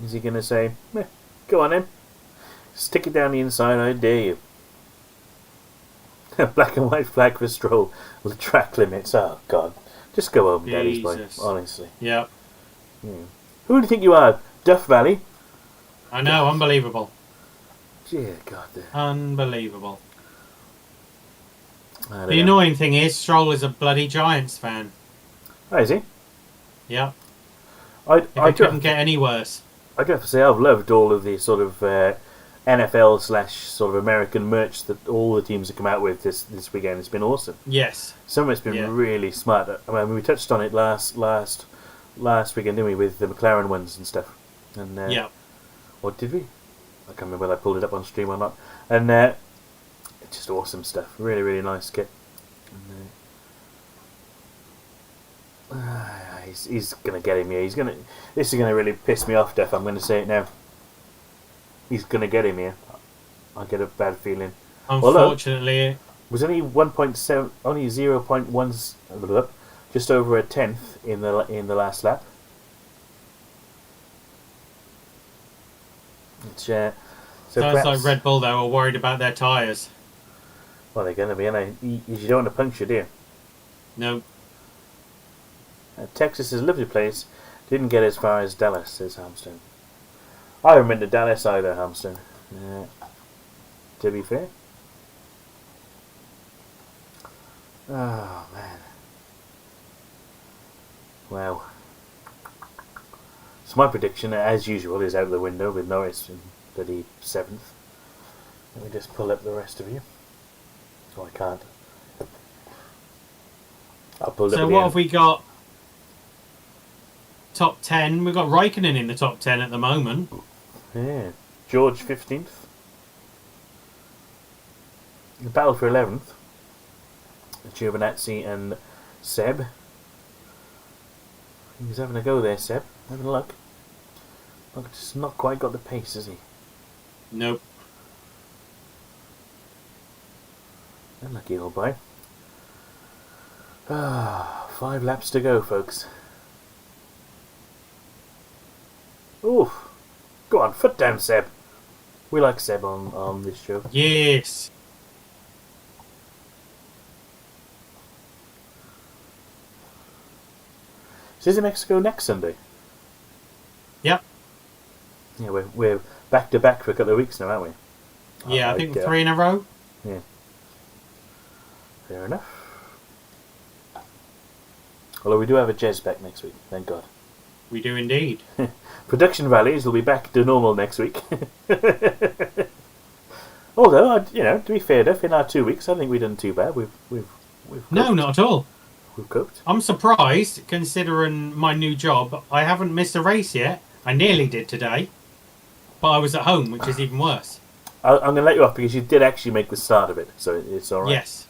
A: Is he going to say, go on in, stick it down the inside, I dare you. Black and white flag for Stroll. The track limits, oh God. Just go home, Daddy's boy, honestly.
B: Yep.
A: Yeah. Who do you think you are, Duff Valley?
B: I know, unbelievable.
A: Dear God.
B: Unbelievable.
A: The
B: annoying thing is, Stroll is a bloody Giants fan.
A: Oh, is he?
B: Yep.
A: I
B: couldn't get any worse.
A: I do have to say, I've loved all of the sort of NFL / sort of American merch that all the teams have come out with this weekend. It's been awesome.
B: Yes.
A: Some of it's been really smart. I mean, we touched on it last weekend, didn't we, with the McLaren ones and stuff. And
B: yeah.
A: Or did we? I can't remember whether I pulled it up on stream or not. And it's just awesome stuff. Really, really nice kit. And, he's gonna get him here. This is gonna really piss me off, Duff. I'm gonna say it now. He's gonna get him here. I get a bad feeling.
B: Unfortunately,
A: it was only 1.7, only 0.1, just over a tenth in the last lap. So
B: sounds like Red Bull though are worried about their tyres.
A: Well, they're going to be, and you don't want to puncture, do you?
B: No.
A: Texas is a lovely place. Didn't get as far as Dallas, says Hamstone. I haven't been to Dallas either, Hamstone. To be fair. Oh, man. Wow. So my prediction, as usual, is out the window with Norris in bloody 7th. Let me just pull up the rest of you. Oh, I can't. I'll pull up.
B: So what have we got? Top 10. We've got Raikkonen in the top 10 at the moment.
A: Yeah. George 15th. The battle for 11th. Giovinazzi and Seb. He's having a go there, Seb. Having a look. Look, just not quite got the pace, has he?
B: Nope.
A: Unlucky old boy. 5 laps to go, folks. Oof. Go on, foot down, Seb. We like Seb on this show.
B: Yes.
A: So is it Mexico next Sunday?
B: Yep.
A: Yeah, we're back to back for a couple of weeks now, aren't we?
B: Yeah, I think 3 in a row.
A: Yeah. Fair enough. Although we do have a Jez back next week, thank God.
B: We do indeed.
A: Production values will be back to normal next week. Although, to be fair enough, in our 2 weeks, I don't think we've done too bad. We've
B: no, not at all.
A: We've coped.
B: I'm surprised, considering my new job. I haven't missed a race yet. I nearly did today, but I was at home, which is even worse.
A: I'm going to let you off because you did actually make the start of it, so it's all right.
B: Yes.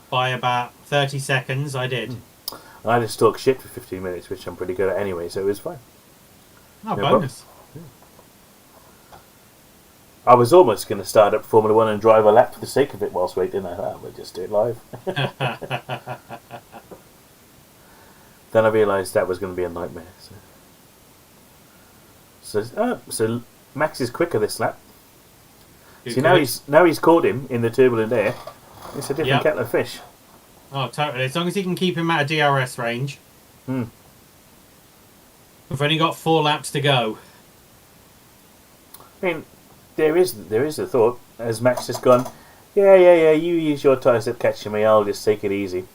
B: By about 30 seconds, I did.
A: And I just talked shit for 15 minutes, which I'm pretty good at anyway, so it was fine.
B: Oh, bonus.
A: I was almost going to start up Formula 1 and drive a lap for the sake of it whilst waiting. I thought, we'll just do it live. Then I realised that was going to be a nightmare. So Max is quicker this lap. See, now he's caught him in the turbulent air. It's a different kettle of fish.
B: Oh, totally. As long as he can keep him out of DRS range.
A: Hmm.
B: We've only got 4 laps to go.
A: I mean, there is a thought, as Max has gone, yeah, you use your tyres that catch me, I'll just take it easy.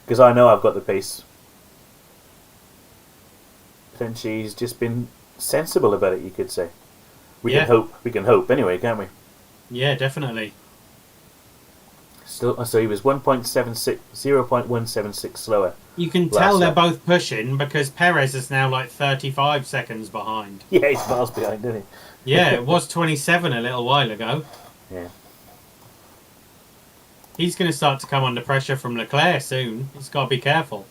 A: Because I know I've got the pace. Potentially he's just been sensible about it, you could say. We can hope anyway, can't we?
B: Yeah, definitely.
A: So he was 0.176 slower.
B: You can tell they're both pushing because Perez is now like 35 seconds behind.
A: Yeah, he's miles behind, isn't he?
B: Yeah, it was 27 a little while ago.
A: Yeah.
B: He's going to start to come under pressure from Leclerc soon. He's got to be careful.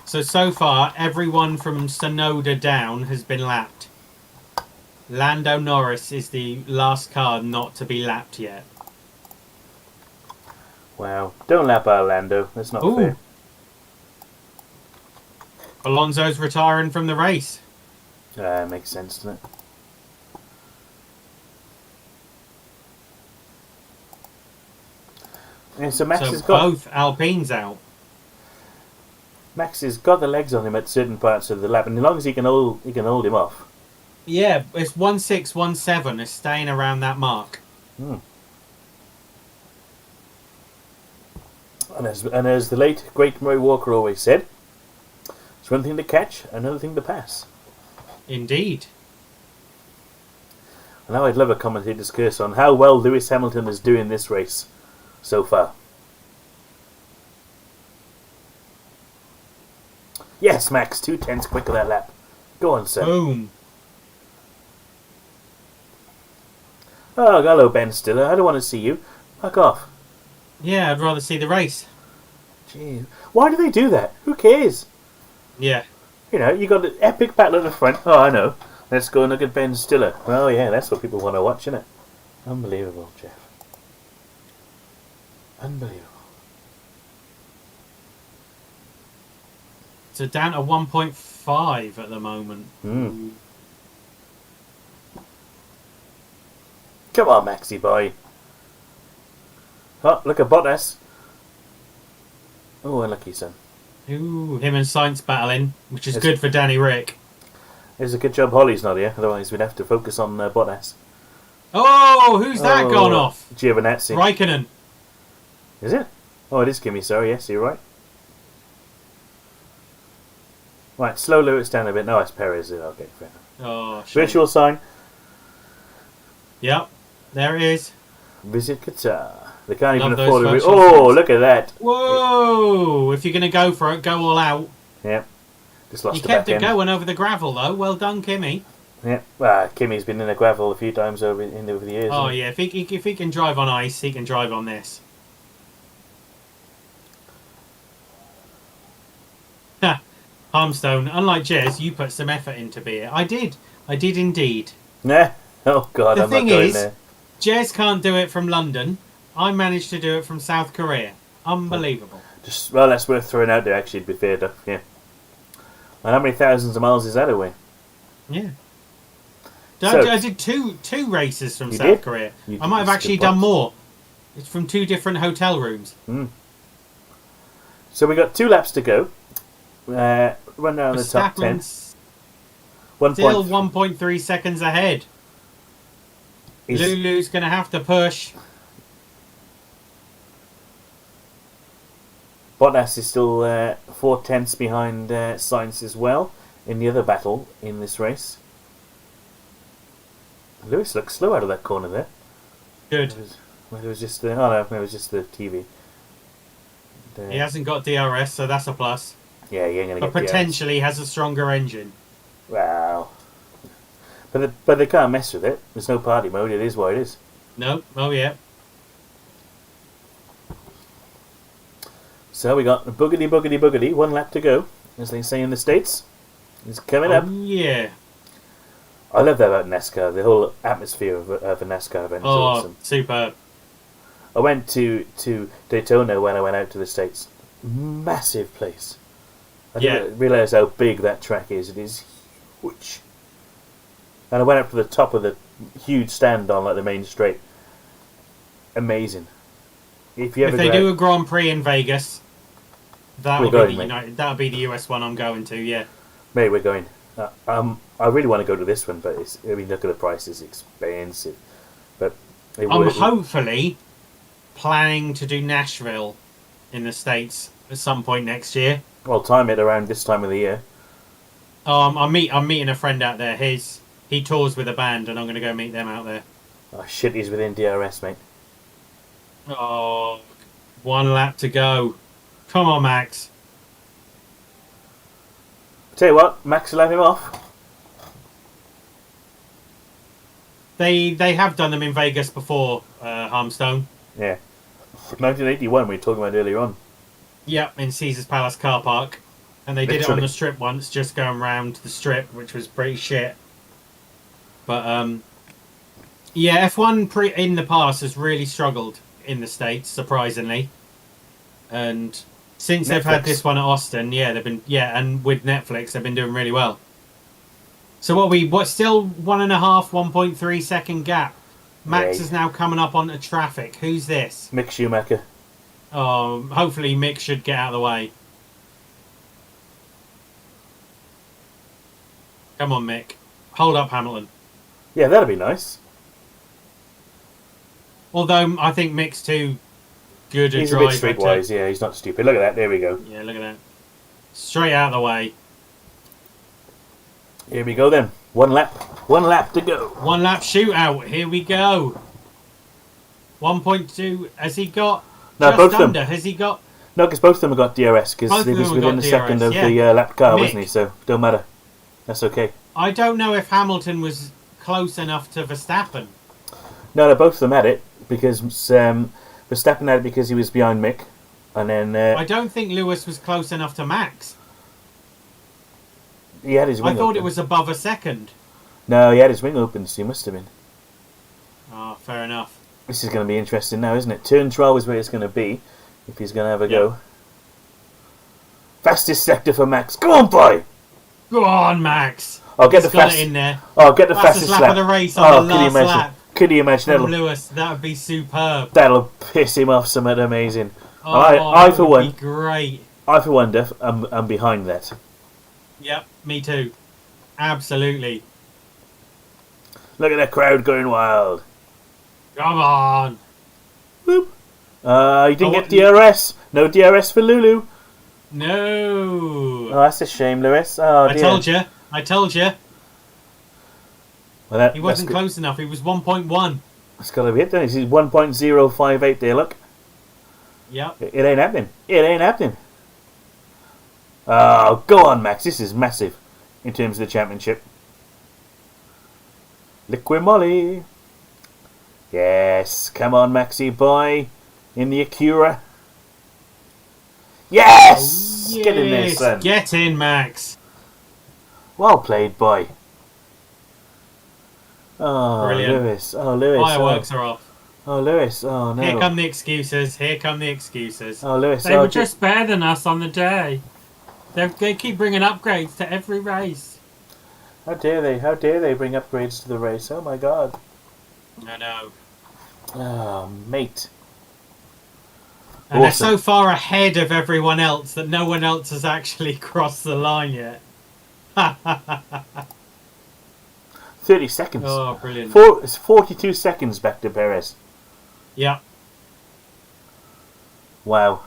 B: So far, everyone from Sonoda down has been lapped. Lando Norris is the last car not to be lapped yet.
A: Wow. Don't lap our Lando. That's not fair.
B: Alonso's retiring from the race.
A: Makes sense, doesn't it? And so Max has got
B: both Alpines out.
A: Max has got the legs on him at certain parts of the lap, and as long as he can hold him off.
B: Yeah, it's 1.617 is staying around that mark.
A: Hmm. And as the late great Murray Walker always said, it's one thing to catch, another thing to pass.
B: Indeed.
A: And now I'd love a commentator's curse on how well Lewis Hamilton is doing this race so far. Yes, Max, 2/10 quicker that lap. Go on, son.
B: Boom.
A: Oh, hello, Ben Stiller. I don't want to see you. Fuck off.
B: Yeah, I'd rather see the race.
A: Jeez. Why do they do that? Who cares?
B: Yeah.
A: You know, you got an epic battle at the front. Oh, I know. Let's go and look at Ben Stiller. Well, yeah, that's what people want to watch, isn't it? Unbelievable, Jeff. Unbelievable.
B: So down to 1.5 at the moment.
A: Mm. Come on, Maxie boy. Oh, look at Bottas. Oh, unlucky son.
B: Ooh, him and Sainz battling, which is good for Danny Rick.
A: It's a good job Holly's not here, otherwise we'd have to focus on Bottas.
B: Oh, who's that gone off?
A: Giovinazzi.
B: Raikkonen.
A: Is it? Oh, it is Kimi, sorry, yes, you're right. Right, slow Lewis down a bit. No, it's Perez. Okay, fair enough.
B: Oh, shit.
A: Virtual sign.
B: Yep, there it is.
A: Visit Qatar. They can't even
B: Love
A: afford
B: those
A: it.
B: virtual
A: Oh,
B: signs.
A: look at that.
B: Whoa! If you're going to go for it, go all out.
A: Yep. Just lost
B: You
A: the
B: kept
A: back
B: it
A: end.
B: going over the gravel, though. Well done, Kimmy.
A: Yep. Well, Kimi's been in the gravel a few times over the years.
B: Oh, yeah. If he can drive on ice, he can drive on this. Ha! Harmstone, unlike Jez, you put some effort into beer. I did. I did indeed.
A: Nah. Oh, God,
B: The
A: I'm not
B: thing
A: going
B: is,
A: there.
B: Jez can't do it from London. I managed to do it from South Korea. Unbelievable.
A: Well, that's worth throwing out there, actually, to be fair, Duff. Yeah. And how many thousands of miles is that away?
B: Yeah.
A: So-
B: I did two races from
A: You
B: South
A: did?
B: Korea.
A: You
B: I might have
A: did,
B: actually
A: good point.
B: done more. It's from 2 different hotel rooms.
A: So we got 2 laps to go. Run down the top 10.
B: Verstappen's
A: 1
B: still
A: point.
B: 1.3 seconds ahead.
A: Is-
B: Lulu's going to have to push.
A: Bottas is still 4/10 behind Sainz as well in the other battle in this race. Lewis looks slow out of that corner there.
B: Good.
A: It was just the, oh no, it was just the TV.
B: He hasn't got DRS, so that's a plus.
A: Yeah, he ain't gonna
B: But
A: get
B: potentially has a stronger engine.
A: DRS. Wow. But they can't mess with it. There's no party mode. It is what it is.
B: Nope. Oh, yeah.
A: So we got boogity, boogity, boogity. 1 lap to go, as they say in the States. It's coming up.
B: Yeah.
A: I love that about NASCAR. The whole atmosphere of a NASCAR event is awesome.
B: Superb.
A: I went to Daytona when I went out to the States. Massive place. I didn't realise how big that track is. It is huge. And I went up to the top of the huge stand on like the main straight. Amazing. If
B: they do a Grand Prix in Vegas, that'll be the US one I'm going to. Yeah.
A: Mate, we're going. I really want to go to this one, but look at the price; it's expensive. But
B: I'm hopefully planning to do Nashville in the States at some point next year.
A: Well, time it around this time of the year.
B: I'm meeting a friend out there. He tours with a band, and I'm going to go meet them out there.
A: Oh shit, he's within DRS, mate.
B: Oh, 1 lap to go. Come on, Max.
A: Tell you what, Max will let him off.
B: They have done them in Vegas before, Harmstone.
A: Yeah. 1981 we were talking about earlier on.
B: Yep, in Caesar's Palace car park. And they did it on the strip once, just going round the strip, which was pretty shit. But, yeah, F1 in the past has really struggled in the States, surprisingly. And since they've had this one at Austin, and with Netflix, they've been doing really well. So what's still 1.5, 1.3 second gap. Max is now coming up onto traffic. Who's this?
A: Mick Schumacher.
B: Oh, hopefully Mick should get out of the way. Come on, Mick. Hold up, Hamilton.
A: Yeah, that'd be nice.
B: Although I think Mick's too good a driver.
A: He's a bit streetwise, yeah, he's not stupid. Look at that, there we go.
B: Yeah, look at that. Straight out of the way.
A: Here we go then. 1 lap. 1 lap to go.
B: 1 lap shootout. Here we go. 1.2. Has he got
A: no,
B: just
A: both of
B: under?
A: them.
B: Has he got...
A: No, because both of them have got DRS, because he was within a second of the lap car, wasn't he? So, don't matter. That's okay.
B: I don't know if Hamilton was close enough to Verstappen.
A: No, both of them had it, because Verstappen had it because he was behind Mick. And then...
B: I don't think Lewis was close enough to Max.
A: He had his wing
B: I thought
A: open.
B: it was above a second.
A: No, he had his wing open, so he must have been.
B: Oh, fair enough.
A: This is going to be interesting now, isn't it? Turn 12 is where it's going to be, if he's going to have a go. Fastest sector for Max. Go on, boy!
B: Go on, Max.
A: I'll get
B: He's
A: the
B: got it in there.
A: Oh, get the fastest lap
B: of the race on the last lap.
A: Could you imagine?
B: From Lewis, that would be superb.
A: That'll piss him off something amazing.
B: Oh,
A: I for one,
B: would be great.
A: I for one, Duff, I'm behind that.
B: Yep, me too. Absolutely.
A: Look at that crowd going wild.
B: Come on.
A: Whoop. You didn't get DRS. No DRS for Lulu.
B: No.
A: Oh, that's a shame, Lewis. Oh, dear.
B: I told you.
A: Well,
B: he wasn't close enough. He was 1.1.
A: That's got to be it, then. He's 1.058 there, look.
B: Yep.
A: It ain't happening. It ain't happening. Oh, go on, Max. This is massive in terms of the championship. Liquid Molly. Yes. Come on, Maxie boy. In the Acura. Yes!
B: Oh, yes!
A: Get in there, son.
B: Get in, Max.
A: Well played, boy. Oh,
B: Brilliant.
A: Lewis. Oh, Lewis.
B: Fireworks are off.
A: Oh, Lewis. Oh, no.
B: Here come the excuses. Here come the excuses.
A: Oh, Lewis.
B: They were just better than us on the day. They keep bringing upgrades to every race.
A: How dare they? How dare they bring upgrades to the race? Oh, my God.
B: I know.
A: Oh, mate.
B: And they're so far ahead of everyone else that no one else has actually crossed the line yet.
A: 30 seconds.
B: Oh, brilliant.
A: It's 42 seconds back to Perez.
B: Yeah.
A: Wow.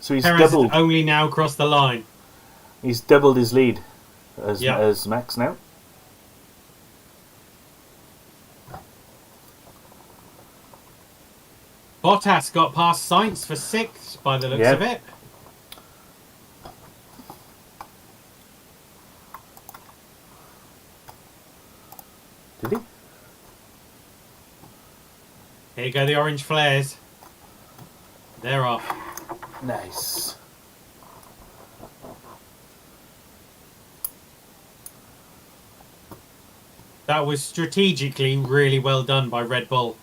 A: So he's
B: Perez
A: doubled.
B: has only now crossed the line.
A: He's doubled his lead as Max now.
B: Bottas got past Sainz for 6th by the looks of it.
A: Did he?
B: Here go the orange flares. They're off.
A: Nice.
B: That was strategically really well done by Red Bull.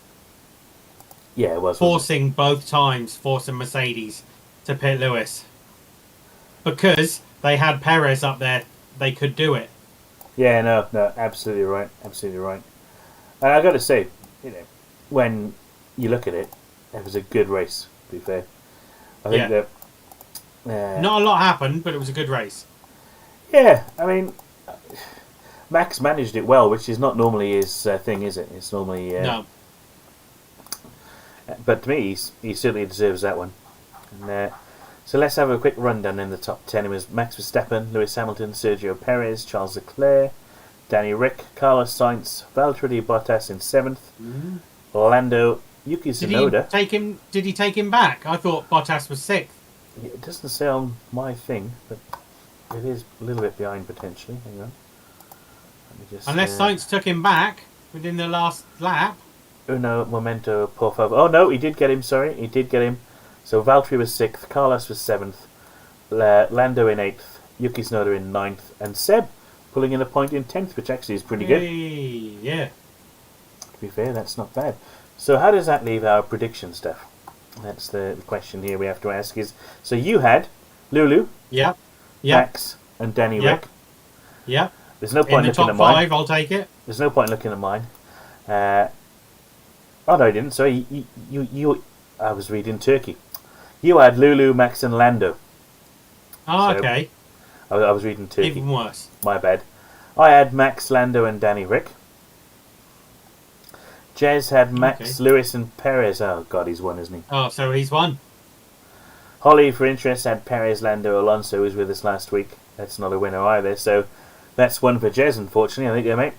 A: Yeah, it was.
B: Forcing both times, forcing Mercedes to pit Lewis. Because they had Perez up there, they could do it.
A: Yeah, no, absolutely right. Absolutely right. And I got to say, you know, when you look at it, it was a good race, to be fair. I think that...
B: Not a lot happened, but it was a good race.
A: Yeah, I mean... Max managed it well, which is not normally his thing, is it? It's normally...
B: No.
A: But to me, he certainly deserves that one. And, so let's have a quick rundown in the top 10. It was Max Verstappen, Lewis Hamilton, Sergio Perez, Charles Leclerc, Danny Rick, Carlos Sainz, Valtteri Bottas in 7th, Lando, Yuki Tsunoda.
B: Did he take him back? I thought Bottas was 6th.
A: Yeah, it doesn't say on my thing, but it is a little bit behind potentially. Hang on.
B: Unless Sainz took him back within the last lap.
A: Uno momento, por favor. Oh no, he did get him, sorry. He did get him. So Valtteri was 6th, Carlos was 7th, Lando in 8th, Yuki Tsunoda in 9th, and Seb pulling in a point in 10th, which actually is pretty good.
B: Yeah.
A: To be fair, that's not bad. So how does that leave our prediction stuff? That's the question here we have to ask is, so you had Lulu, Max, and Danny Rick.
B: Yeah.
A: There's no point
B: in the
A: looking
B: top
A: at mine.
B: 5, I'll take it.
A: There's no point looking at mine. Oh no, I didn't. Sorry, you. I was reading Turkey. You had Lulu, Max, and Lando.
B: Oh, so okay.
A: I was reading Turkey.
B: Even worse.
A: My bad. I had Max, Lando, and Danny Rick. Jez had Max, Lewis, and Perez. Oh God, he's won, isn't he?
B: Oh, so he's won.
A: Holly, for interest, had Perez, Lando, Alonso, who was with us last week. That's not a winner either. So that's one for Jez, unfortunately. I think, mate.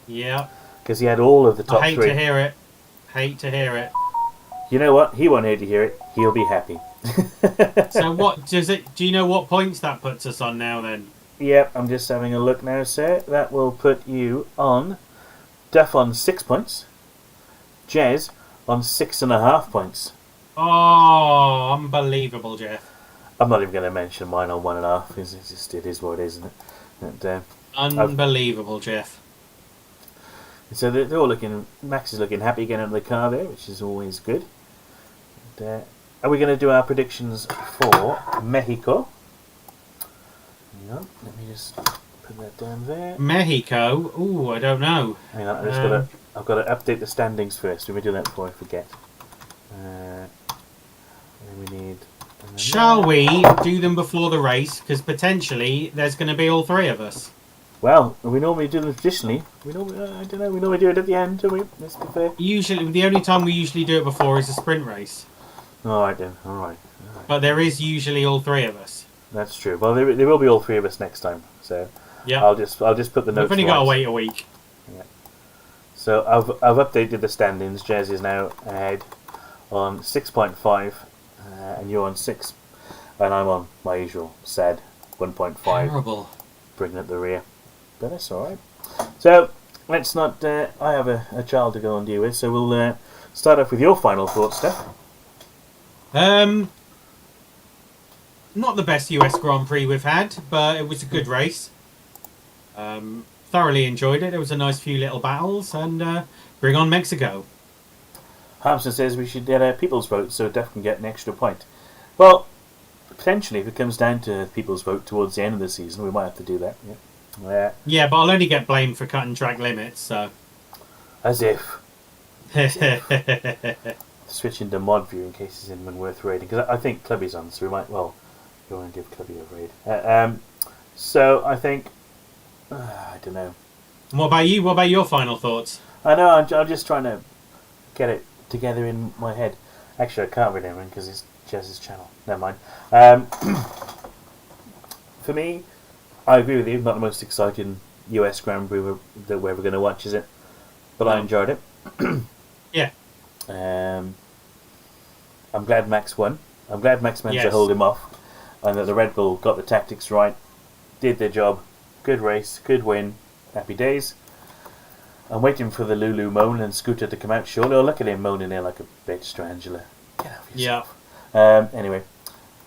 B: Yeah.
A: Because he had all of the top 3.
B: I hate to hear it. Hate to hear it.
A: You know what? He won't hate to hear it. He'll be happy.
B: So what does it? Do you know what points that puts us on now? Then.
A: Yep, I'm just having a look now, sir. That will put you on Duff on 6 points, Jez on 6.5 points.
B: Oh, unbelievable, Jeff.
A: I'm not even going to mention mine on 1.5 because it is what it is, isn't it? And,
B: unbelievable, Jeff.
A: So they're all looking. Max is looking happy getting out of the car there, which is always good. And, are we going to do our predictions for Mexico? Hang on, let me just put that down there.
B: Mexico? Ooh, I don't know.
A: Hang on, I've got to update the standings first. Let me do that before I forget. And we need.
B: Shall we do them before the race? Because potentially there's going to be all 3 of us.
A: Well, we normally do them traditionally. I don't know. We normally do it at the end, don't we? Let's be fair.
B: Usually, the only time we usually do it before is a sprint race.
A: All right then. All right.
B: But there is usually all 3 of us.
A: That's true. Well, there will be all 3 of us next time. So
B: yeah,
A: I'll just put the notes.
B: We've only got to wait a week.
A: Yeah. So I've updated the standings. Jez is now ahead on 6.5, and you're on 6, and I'm on my usual sad 1.5.
B: Terrible.
A: Bringing up the rear. But that's alright. So, let's not... I have a child to go and deal with, so we'll start off with your final thoughts, Steph.
B: Not the best US Grand Prix we've had, but it was a good race. Thoroughly enjoyed it. There was a nice few little battles, and bring on Mexico.
A: Harmson says we should get a people's vote so Duff can get an extra point. Well, potentially, if it comes down to people's vote towards the end of the season, we might have to do that.
B: Yeah, but I'll only get blamed for cutting track limits, so...
A: As if. Switching to mod view in case he's in worth raiding. Because I think Clubby's on, so we might... Well, go and give Clubby a raid. So, I think... I don't know.
B: And what about you? What about your final thoughts?
A: I know, I'm just trying to get it together in my head. Actually, I can't read it because it's Jez's channel. Never mind. For me... I agree with you, not the most exciting US Grand Prix that we're ever going to watch, is it? But I enjoyed it.
B: Yeah.
A: I'm glad Max won. I'm glad Max managed to hold him off. And that the Red Bull got the tactics right, did their job, good race, good win, happy days. I'm waiting for the Lulu moan and Scooter to come out surely. Oh, look at him moaning there like a bitch to Angela. Get out of yourself.
B: Yeah.
A: Anyway,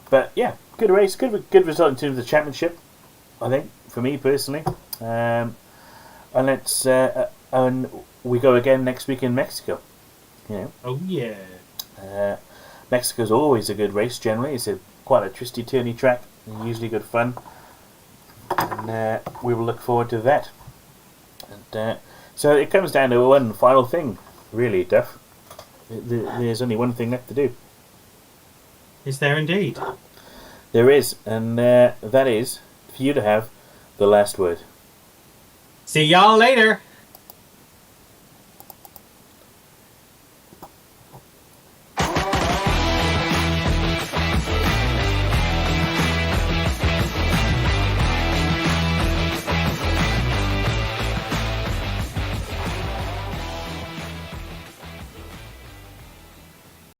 A: but yeah, good race, good result in terms of the championship. I think for me personally, and let's and we go again next week in Mexico. You know.
B: Oh yeah.
A: Mexico's always a good race. Generally, it's quite a twisty, turny track, and usually good fun. And we will look forward to that. And so it comes down to one final thing, really, Duff. There's only one thing left to do.
B: Is there indeed?
A: There is, and that is for you to have the last word.
B: See y'all later.